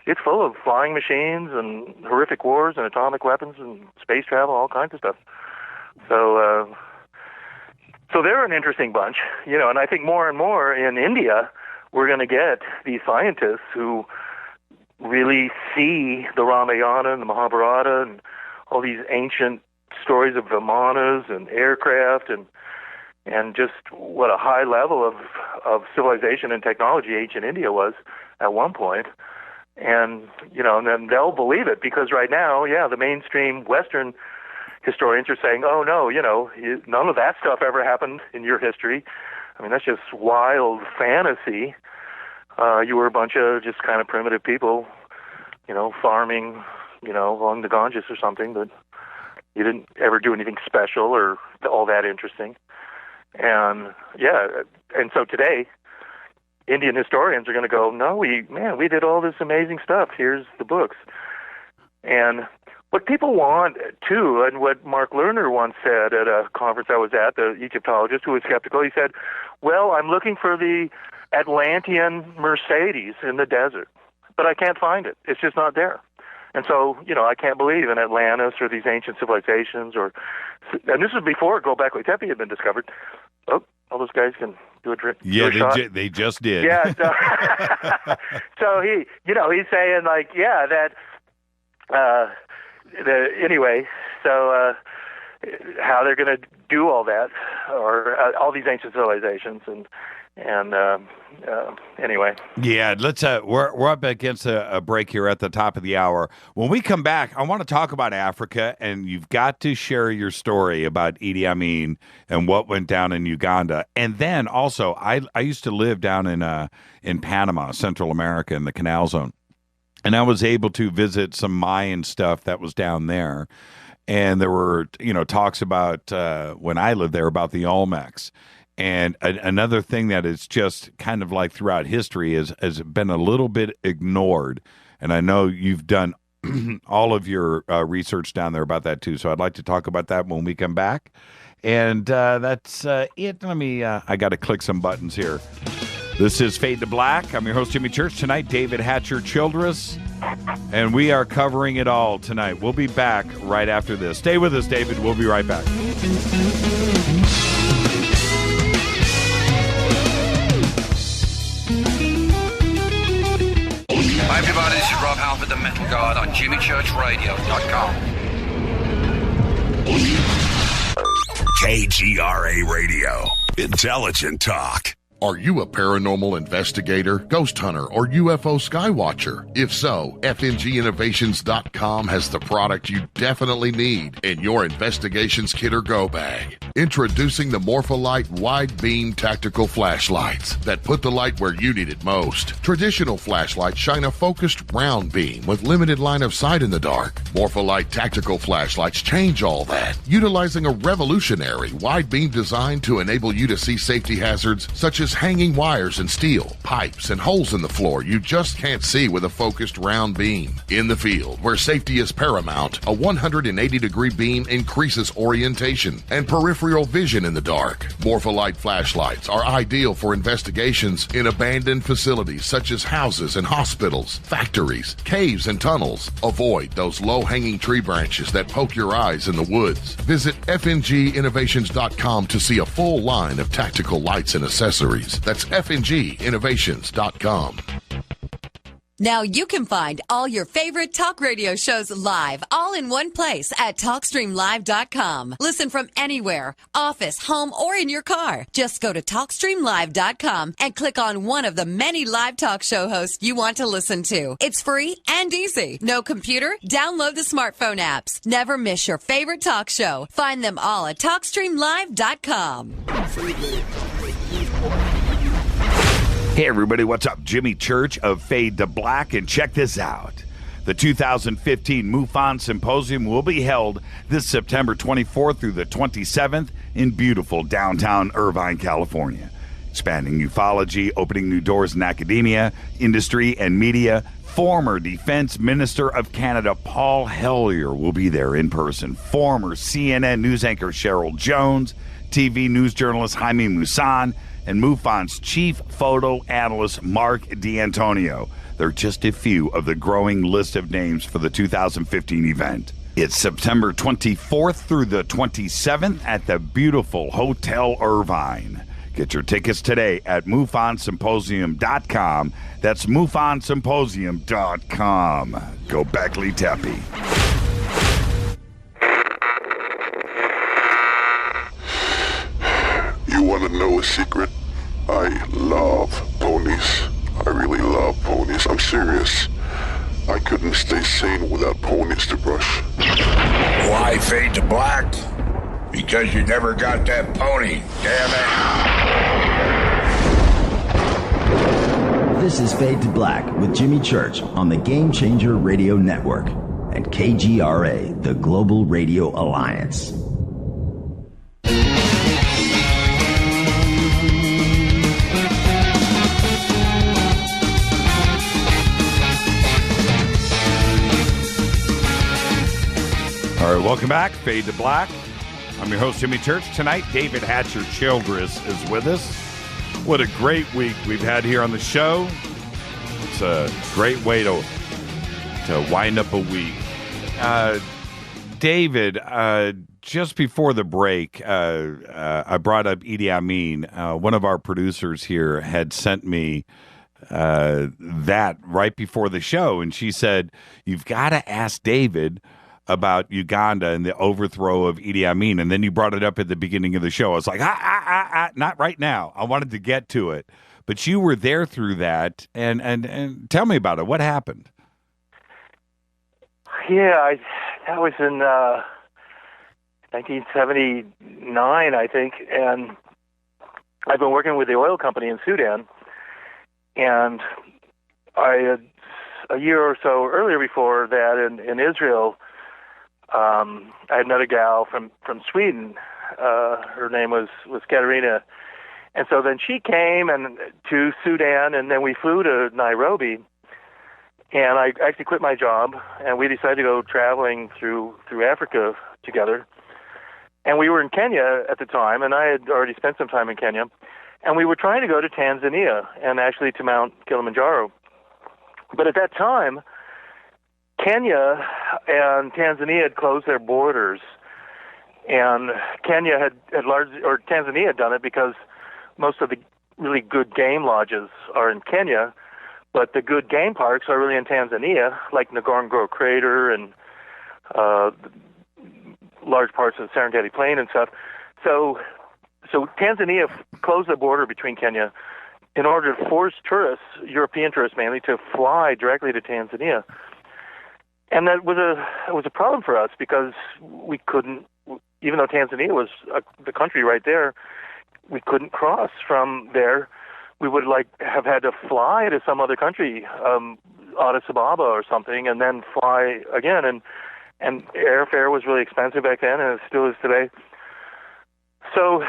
S19: it's full of flying machines and horrific wars and atomic weapons and space travel, all kinds of stuff. So they're an interesting bunch, and I think more and more in India, we're going to get these scientists who really see the Ramayana and the Mahabharata and all these ancient stories of vimanas and aircraft and just what a high level of civilization and technology ancient India was at one point. And, and then they'll believe it, because right now, the mainstream Western historians are saying, oh, no, none of that stuff ever happened in your history. I mean, that's just wild fantasy. You were a bunch of just kind of primitive people, farming, along the Ganges or something, but you didn't ever do anything special or all that interesting. And, and so today, Indian historians are going to go, no, we did all this amazing stuff. Here's the books. And what people want, too, and what Mark Lerner once said at a conference I was at, the Egyptologist who was skeptical, he said, well, I'm looking for the Atlantean Mercedes in the desert, but I can't find it. It's just not there. And so, I can't believe in Atlantis or these ancient civilizations, and this is before Göbekli Tepe had been discovered. Oh, all those guys can do a drip.
S6: Yeah,
S19: shot.
S6: They just did.
S19: Yeah. So he's saying anyway. So how they're going to do all that, or all these ancient civilizations, and anyway.
S6: Yeah, let's. We're up against a break here at the top of the hour. When we come back, I want to talk about Africa, and you've got to share your story about Idi Amin and what went down in Uganda. And then also, I used to live down in Panama, Central America, in the Canal Zone, and I was able to visit some Mayan stuff that was down there. And there were, talks about when I lived there about the Olmecs. And another thing that is just kind of like throughout history has been a little bit ignored. And I know you've done all of your research down there about that too. So I'd like to talk about that when we come back. And that's it. I got to click some buttons here. This is Fade to Black. I'm your host, Jimmy Church. Tonight, David Hatcher Childress. And we are covering it all tonight. We'll be back right after this. Stay with us, David. We'll be right back.
S4: Hi everybody, this is Rob Halford, the Metal Guard on JimmyChurchRadio.com.
S7: KGRA Radio. Intelligent talk.
S13: Are you a paranormal investigator, ghost hunter, or UFO skywatcher? If so, FNGinnovations.com has the product you definitely need in your investigations kit or go bag. Introducing the Morpholite Wide Beam Tactical Flashlights that put the light where you need it most. Traditional flashlights shine a focused round beam with limited line of sight in the dark. Morpholite Tactical Flashlights change all that, utilizing a revolutionary wide beam design to enable you to see safety hazards such as as hanging wires and steel, pipes, and holes in the floor you just can't see with a focused round beam. In the field, where safety is paramount, a 180-degree beam increases orientation and peripheral vision in the dark. Morpholite flashlights are ideal for investigations in abandoned facilities such as houses and hospitals, factories, caves, and tunnels. Avoid those low-hanging tree branches that poke your eyes in the woods. Visit fnginnovations.com to see a full line of tactical lights and accessories. That's fnginnovations.com.
S5: Now you can find all your favorite talk radio shows live, all in one place at TalkStreamLive.com. Listen from anywhere, office, home, or in your car. Just go to TalkStreamLive.com and click on one of the many live talk show hosts you want to listen to. It's free and easy. No computer? Download the smartphone apps. Never miss your favorite talk show. Find them all at TalkStreamLive.com.
S6: Hey everybody, what's up? Jimmy Church of Fade to Black, and check this out. The 2015 MUFON Symposium will be held this September 24th through the 27th in beautiful downtown Irvine, California. Expanding ufology, opening new doors in academia, industry, and media. Former Defense Minister of Canada Paul Hellyer will be there in person. Former CNN news anchor Cheryl Jones, TV news journalist Jaime Maussan, and MUFON's chief photo analyst, Mark D'Antonio. They're just a few of the growing list of names for the 2015 event. It's September 24th through the 27th at the beautiful Hotel Irvine. Get your tickets today at MUFONSymposium.com. That's MUFONSymposium.com. Go Beckley Teppy.
S8: You want to know a secret? I love ponies. I really love ponies. I'm serious. I couldn't stay sane without ponies to brush.
S10: Why fade to black? Because you never got that pony. Damn
S11: it. This is Fade to Black with Jimmy Church on the Game Changer Radio Network and KGRA, the Global Radio Alliance.
S6: All right, welcome back. Fade to Black. I'm your host, Jimmy Church. Tonight, David Hatcher Childress is with us. What a great week we've had here on the show. It's a great way to wind up a week. David, just before the break, I brought up Idi Amin. One of our producers here had sent me that right before the show, and she said, you've got to ask David about Uganda and the overthrow of Idi Amin, and then you brought it up at the beginning of the show. I was like, not right now. I wanted to get to it, but you were there through that, and tell me about it. What happened?
S19: Yeah, that was in 1979, I think, and I've been working with the oil company in Sudan, and I had a year or so earlier before that in Israel. I had met a gal from Sweden. Her name was Katerina. And so then she came to Sudan, and then we flew to Nairobi. And I actually quit my job, and we decided to go traveling through Africa together. And we were in Kenya at the time, and I had already spent some time in Kenya. And we were trying to go to Tanzania, and actually to Mount Kilimanjaro. But at that time, Kenya and Tanzania had closed their borders, and Kenya had largely, or Tanzania had done it because most of the really good game lodges are in Kenya, but the good game parks are really in Tanzania, like Ngorongoro Crater and large parts of the Serengeti Plain and stuff. So Tanzania closed the border between Kenya in order to force tourists, European tourists mainly, to fly directly to Tanzania. And that was a problem for us because we couldn't, even though Tanzania was the country right there, we couldn't cross from there. We would have had to fly to some other country, Addis Ababa or something, and then fly again. And airfare was really expensive back then, and it still is today. So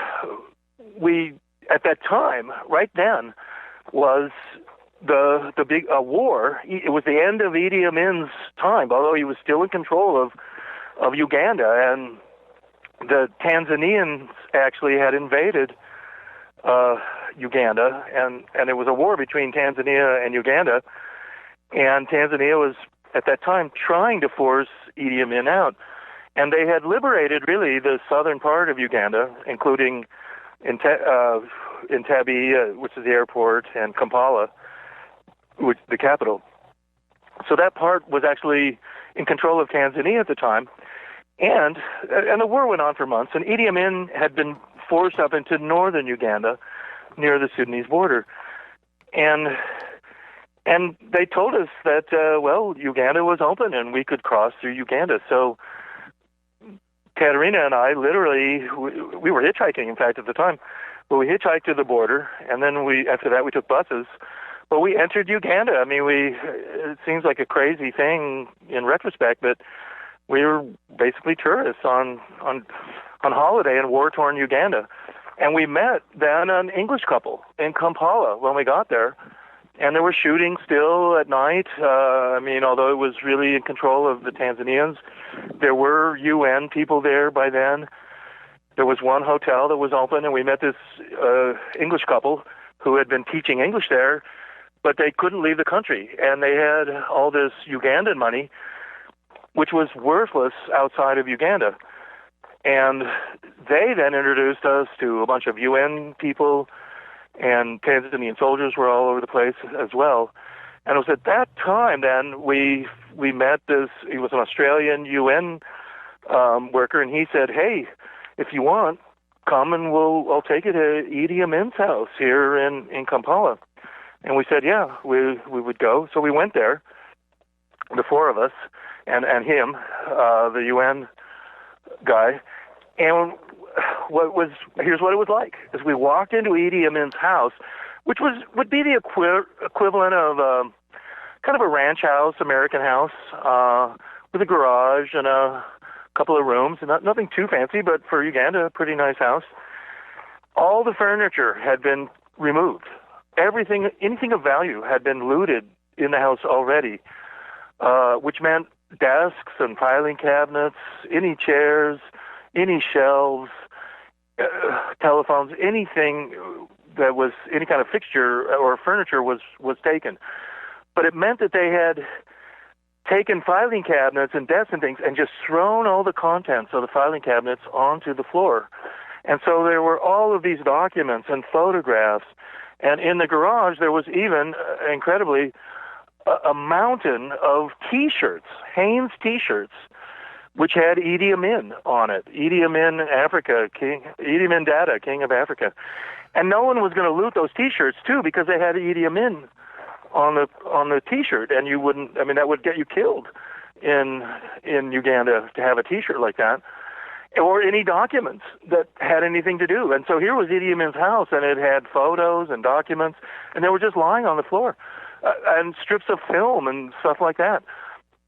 S19: we at that time, right then, was the big war. It was the end of Idi Amin's time, although he was still in control of Uganda, and the Tanzanians actually had invaded Uganda, and it was a war between Tanzania and Uganda, and Tanzania was at that time trying to force Idi Amin out, and they had liberated really the southern part of Uganda, including Entebbe, which is the airport, and Kampala, which the capital. So that part was actually in control of Tanzania at the time, and the war went on for months, and Idi Amin had been forced up into northern Uganda near the Sudanese border. And they told us that, Uganda was open and we could cross through Uganda. So Katerina and I literally, we were hitchhiking, in fact, at the time, but we hitchhiked to the border, and then after that we took buses. But we entered Uganda. I mean, it seems like a crazy thing in retrospect, but we were basically tourists on holiday in war-torn Uganda. And we met then an English couple in Kampala when we got there. And there were shooting still at night. Although it was really in control of the Tanzanians, there were UN people there by then. There was one hotel that was open, and we met this English couple who had been teaching English there, but they couldn't leave the country. And they had all this Ugandan money, which was worthless outside of Uganda. And they then introduced us to a bunch of UN people, and Tanzanian soldiers were all over the place as well. And it was at that time then we met this, he was an Australian UN worker, and he said, hey, if you want, come and I'll take you to Idi Amin's house here in Kampala. And we said, yeah, we would go. So we went there, the four of us, and him, the UN guy. And here's what it was like. As we walked into Idi Amin's house, which would be the equivalent of kind of a ranch house, American house, with a garage and a couple of rooms, and nothing too fancy, but for Uganda, a pretty nice house. All the furniture had been removed. Anything of value had been looted in the house already, which meant desks and filing cabinets, any chairs, any shelves, telephones, anything that was any kind of fixture or furniture was taken. But it meant that they had taken filing cabinets and desks and things and just thrown all the contents of the filing cabinets onto the floor. And so there were all of these documents and photographs. And in the garage, there was even, incredibly, a mountain of T-shirts, Hanes T-shirts, which had Idi Amin on it. Idi Amin Africa, Idi Amin Dada, King of Africa. And no one was going to loot those T-shirts, too, because they had Idi Amin on the T-shirt, and you wouldn't, that would get you killed in Uganda to have a T-shirt like that, or any documents that had anything to do. And so here was Idi Amin's house, and it had photos and documents, and they were just lying on the floor, and strips of film and stuff like that.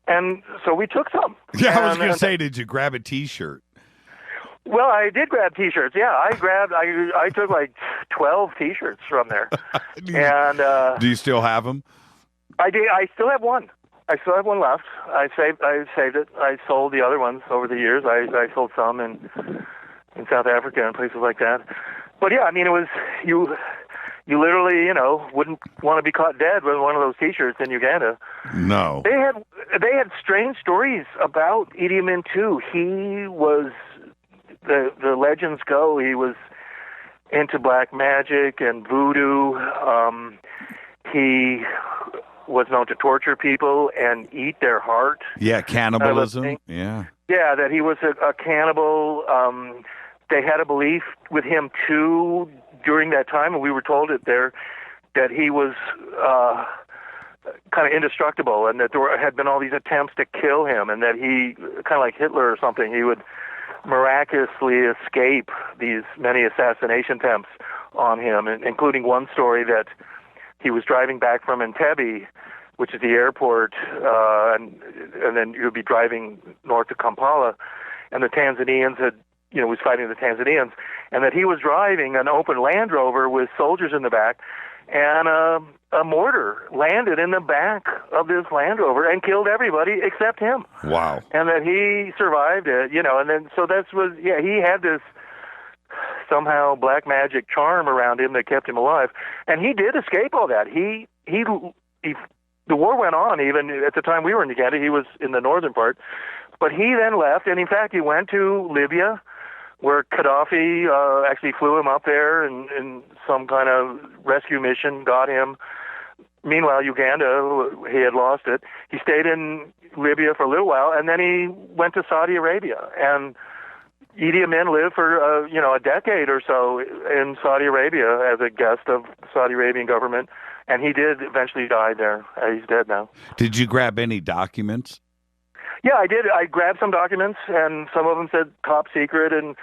S19: And so we took some.
S6: Yeah, I was going to say, did you grab a T-shirt?
S19: Well, I did grab T-shirts. Yeah, I took like 12 T-shirts from there.
S6: Do you still have them?
S19: I did. I still have one. I still have one left. I saved it. I sold the other ones over the years. I sold some in South Africa and places like that. But yeah, it was you literally, wouldn't want to be caught dead with one of those T-shirts in Uganda.
S6: No.
S19: They had strange stories about Idi Amin too. He was, the legends go, he was into black magic and voodoo. He was known to torture people and eat their heart.
S6: Yeah, cannibalism. Yeah.
S19: Yeah, that he was a cannibal. They had a belief with him too during that time, and we were told it there, that he was kind of indestructible, and that there had been all these attempts to kill him, and that he, kind of like Hitler or something, he would miraculously escape these many assassination attempts on him, including one story that he was driving back from Entebbe, which is the airport, and then he would be driving north to Kampala, and the Tanzanians had was fighting the Tanzanians, and that he was driving an open Land Rover with soldiers in the back, and a mortar landed in the back of this Land Rover and killed everybody except him.
S6: Wow.
S19: And that he survived it, and then so he had this somehow black magic charm around him that kept him alive, and he did escape all that. He the war went on even at the time we were in Uganda. He was in the northern part, but he then left, and in fact he went to Libya, where Gaddafi actually flew him up there in some kind of rescue mission, got him. Meanwhile, Uganda, he had lost it. He stayed in Libya for a little while, and then he went to Saudi Arabia. And Idi Amin lived for, a decade or so in Saudi Arabia as a guest of the Saudi Arabian government, and he did eventually die there. He's dead now.
S6: Did you grab any documents?
S19: Yeah, I did. I grabbed some documents, and some of them said top secret and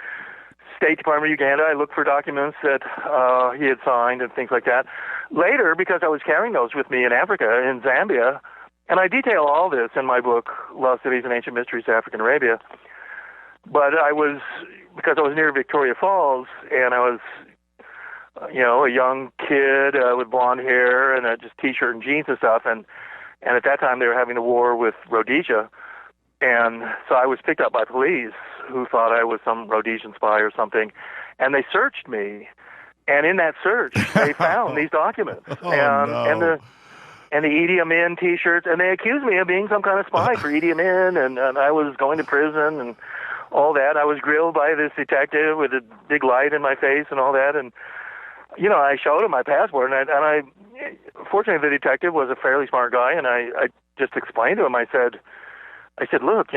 S19: State Department of Uganda. I looked for documents that he had signed and things like that. Later, because I was carrying those with me in Africa, in Zambia, and I detail all this in my book, Lost Cities and Ancient Mysteries of African Arabia, but because I was near Victoria Falls, and I was, a young kid with blonde hair and just T-shirt and jeans and stuff, and at that time they were having a war with Rhodesia. And so I was picked up by police who thought I was some Rhodesian spy or something, and they searched me. And in that search, they found these documents and the Idi Amin T-shirts, and they accused me of being some kind of spy for Idi Amin, and I was going to prison and all that. I was grilled by this detective with a big light in my face and all that, and I showed him my passport, and I fortunately the detective was a fairly smart guy, and I just explained to him. I said, look,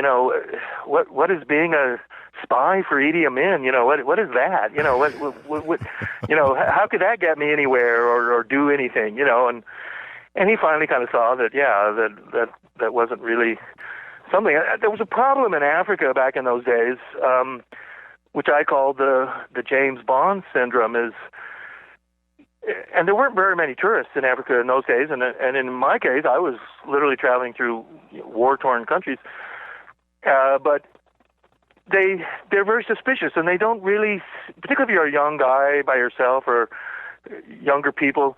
S19: what is being a spy for Idi Amin? What is that? How could that get me anywhere or do anything? And he finally kind of saw that, that wasn't really something. There was a problem in Africa back in those days, which I called the James Bond syndrome. And there weren't very many tourists in Africa in those days, and in my case, I was literally traveling through war-torn countries. But they're very suspicious, and they don't really, particularly if you're a young guy by yourself or younger people,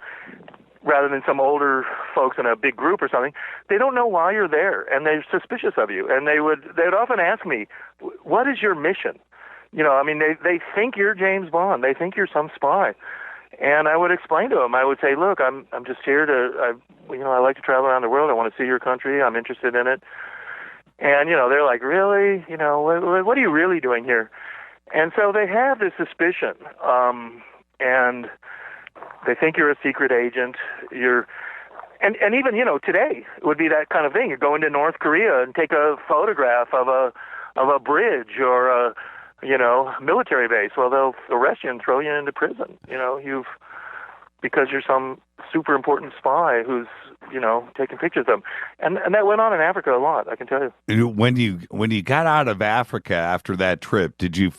S19: rather than some older folks in a big group or something, they don't know why you're there, and they're suspicious of you. And they'd often ask me, "What is your mission?" They think you're James Bond. They think you're some spy. And I would explain to them. I would say, "Look, I'm just here to, I like to travel around the world. I want to see your country. I'm interested in it." And they're like, "Really? What are you really doing here?" And so they have this suspicion, and they think you're a secret agent. And even today it would be that kind of thing. You go into North Korea and take a photograph of a bridge or a military base. Well, they'll arrest you and throw you into prison. Because you're some super important spy who's, taking pictures of them. And that went on in Africa a lot, I can tell you.
S6: When you got out of Africa after that trip, did you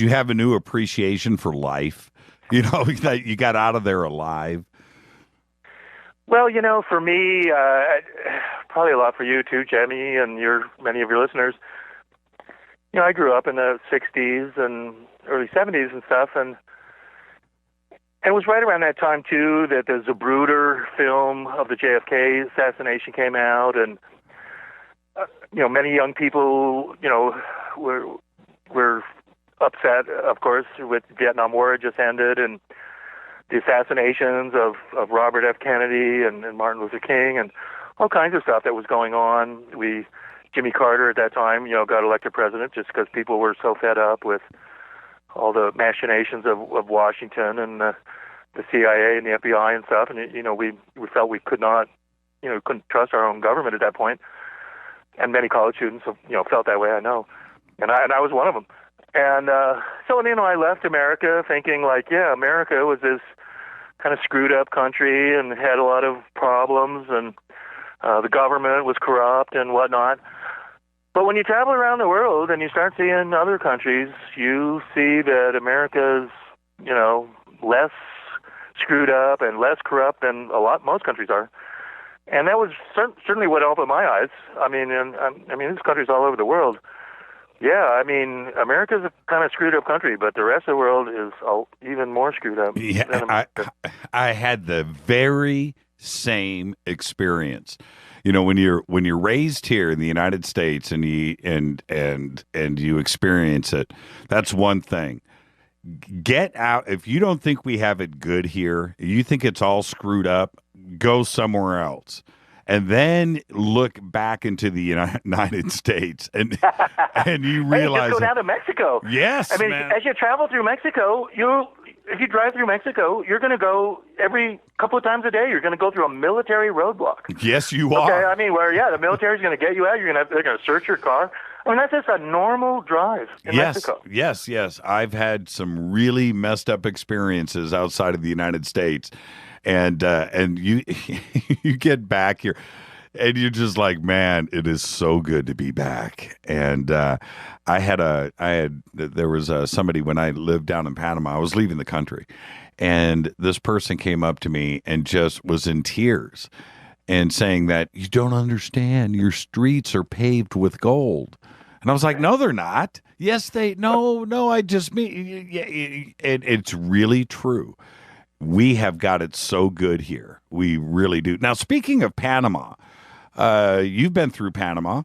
S6: have a new appreciation for life? That you got out of there alive?
S19: Well, for me, probably a lot for you too, Jimmy, and many of your listeners. I grew up in the 60s and early 70s and stuff, and it was right around that time, too, that the Zapruder film of the JFK assassination came out, and, many young people, were upset, of course, with the Vietnam War had just ended, and the assassinations of Robert F. Kennedy and Martin Luther King and all kinds of stuff that was going on. Jimmy Carter at that time, got elected president just because people were so fed up with all the machinations of Washington and the CIA and the FBI and stuff. And, we felt we could not, couldn't trust our own government at that point. And many college students, felt that way, I know. And I was one of them. And so, I left America thinking America was this kind of screwed up country and had a lot of problems, and the government was corrupt and whatnot. But when you travel around the world and you start seeing other countries, you see that America's, less screwed up and less corrupt than most countries are. And that was certainly what opened my eyes. There's countries all over the world Yeah, I mean, America's a kind of screwed up country, but the rest of the world is even more screwed up.
S6: Yeah, I had the very same experience. You know, when you're raised here in the United States and you experience it, that's one thing. Get out. If you don't think we have it good here, you think it's all screwed up, go somewhere else. And then look back into the United States, and you realize.
S19: Hey, just go down to Mexico.
S6: Yes,
S19: I mean,
S6: man.
S19: as you travel through Mexico, if you drive through Mexico, you're going to go every couple of times a day. You're going to go through a military roadblock.
S6: Yes, you are.
S19: Okay, I mean, the military's going to get you out. They're going to search your car. I mean, that's just a normal drive in Mexico.
S6: Yes. I've had some really messed up experiences outside of the United States. And you you get back here, and you're just like, man, it is so good to be back. And there was somebody when I lived down in Panama. I was leaving the country, and this person came up to me and just was in tears, and saying that you don't understand. Your streets are paved with gold. And I was like, no, they're not. Yes, no. I just mean, and it's really true. We have got it so good here. We really do. Now, speaking of Panama, you've been through Panama.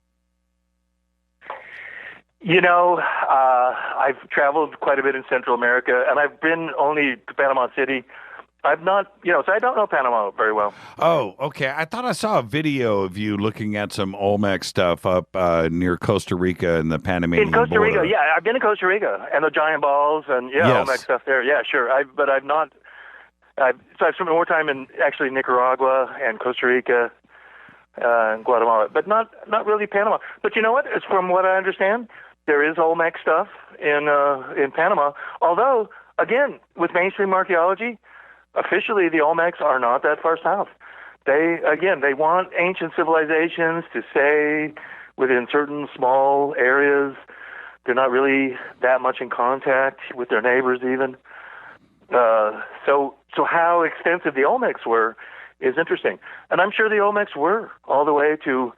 S19: You know, I've traveled quite a bit in Central America, and I've been only to Panama City. I've not, so I don't know Panama very well.
S6: Oh, okay. I thought I saw a video of you looking at some Olmecs stuff up near Costa Rica and the Panamanian
S19: In Costa
S6: border.
S19: Rica, yeah. I've been to Costa Rica, and the giant balls, and
S6: Yes.
S19: Olmec stuff there. Yeah, sure. But I've not. I've spent more time in actually Nicaragua and Costa Rica and Guatemala, but not really Panama. But you know what? It's from what I understand, there is Olmec stuff in Panama. Although, again, with mainstream archaeology, officially the Olmecs are not that far south. They want ancient civilizations to stay within certain small areas. They're not really that much in contact with their neighbors even. So how extensive the Olmecs were is interesting. And I'm sure the Olmecs were all the way to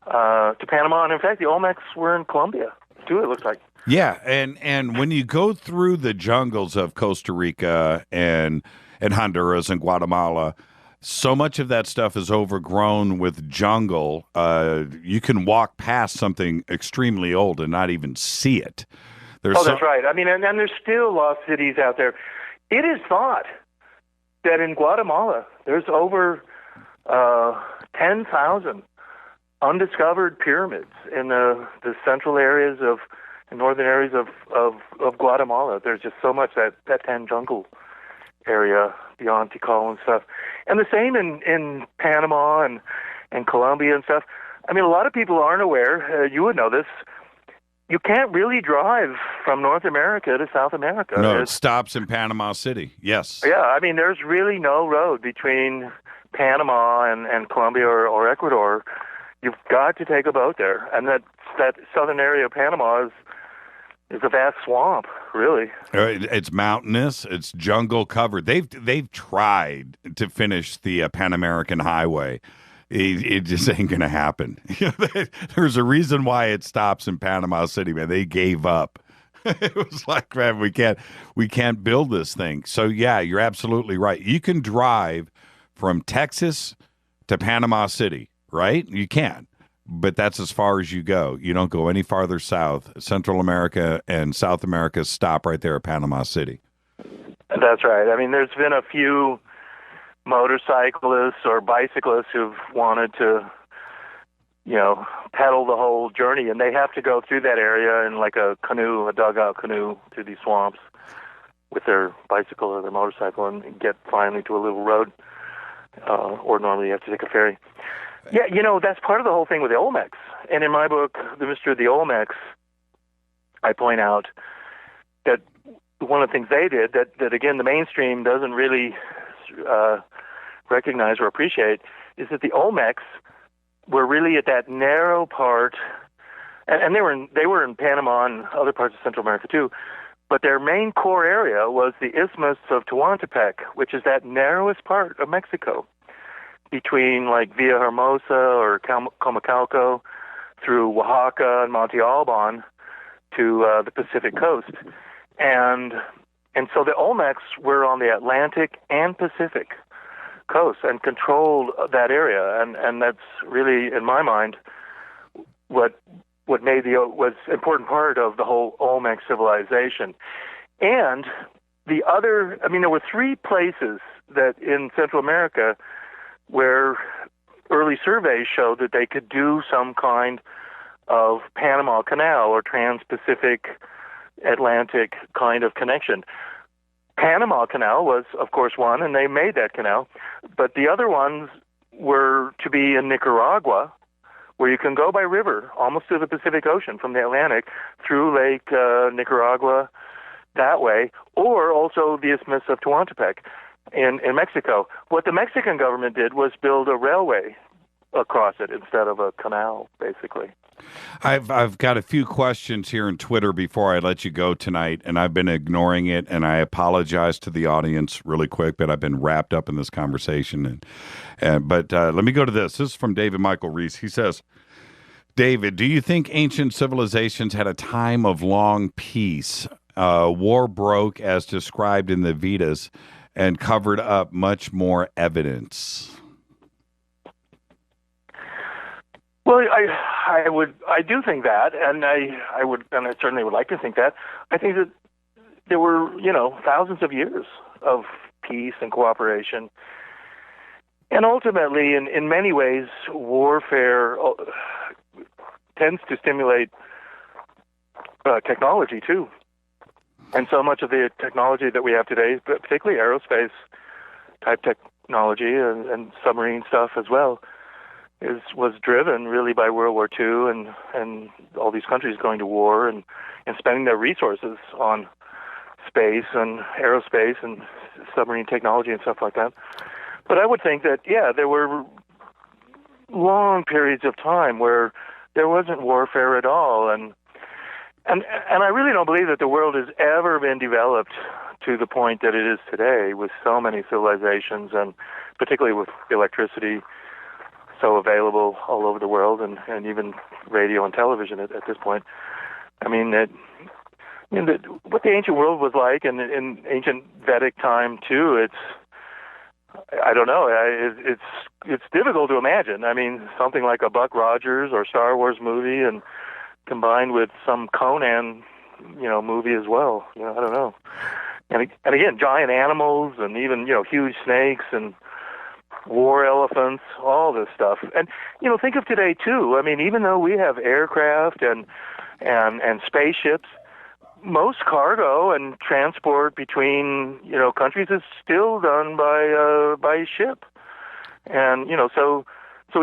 S19: Panama. And in fact, the Olmecs were in Colombia, too, it looks like.
S6: Yeah, and when you go through the jungles of Costa Rica and Honduras and Guatemala, so much of that stuff is overgrown with jungle. You can walk past something extremely old and not even see it.
S19: That's right. I mean, and there's still lost cities out there. It is thought that in Guatemala there's over 10,000 undiscovered pyramids in the central areas northern areas of Guatemala. There's just so much that Tan jungle area beyond Tikal and stuff. And the same in Panama and Colombia and stuff. I mean, a lot of people aren't aware, you would know this, you can't really drive from North America to South America.
S6: No, it stops in Panama City. Yes.
S19: Yeah, I mean, there's really no road between Panama and Colombia or Ecuador. You've got to take a boat there. And that southern area of Panama is a vast swamp, really.
S6: It's mountainous. It's jungle covered. They've tried to finish the Pan American Highway. It just ain't gonna happen. There's a reason why it stops in Panama City, man. They gave up. It was like, man, we can't build this thing. So yeah, you're absolutely right. You can drive from Texas to Panama City, right? You can. But that's as far as you go. You don't go any farther south. Central America and South America stop right there at Panama City.
S19: That's right. I mean, there's been a few motorcyclists or bicyclists who've wanted to, pedal the whole journey, and they have to go through that area in like a dugout canoe through these swamps with their bicycle or their motorcycle and get finally to a little road, or normally you have to take a ferry. Yeah, that's part of the whole thing with the Olmecs. And in my book, The Mystery of the Olmecs, I point out that one of the things they did that again, the mainstream doesn't really recognize or appreciate is that the Olmecs were really at that narrow part, and they were in Panama and other parts of Central America too, but their main core area was the Isthmus of Tehuantepec, which is that narrowest part of Mexico, between like Villa Hermosa or Comacalco through Oaxaca and Monte Alban. to the Pacific coast. And so the Olmecs were on the Atlantic and Pacific coast and controlled that area. And that's really, in my mind, what made was important part of the whole Olmec civilization. And the other, there were three places that in Central America where early surveys showed that they could do some kind of Panama Canal or Trans-Pacific Atlantic kind of connection. Panama Canal was, of course, one, and they made that canal. But the other ones were to be in Nicaragua, where you can go by river almost to the Pacific Ocean from the Atlantic through Lake Nicaragua that way, or also the Isthmus of Tehuantepec in Mexico. What the Mexican government did was build a railway across it instead of a canal, basically.
S6: I've got a few questions here in Twitter before I let you go tonight, and I've been ignoring it, and I apologize to the audience really quick, but I've been wrapped up in this conversation. But let me go to this. This is from David Michael Reese. He says, David, do you think ancient civilizations had a time of long peace? War broke as described in the Vedas and covered up much more evidence.
S19: Well, I do think that, and I certainly would like to think that. I think that there were, thousands of years of peace and cooperation. And ultimately, in many ways, warfare tends to stimulate technology, too. And so much of the technology that we have today, particularly aerospace-type technology and submarine stuff as well, was driven really by World War II and all these countries going to war and spending their resources on space and aerospace and submarine technology and stuff like that. But I would think that, there were long periods of time where there wasn't warfare at all. And I really don't believe that the world has ever been developed to the point that it is today with so many civilizations and particularly with electricity so available all over the world and even radio and television at this point. What the ancient world was like and in ancient Vedic time too, I don't know. It's difficult to imagine. Something like a Buck Rogers or Star Wars movie and combined with some Conan, movie as well. I don't know. And again, giant animals and even, huge snakes and war elephants, all this stuff. And, think of today too. Even though we have aircraft and spaceships, most cargo and transport between, countries is still done by ship. And, so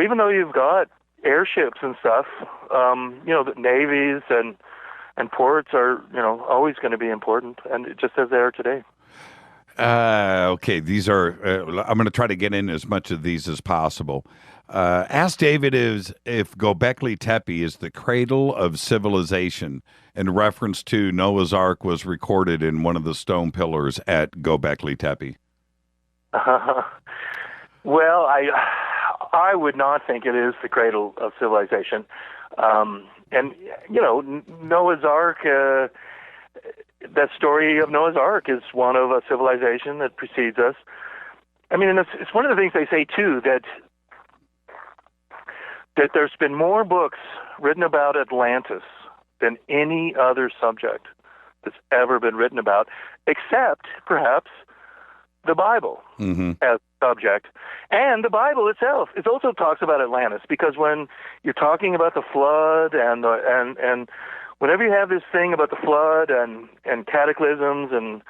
S19: even though you've got airships and stuff, the navies and ports are, always going to be important, and just as they are today.
S6: Okay, these are, I'm going to try to get in as much of these as possible. Ask David if Göbekli Tepe is the cradle of civilization, in reference to Noah's Ark was recorded in one of the stone pillars at Göbekli Tepe.
S19: Well, I would not think it is the cradle of civilization. And, Noah's Ark, that story of Noah's Ark is one of a civilization that precedes us. And it's one of the things they say, too, that there's been more books written about Atlantis than any other subject that's ever been written about, except, perhaps, the Bible as subject. And the Bible itself, it also talks about Atlantis, because when you're talking about the flood and whenever you have this thing about the flood and cataclysms and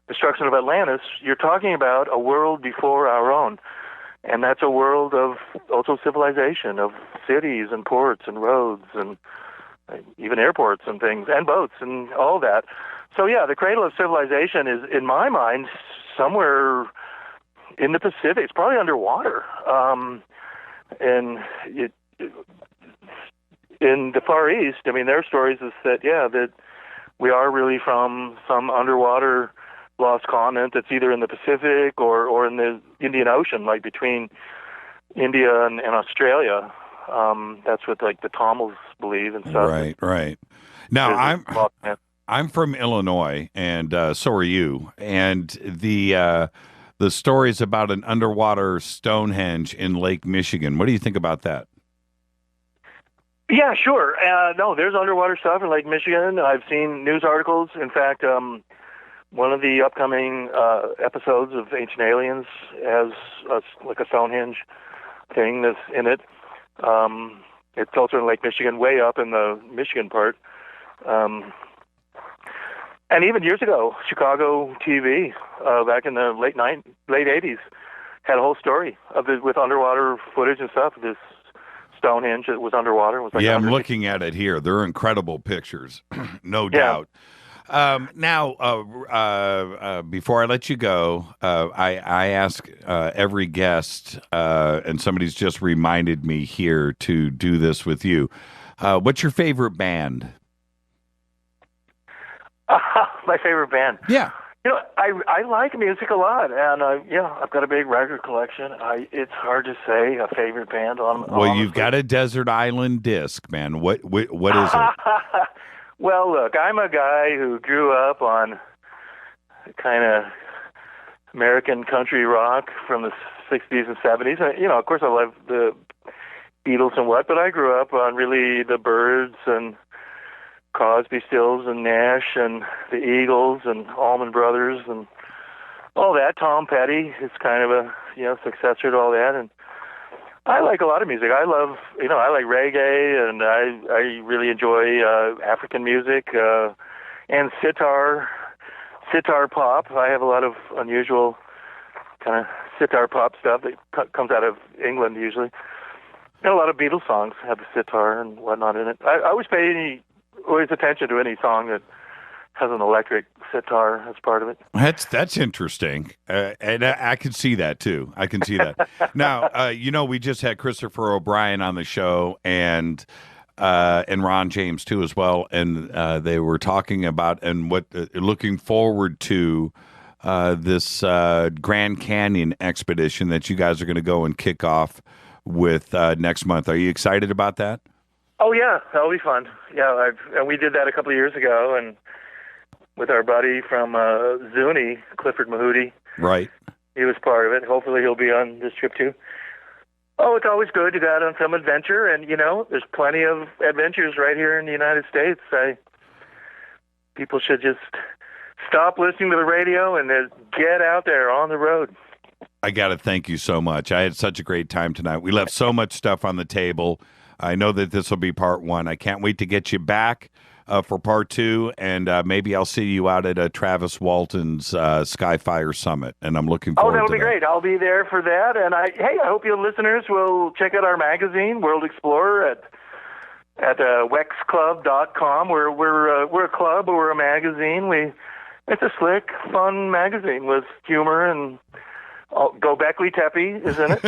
S19: destruction of Atlantis, you're talking about a world before our own. And that's a world of also civilization, of cities and ports and roads and even airports and things, and boats and all that. So, the cradle of civilization is, in my mind, somewhere in the Pacific. It's probably underwater. And in the Far East, their stories is that we are really from some underwater lost continent that's either in the Pacific or in the Indian Ocean, like between India and Australia. That's what like the Tamils believe and stuff.
S6: Right. Now I'm from Illinois, and so are you. And the stories about an underwater Stonehenge in Lake Michigan. What do you think about that?
S19: Yeah, sure. No, there's underwater stuff in Lake Michigan. I've seen news articles. In fact, one of the upcoming episodes of Ancient Aliens has like a Stonehenge thing that's in it. It's also in Lake Michigan, way up in the Michigan part. And even years ago, Chicago TV, back in the late 80s, had a whole story of this with underwater footage and stuff. This Stonehenge that was underwater. It was like
S6: I'm looking at it here. They're incredible pictures, no doubt. Now, before I let you go, I ask every guest, and somebody's just reminded me here to do this with you. What's your favorite band?
S19: My favorite band.
S6: Yeah.
S19: You know, I like music a lot, and I've got a big record collection. It's hard to say a favorite band.
S6: Well, you've got a Desert Island Disc, man. What is it?
S19: Well, look, I'm a guy who grew up on kind of American country rock from the 60s and 70s. You know, of course, I love the Beatles and but I grew up on really the Byrds and Crosby, Stills, and Nash, and the Eagles, and Allman Brothers, and all that. Tom Petty is kind of a successor to all that, and I like a lot of music. I like reggae, and I really enjoy African music and sitar pop. I have a lot of unusual kind of sitar pop stuff that comes out of England usually. And a lot of Beatles songs have the sitar and whatnot in it. I always pay always attention to any song that has an electric sitar as part of it.
S6: That's interesting, and I can see that too. I can see that. Now, we just had Christopher O'Brien on the show, and Ron James too as well, and they were talking about and what looking forward to this Grand Canyon expedition that you guys are going to go and kick off with next month. Are you excited about that?
S19: Oh yeah, that'll be fun. Yeah, and we did that a couple of years ago, and with our buddy from Zuni, Clifford Mahooty.
S6: Right.
S19: He was part of it. Hopefully he'll be on this trip too. Oh, it's always good to go out on some adventure, and there's plenty of adventures right here in the United States. People should just stop listening to the radio and then get out there on the road.
S6: I got to thank you so much. I had such a great time tonight. We left so much stuff on the table. I know that this will be part one. I can't wait to get you back for part two, and maybe I'll see you out at Travis Walton's Skyfire Summit, and I'm looking forward to that.
S19: Oh, that'll be great. I'll be there for that, and I hope you listeners will check out our magazine, World Explorer, at wexclub.com. We're a club, we're a magazine. It's a slick, fun magazine with humor and Gobekli Tepe is in it,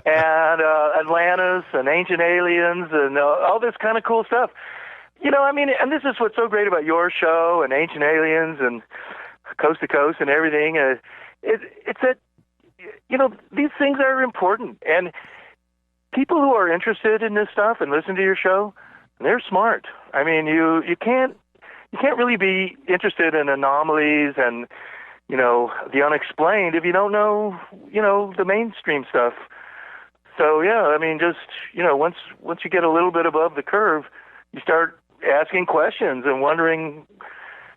S19: and Atlantis and Ancient Aliens and all this kind of cool stuff. And this is what's so great about your show and Ancient Aliens and Coast to Coast and everything. It's that, these things are important, and people who are interested in this stuff and listen to your show, they're smart. I mean, you can't really be interested in anomalies and the unexplained if you don't know, the mainstream stuff. So, just, once you get a little bit above the curve, you start asking questions and wondering,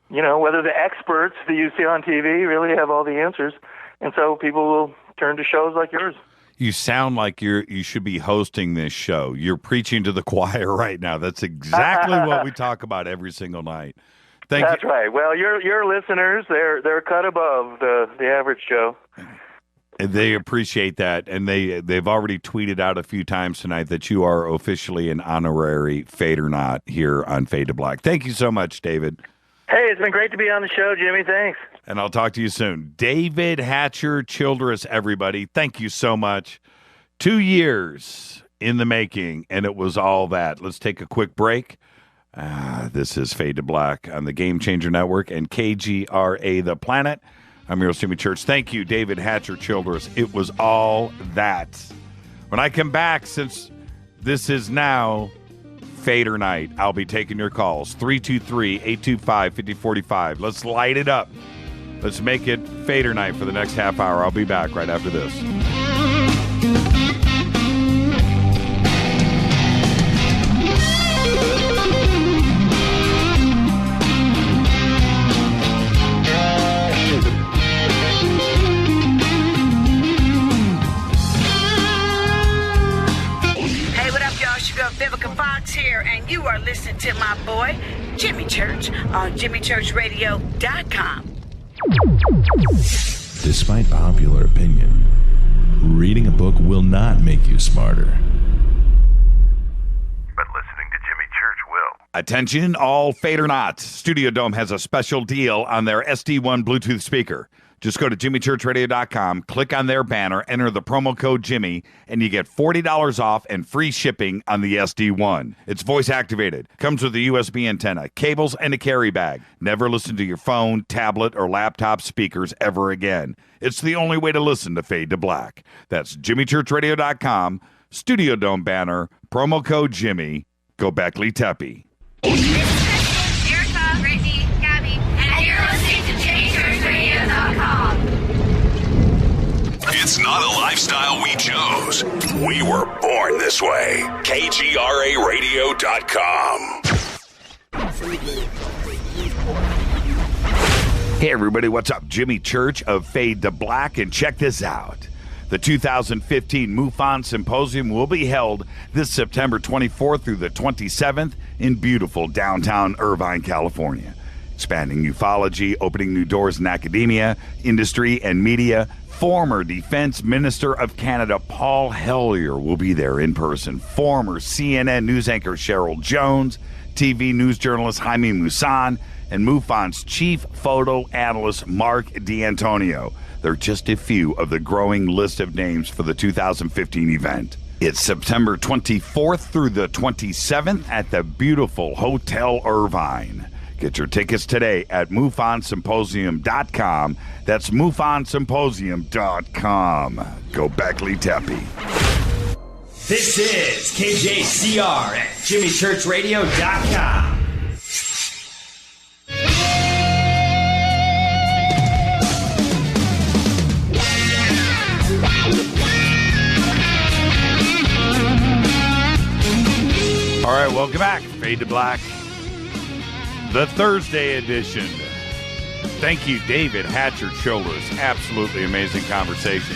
S19: whether the experts that you see on TV really have all the answers. And so people will turn to shows like yours.
S6: You sound like you should be hosting this show. You're preaching to the choir right now. That's exactly what we talk about every single night.
S19: That's right. Well, your listeners, they're cut above the average Joe.
S6: And they appreciate that, and they've already tweeted out a few times tonight that you are officially an honorary Fade or Not here on Fade to Black. Thank you so much, David.
S19: Hey, it's been great to be on the show, Jimmy. Thanks.
S6: And I'll talk to you soon. David Hatcher Childress, everybody. Thank you so much. 2 years in the making, and it was all that. Let's take a quick break. This is Fade to Black on the Game Changer Network and KGRA The Planet. I'm your host, Jimmy Church. Thank you, David Hatcher Childress. It was all that. When I come back, since This is now Fader Night. I'll be taking your calls. 323-825-5045. Let's light it up. Let's make it Fader Night for the next half hour. I'll be back right after this.
S12: Vivica Fox here, and you are listening to my boy, Jimmy Church, on JimmyChurchRadio.com.
S14: Despite popular opinion, reading a book will not make you smarter.
S9: But listening to Jimmy Church will.
S6: Attention, all Fader Knots. Studio Dome has a special deal on their SD1 Bluetooth speaker. Just go to JimmyChurchRadio.com, click on their banner, enter the promo code Jimmy, and you get $40 off and free shipping on the SD1. It's voice activated, comes with a USB antenna, cables, and a carry bag. Never listen to your phone, tablet, or laptop speakers ever again. It's the only way to listen to Fade to Black. That's JimmyChurchRadio.com, Studio Dome banner, promo code Jimmy. Go Beckley Teppy.
S15: Erica, Brittany, Gabby, and you're listening to JimmyChurchRadio.com.
S7: It's not a lifestyle we chose. We were born this way. KGRARadio.com.
S6: Hey everybody, what's up? Jimmy Church of Fade to Black, and check this out. The 2015 MUFON Symposium will be held this September 24th through the 27th in beautiful downtown Irvine, California. Expanding ufology, opening new doors in academia, industry, and media. Former Defense Minister of Canada Paul Hellyer will be there in person. Former CNN news anchor Cheryl Jones, TV news journalist Jaime Maussan, and MUFON's chief photo analyst Mark D'Antonio. They're just a few of the growing list of names for the 2015 event. It's September 24th through the 27th at the beautiful Hotel Irvine. Get your tickets today at MUFONSymposium.com. That's MUFONSymposium.com. Go Beckley Teppy.
S24: This is KJCR at JimmyChurchRadio.com.
S6: All right, welcome back. Fade to Black, the Thursday edition. Thank you, David Hatcher Childress. Absolutely amazing conversation.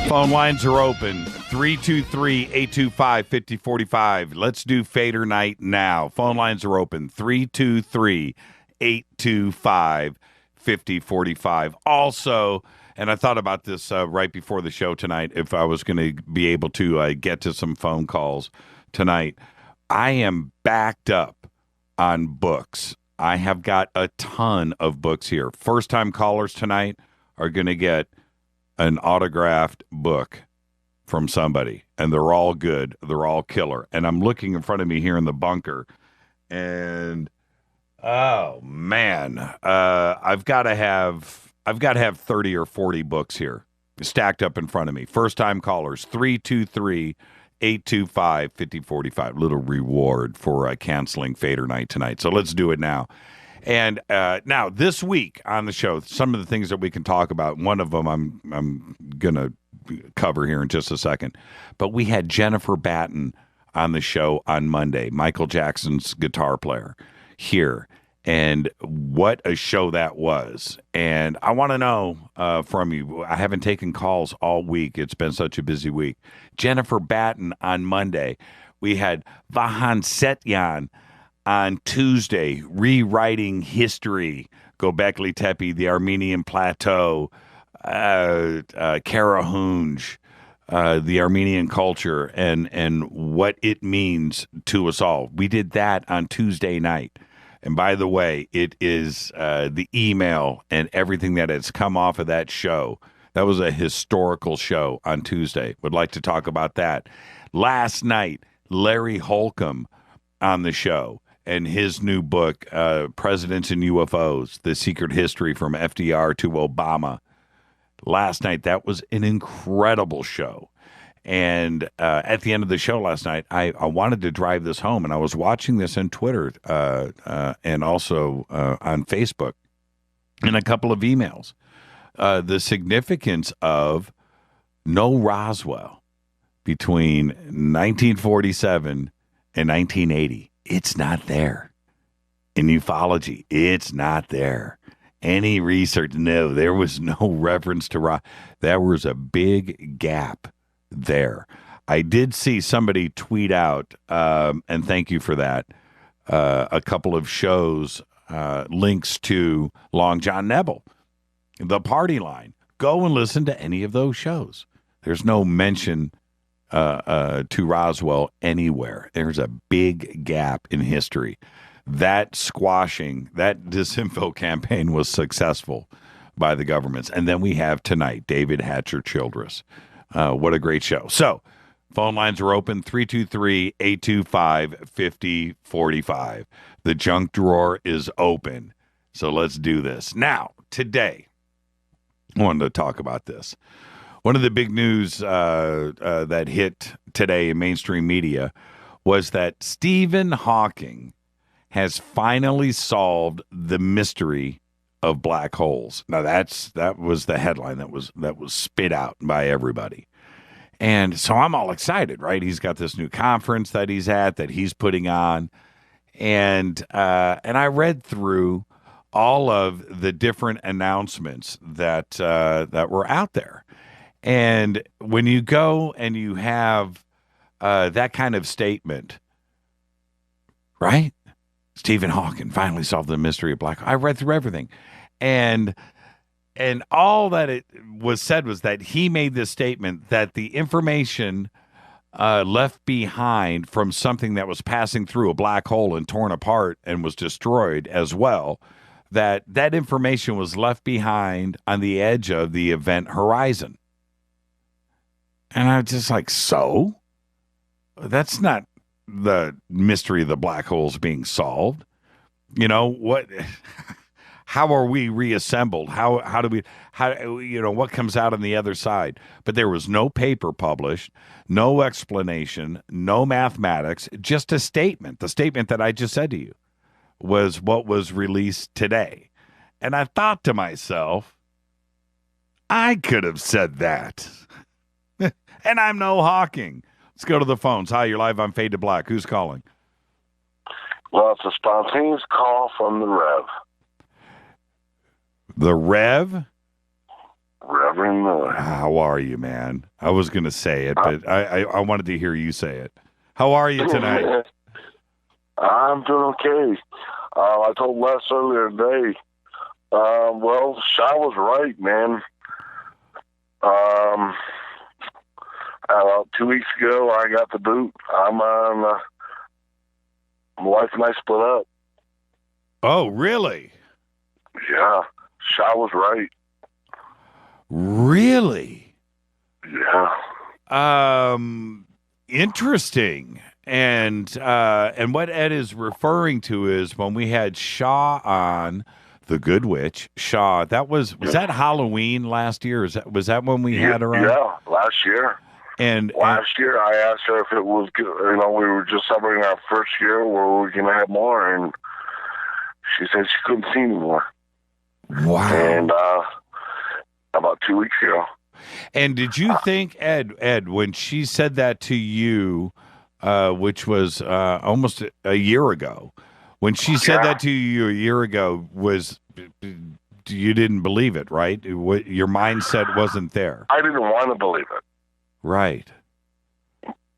S6: Phone lines are open. 323-825-5045. Let's do Fader Night now. Phone lines are open. 323-825-5045. Also, and I thought about this right before the show tonight, if I was going to be able to get to some phone calls tonight. I am backed up on books. I have got a ton of books here. First-time callers tonight are going to get an autographed book from somebody, and they're all good. They're all killer. And I'm looking in front of me here in the bunker, and oh, man, I've got to have 30 or 40 books here stacked up in front of me. First-time callers, 323-825-5045. Little reward for canceling Fader Night tonight. So let's do it now. And now, this week on the show, some of the things that we can talk about, one of them I'm going to cover here in just a second. But we had Jennifer Batten on the show on Monday, Michael Jackson's guitar player, here. And what a show that was. And I want to know from you. I haven't taken calls all week. It's been such a busy week. Jennifer Batten on Monday. We had Vahan Setyan on Tuesday, Rewriting History, Göbekli Tepe, the Armenian Plateau, Kara Hunj, the Armenian culture, and what it means to us all. We did that on Tuesday night. And by the way, it is the email and everything that has come off of that show. That was a historical show on Tuesday. Would like to talk about that. Last night, Larry Holcomb on the show and his new book, Presidents and UFOs, The Secret History from FDR to Obama. Last night, that was an incredible show. And at the end of the show last night, I wanted to drive this home, and I was watching this on Twitter and also on Facebook and a couple of emails. The significance of no Roswell between 1947 and 1980. It's not there. In ufology, it's not there. Any research, no, there was no reference to Roswell. There was a big gap there. I did see somebody tweet out, and thank you for that, a couple of shows, links to Long John Nebel, The Party Line. Go and listen to any of those shows. There's no mention to Roswell anywhere. There's a big gap in history. That squashing, that disinfo campaign was successful by the governments. And then we have tonight, David Hatcher Childress. What a great show. So, phone lines are open, 323-825-5045. The junk drawer is open. So let's do this. Now, today, I wanted to talk about this. One of the big news that hit today in mainstream media was that Stephen Hawking has finally solved the mystery of black holes. Now that was the headline that was spit out by everybody. And so I'm all excited, right? He's got this new conference that he's at, that he's putting on. And I read through all of the different announcements that were out there. And when you go and you have that kind of statement, right? Stephen Hawking finally solved the mystery of black holes. I read through everything. And all that it was said was that he made this statement that the information left behind from something that was passing through a black hole and torn apart and was destroyed as well, that information was left behind on the edge of the event horizon. And I was just like, so? That's not the mystery of the black holes being solved. You know, what... How are we reassembled? How do we, what comes out on the other side? But there was no paper published, no explanation, no mathematics, just a statement. The statement that I just said to you was what was released today. And I thought to myself, I could have said that. And I'm no Hawking. Let's go to the phones. Hi, you're live on Fade to Black. Who's calling?
S3: Well, it's a spontaneous call from the Rev.
S6: The Rev?
S3: Reverend Miller.
S6: How are you, man? I was going to say it, but I wanted to hear you say it. How are you tonight?
S3: I'm doing okay. I told Les earlier today, well, Shaw was right, man. About 2 weeks ago, I got the boot. My wife and I split up.
S6: Oh, really?
S3: Yeah. Shaw was right.
S6: Really?
S3: Yeah.
S6: Interesting. And what Ed is referring to is when we had Shaw on, the Good Witch, Shaw. Was that Halloween last year? Was that when we had her on?
S3: Yeah, last year.
S6: And
S3: last year, I asked her if it was good. We were just celebrating our first year where we were going to have more, and she said she couldn't see anymore.
S6: Wow.
S3: And about 2 weeks ago.
S6: And did you think, Ed, when she said that to you, which was almost a year ago, when she said that to you a year ago, you didn't believe it, right? Your mindset wasn't there.
S3: I didn't want to believe it.
S6: Right.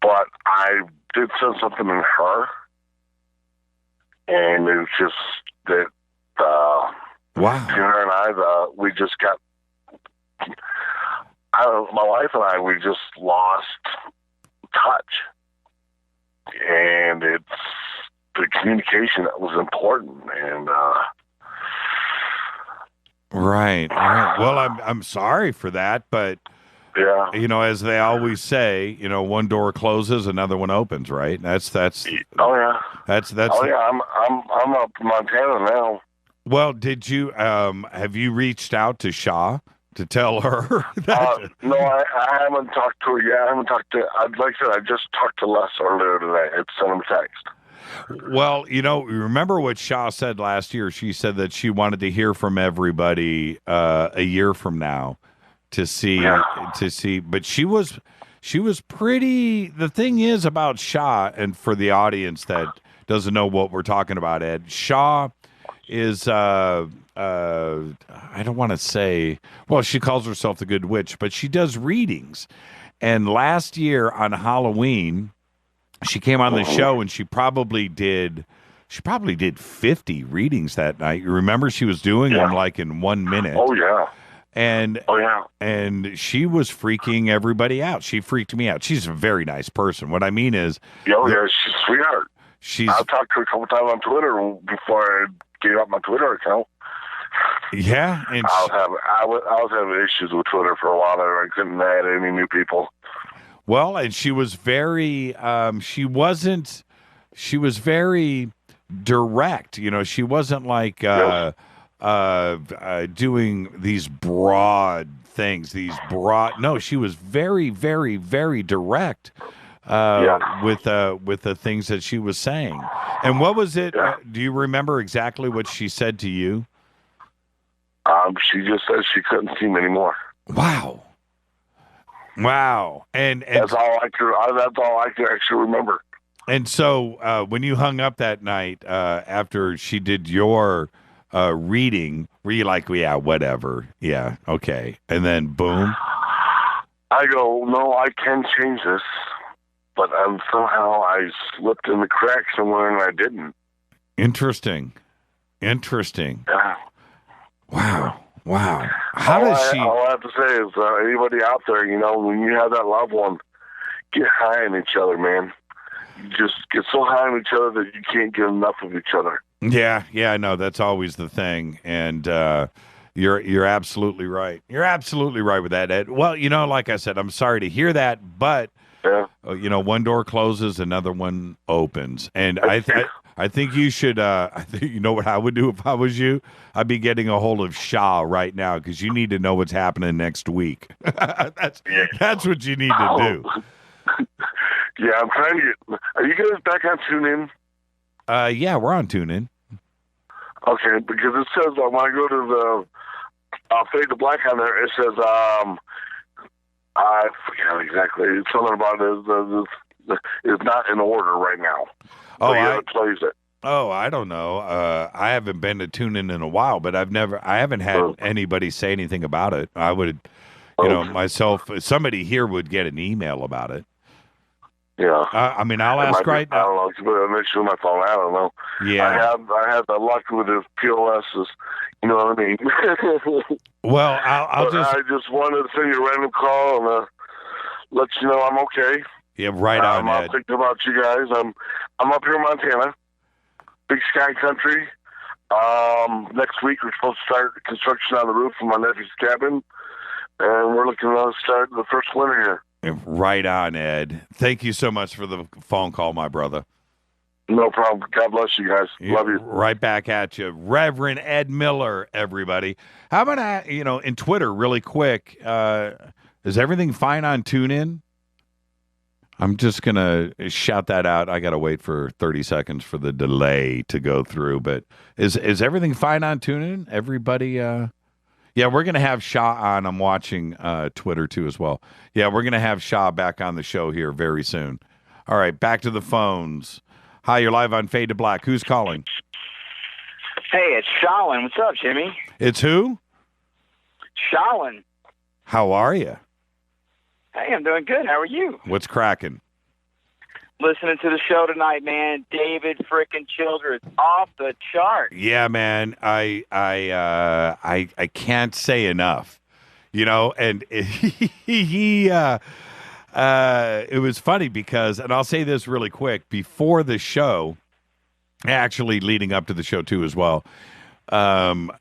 S3: But I did sense something in her. And it was just that...
S6: Wow.
S3: Her and I, we just got, my wife and I, we just lost touch. And it's the communication that was important. And,
S6: Right. Well, I'm sorry for that, but,
S3: yeah.
S6: As they always say, one door closes, another one opens, right? That's.
S3: Oh, yeah.
S6: That's.
S3: Oh, yeah, I'm up in Montana now.
S6: Well, did you have you reached out to Shaw to tell her?
S3: No, I haven't talked to her yet. I haven't talked to. Like I said, I just talked to Les earlier today. I sent him a text.
S6: Well, remember what Shaw said last year? She said that she wanted to hear from everybody a year from now to see. But she was pretty. The thing is about Shaw, and for the audience that doesn't know what we're talking about, Ed, Shaw is. I don't want to say, well, she calls herself the Good Witch, but she does readings. And last year on Halloween, she came on the show and she probably did 50 readings that night. You remember she was doing them like in 1 minute.
S3: Oh, yeah.
S6: And she was freaking everybody out. She freaked me out. She's a very nice person. What I mean is,
S3: she's a sweetheart. I've talked to her a couple times on Twitter before I gave up my Twitter account.
S6: Yeah, and
S3: I was having issues with Twitter for a while there. I couldn't add any new people.
S6: Well, and she was very she was very direct. She wasn't like doing these broad things, no, she was very, very, very direct with the things that she was saying. And what was it? Do you remember exactly what she said to you?
S3: She just said she couldn't see me anymore.
S6: Wow. And
S3: that's all I could actually remember.
S6: And so when you hung up that night after she did your reading, were you like, yeah, whatever, yeah, okay, and then boom?
S3: I go, no, I can change this, but somehow I slipped in the crack somewhere and I didn't.
S6: Interesting.
S3: Yeah.
S6: Wow. How does she?
S3: All I have to say is, anybody out there, when you have that loved one, get high on each other, man. You just get so high on each other that you can't get enough of each other.
S6: Yeah, I know. That's always the thing, and you're absolutely right. You're absolutely right with that, Ed. Well, like I said, I'm sorry to hear that, but one door closes, another one opens, and I think you should. You know what I would do if I was you? I'd be getting a hold of Shaw right now because you need to know what's happening next week. That's what you need to do.
S3: Yeah, I'm trying to get. Are you guys back on TuneIn?
S6: Yeah, we're on TuneIn.
S3: Okay, because it says when I go to the Fade to Black on there, it says I forget exactly. It's something about it is not in order right now.
S6: Oh,
S3: it plays it.
S6: Oh, I don't know. I haven't been to TuneIn in a while, but I haven't had anybody say anything about it. I would, myself, somebody here would get an email about it.
S3: Yeah.
S6: I'll ask right now.
S3: I don't know. It's been an issue with my phone. I don't know.
S6: Yeah.
S3: I have the luck with the POSs. You know what I mean?
S6: Well, I
S3: just wanted to send you a random call and let you know I'm okay.
S6: Yeah, right on, Ed.
S3: I'm thinking about you guys. I'm up here in Montana, Big Sky Country. Next week we're supposed to start construction on the roof of my nephew's cabin, and we're looking to start the first winter here.
S6: Right on, Ed. Thank you so much for the phone call, my brother.
S3: No problem. God bless you guys. Love you.
S6: Right back at you. Reverend Ed Miller, everybody. How about, in Twitter, really quick, is everything fine on TuneIn? I'm just going to shout that out. I got to wait for 30 seconds for the delay to go through. But is everything fine on TuneIn? Everybody? Yeah, we're going to have Shaw on. I'm watching Twitter, too, as well. Yeah, we're going to have Shaw back on the show here very soon. All right, back to the phones. Hi, you're live on Fade to Black. Who's calling?
S16: Hey, it's Shalin. What's up, Jimmy?
S6: It's who?
S16: Shalin.
S6: How are you?
S16: Hey, I'm doing good. How are you?
S6: What's cracking?
S16: Listening to the show tonight, man. David frickin' Childress off the chart.
S6: Yeah, man. I can't say enough. And he it was funny because, and I'll say this really quick, before the show, actually leading up to the show too as well, 90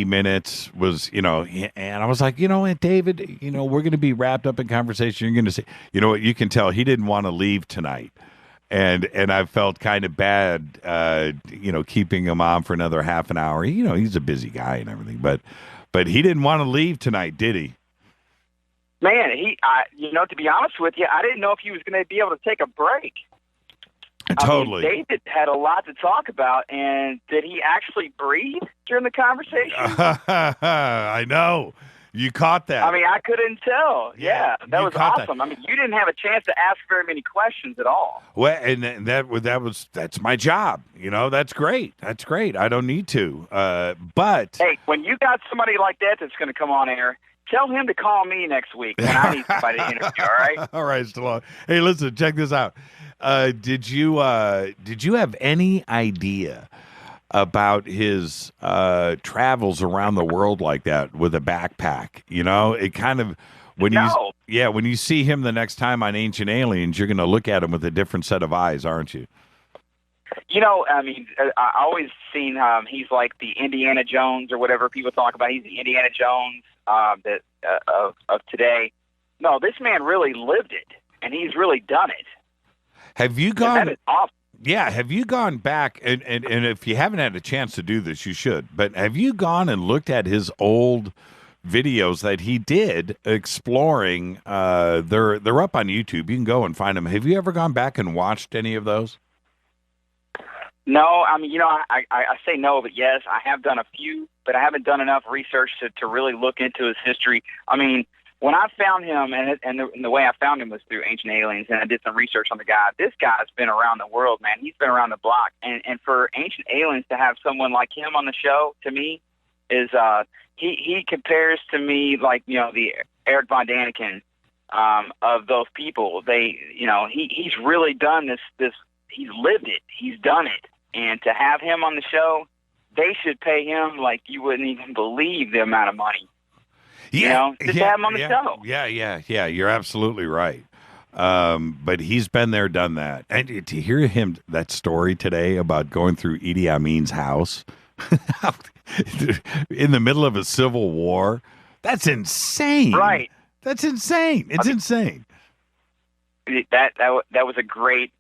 S6: minutes was, and I was like, David, we're going to be wrapped up in conversation. You're going to say, what, you can tell he didn't want to leave tonight. And I felt kind of bad, keeping him on for another half an hour. He's a busy guy and everything, but But he didn't want to leave tonight, did he?
S16: Man, to be honest with you, I didn't know if he was going to be able to take a break.
S6: Totally.
S16: David had a lot to talk about, and did he actually breathe during the conversation?
S6: I know. You caught that.
S16: I mean, I couldn't tell. Yeah, that was awesome.
S6: That.
S16: I mean, you didn't have a chance to ask very many questions at all.
S6: Well, and that's my job. That's great. That's great. I don't need to. But
S16: hey, when you got somebody like that that's going to come on air, tell him to call me next week when I need somebody to interview. All right.
S6: All right, Stallone. Hey, listen, check this out. Did you have any idea about his travels around the world like that with a backpack? It kind of when you see him the next time on Ancient Aliens, you're going to look at him with a different set of eyes, aren't you?
S16: I mean, I always seen he's like the Indiana Jones or whatever people talk about. He's the Indiana Jones of today. No, this man really lived it, and he's really done it.
S6: Have you gone?
S16: And that is awesome.
S6: Yeah, have you gone back, and if you haven't had a chance to do this, you should, but have you gone and looked at his old videos that he did exploring? They're up on YouTube. You can go and find them. Have you ever gone back and watched any of those?
S16: No, I mean, I say no, but yes, I have done a few, but I haven't done enough research to really look into his history. I mean, when I found him, and the way I found him was through Ancient Aliens, and I did some research on the guy. This guy's been around the world, man. He's been around the block. And for Ancient Aliens to have someone like him on the show, to me, is he compares to me like, the Eric Von Daniken of those people. He's really done this. He's lived it. He's done it. And to have him on the show, they should pay him like you wouldn't even believe the amount of money.
S6: Yeah,
S16: just to have him on the show.
S6: Yeah. You're absolutely right. But he's been there, done that. And to hear that story today about going through Idi Amin's house in the middle of a civil war, that's insane.
S16: Right.
S6: That's insane. It's insane.
S16: That was a great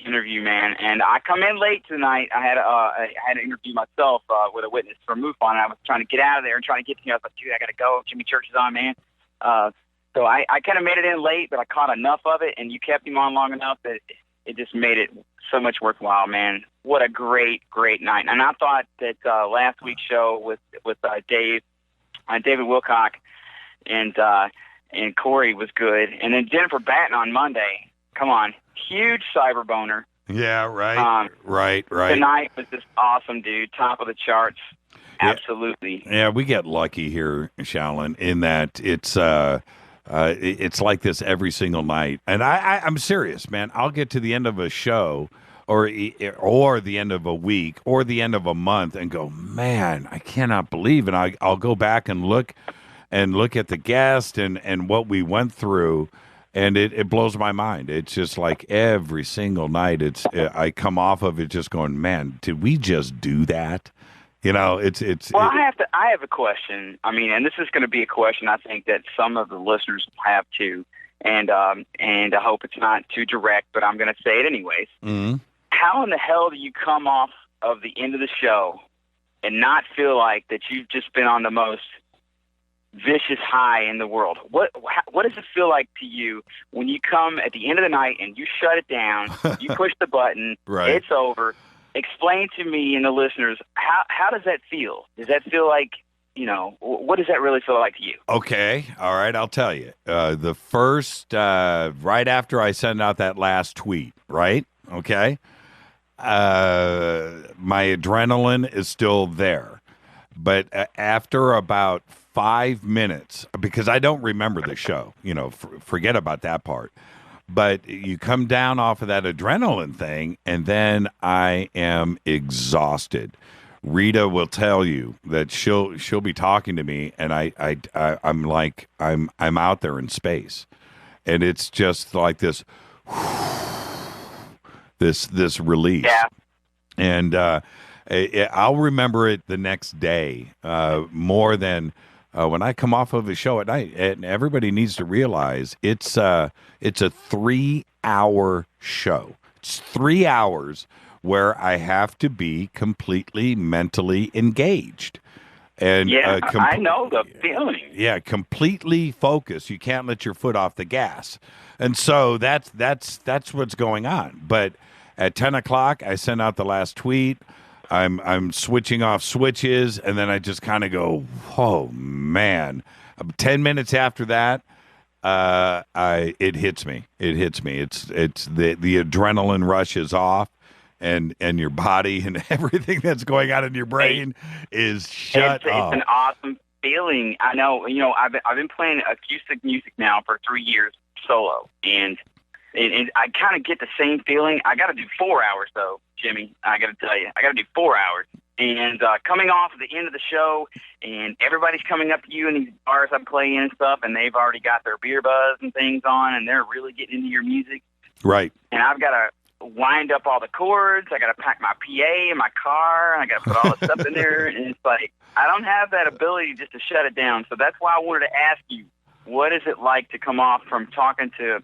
S16: interview, man. And I come in late tonight. I had to interview myself with a witness from MUFON, and I was trying to get out of there and trying to get to you. I was like, dude, I got to go. Jimmy Church is on, man. So I kind of made it in late, but I caught enough of it, and you kept him on long enough that it just made it so much worthwhile, man. What a great night. And I thought that last week's show with David Wilcock and Corey was good. And then Jennifer Batten on Monday. Come on. Huge cyber boner.
S6: Yeah, right. Right.
S16: Tonight was just awesome, dude. Top of the charts. Absolutely.
S6: Yeah, we get lucky here, Shaolin, in that it's like this every single night. And I'm serious, man. I'll get to the end of a show or the end of a week or the end of a month and go, man, I cannot believe it. And I'll go back and look at the guest and what we went through. And it blows my mind. It's just like every single night. I come off of it just going, man, did we just do that? Well,
S16: I have a question. I mean, and this is going to be a question I think that some of the listeners have too, and I hope it's not too direct, but I'm going to say it anyways.
S6: Mm-hmm.
S16: How in the hell do you come off of the end of the show and not feel like that you've just been on the most vicious high in the world? What does it feel like to you when you come at the end of the night and you shut it down, you push the button,
S6: right.
S16: It's over? Explain to me and the listeners, how does that feel? Does that feel like, what does that really feel like to you?
S6: Okay. All right. I'll tell you. The first, right after I send out that last tweet, right? Okay. My adrenaline is still there. But after about 5 minutes, because I don't remember the show, forget about that part. But you come down off of that adrenaline thing, and then I am exhausted. Rita will tell you that she'll be talking to me, and I'm like I'm out there in space, and it's just like this release.
S16: Yeah.
S6: And I'll remember it the next day more than when I come off of a show at night. And everybody needs to realize it's a 3-hour show. It's 3 hours where I have to be completely mentally engaged. And
S16: I know the feeling.
S6: Yeah, completely focused. You can't let your foot off the gas, and so that's what's going on. But at 10 o'clock, I send out the last tweet. I'm switching off switches, and then I just kind of go, "Oh man!" 10 minutes after that, it hits me. It hits me. It's the adrenaline rush is off. And your body and everything that's going on in your brain is shut off.
S16: It's an awesome feeling. I know. I've been playing acoustic music now for 3 years solo, and I kind of get the same feeling. I got to do 4 hours though, Jimmy. I got to tell you, I got to do 4 hours. And coming off at the end of the show, and everybody's coming up to you in these bars I play in and stuff, and they've already got their beer buzz and things on, and they're really getting into your music.
S6: Right.
S16: And I've got to wind up all the cords. I got to pack my PA in my car. I got to put all the stuff in there. And it's like, I don't have that ability just to shut it down. So that's why I wanted to ask you, what is it like to come off from talking to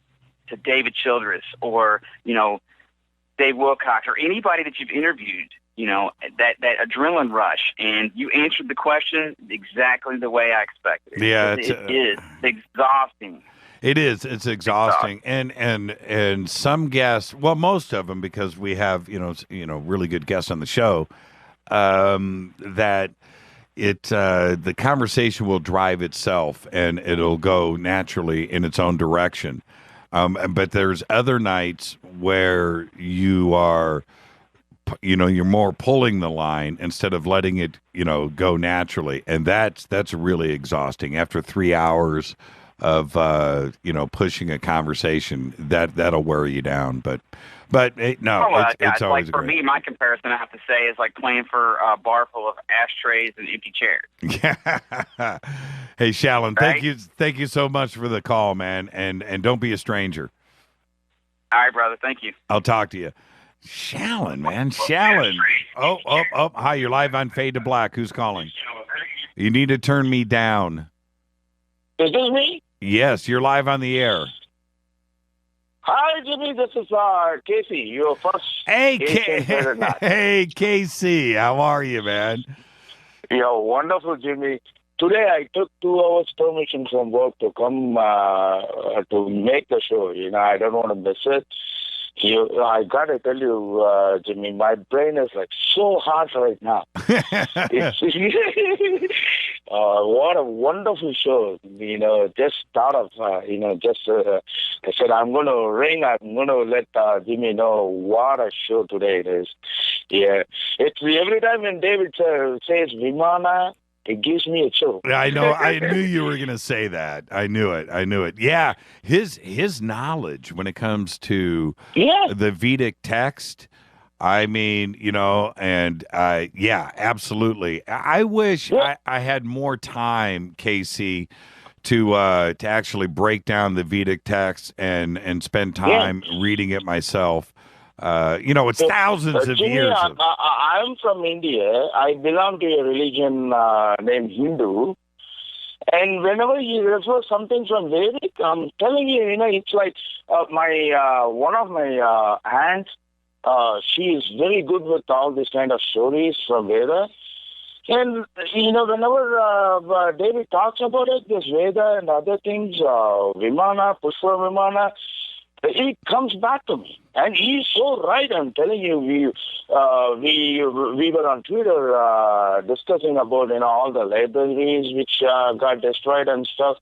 S16: David Childress or, Dave Wilcox or anybody that you've interviewed, that adrenaline rush, and you answered the question exactly the way I expected.
S6: Yeah.
S16: It is exhausting.
S6: It is. It's exhausting, and some guests. Well, most of them, because we have really good guests on the show. That the conversation will drive itself, and it'll go naturally in its own direction. But there's other nights where you are, you're more pulling the line instead of letting it, go naturally, and that's really exhausting after 3 hours of pushing a conversation. That'll wear you down, but it's always
S16: like for me, my comparison I have to say is like playing for a bar full of ashtrays and empty chairs.
S6: Yeah. Hey, Shallon,
S16: right?
S6: thank you so much for the call, man, and don't be a stranger.
S16: All right, brother, thank you.
S6: I'll talk to you. Shallon, man, Shallon. Oh, hi, you're live on Fade to Black. Who's calling? You need to turn me down.
S17: Is this me?
S6: Yes, you're live on the air.
S17: Hi, Jimmy. This is Casey. Your first.
S6: Hey, Casey. How are you, man?
S17: You're wonderful, Jimmy. Today I took 2 hours permission from work to come to make the show. I don't want to miss it. I gotta tell you, Jimmy, my brain is like so hot right now. What a wonderful show! Just thought of, I said I'm going to ring. I'm going to let Jimmy know what a show today it is. Yeah, it's every time when David says Vimana, it gives me a chill.
S6: I know. I knew you were going to say that. I knew it. Yeah, his knowledge when it comes to the Vedic text. I mean, and absolutely. I wish I had more time, Casey, to actually break down the Vedic text and spend time reading it myself. It's thousands of
S17: Jimmy,
S6: years.
S17: I'm from India. I belong to a religion named Hindu. And whenever you refer something from Vedic, I'm telling you, it's like one of my aunts, she is very good with all these kind of stories from Veda. And, whenever David talks about it, this Veda and other things, Vimana, Pushpa Vimana, it comes back to me. And he's so right. I'm telling you, we were on Twitter discussing about, all the libraries which got destroyed and stuff.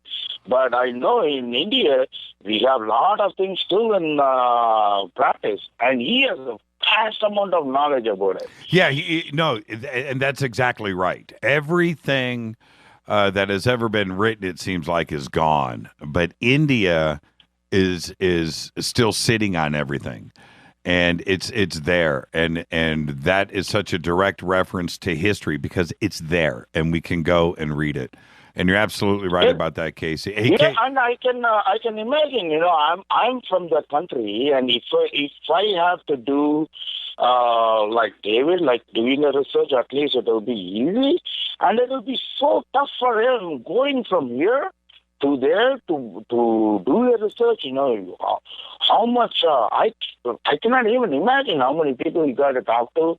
S17: But I know in India, we have a lot of things still in practice. And he has a vast amount of knowledge about it.
S6: Yeah, and that's exactly right. Everything that has ever been written, it seems like, is gone. But India is still sitting on everything, and it's there, and that is such a direct reference to history because it's there, and we can go and read it. And you're absolutely right about that, Casey. Hey,
S17: and I can imagine. I'm from the country, and if I have to do like David, like doing the research, at least it will be easy, and it will be so tough for him going from here to there to do the research, how much I cannot even imagine how many people you got to talk to,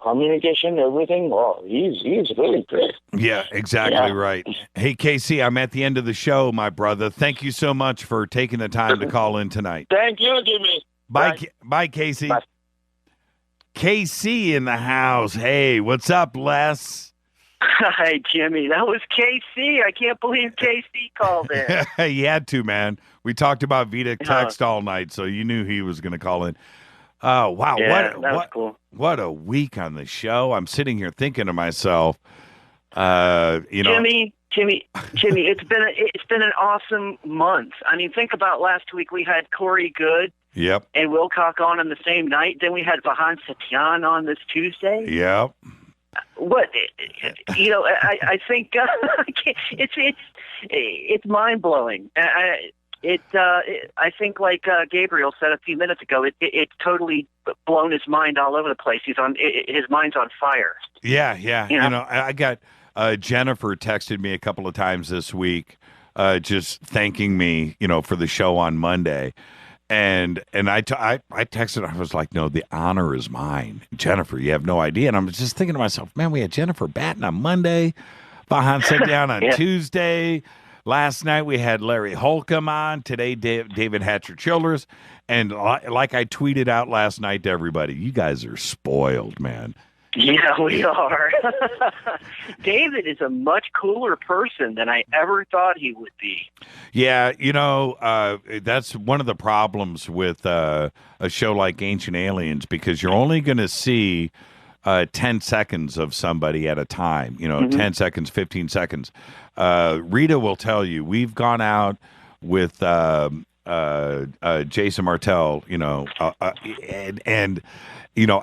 S17: communication, everything. Oh, he's really great.
S6: Yeah, exactly right. Hey, Casey, I'm at the end of the show, my brother. Thank you so much for taking the time to call in tonight.
S17: Thank you, Jimmy.
S6: Bye, Casey. Bye. KC in the house. Hey, what's up, Les?
S2: Hi, Jimmy. That was KC. I can't believe KC called in.
S6: He had to, man. We talked about Vita text all night, so you knew he was going to call in. Oh, wow.
S2: Yeah, that was cool.
S6: What a week on the show. I'm sitting here thinking to myself,
S2: Jimmy, it's been an awesome month. I mean, think about last week. We had Corey Good.
S6: Yep.
S2: And Wilcock on the same night. Then we had Vahan Satyan on this Tuesday.
S6: Yep.
S2: What I think it's mind blowing. I think, like Gabriel said a few minutes ago, it's totally blown his mind all over the place. His mind's on fire.
S6: Yeah. I got Jennifer texted me a couple of times this week, just thanking me, for the show on Monday. And I texted her. I was like, no, the honor is mine. Jennifer, you have no idea. And I'm just thinking to myself, man, we had Jennifer Batten on Monday, Vahan Satyan on Tuesday. Last night we had Larry Holcomb on. Today, David Hatcher Childress. And like I tweeted out last night to everybody, you guys are spoiled, man.
S2: Yeah, we are. David is a much cooler person than I ever thought he would be.
S6: Yeah, that's one of the problems with a show like Ancient Aliens, because you're only going to see 10 seconds of somebody at a time, 10 seconds, 15 seconds. Rita will tell you, we've gone out with Jason Martell, and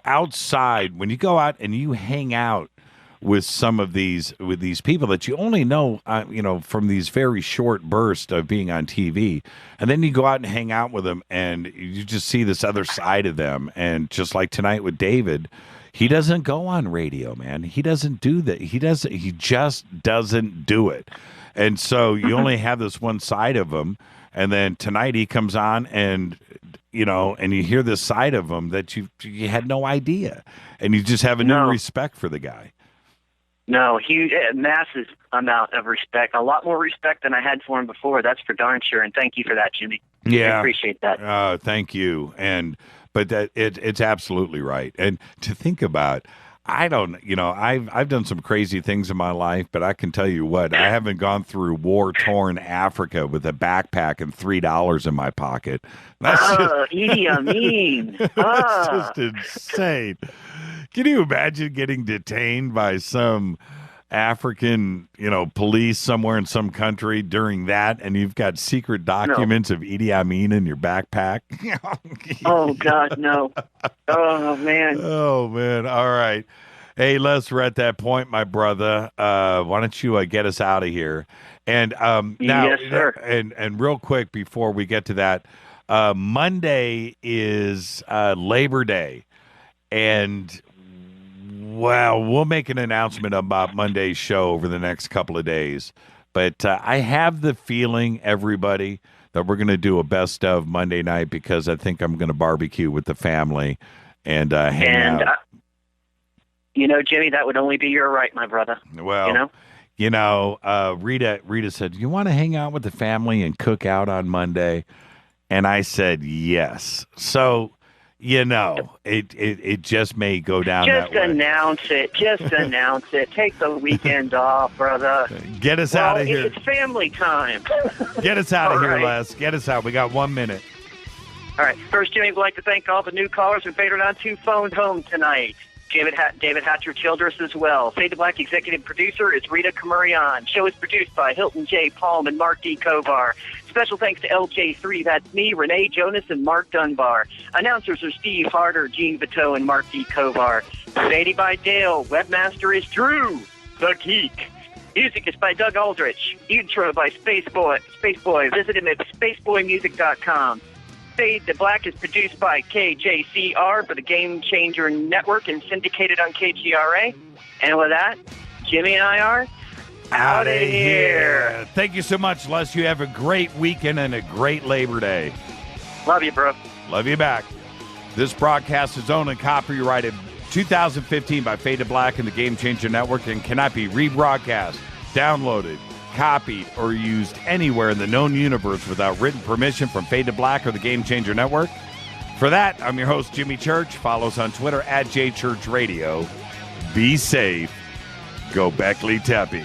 S6: outside, when you go out and you hang out with some of these people that you only know, from these very short bursts of being on TV, and then you go out and hang out with them, and you just see this other side of them. And just like tonight with David, he doesn't go on radio, man. He doesn't do that. He just doesn't do it. And so you only have this one side of him. And then tonight he comes on and you hear this side of him that you had no idea. And you just have a new respect for the guy.
S2: No, massive amount of respect. A lot more respect than I had for him before. That's for darn sure. And thank you for that, Jimmy.
S6: Yeah.
S2: I appreciate that.
S6: Thank you. But it's absolutely right. And to think about, I've done some crazy things in my life, but I can tell you what, I haven't gone through war-torn Africa with a backpack and $3 in my pocket. That's
S2: Idi Amin.
S6: That's just insane. Can you imagine getting detained by some African, police somewhere in some country during that, and you've got secret documents of Idi Amin in your backpack?
S2: Oh, God, no. Oh, man.
S6: Oh, man. All right. Hey, Les, we're at that point, my brother. Why don't you get us out of here? And now,
S2: yes, sir.
S6: And real quick before we get to that, Monday is Labor Day, and well, we'll make an announcement about Monday's show over the next couple of days. But I have the feeling, everybody, that we're going to do a best of Monday night, because I think I'm going to barbecue with the family and hang out.
S2: Jimmy, that would only be your right, my brother.
S6: Well, Rita said, you want to hang out with the family and cook out on Monday? And I said, yes. So, it just may go down that way.
S2: Just announce it. Take the weekend off, brother.
S6: Get us out of here.
S2: It's family time.
S6: Get us out of here,
S2: right.
S6: Les. Get us out. We got 1 minute.
S2: All right. First, Jimmy, we'd like to thank all the new callers who paid on 2 phoned home tonight. David Hatcher Childress as well. Fade to Black executive producer is Rita Kamurian. Show is produced by Hilton J. Palm and Mark D. Kovar. Special thanks to LJ3, that's me, Renee Jonas, and Mark Dunbar. Announcers are Steve Harder, Gene Vito, and Mark D. Kovar. Sadie by Dale. Webmaster is Drew, the Geek. Music is by Doug Aldrich. Intro by Spaceboy. Visit him at spaceboymusic.com. Fade to Black is produced by KJCR for the Game Changer Network and syndicated on KGRA. And with that, Jimmy and I are
S6: Out of here. Thank you so much, Les. You have a great weekend and a great Labor Day.
S2: Love you, bro.
S6: Love you back. This broadcast is owned and copyrighted 2015 by Fade to Black and the Game Changer Network and cannot be rebroadcast, downloaded, copied, or used anywhere in the known universe without written permission from Fade to Black or the Game Changer Network. For that, I'm your host, Jimmy Church. Follow us on Twitter @JChurchRadio. Be safe. Go Beckley Tepe.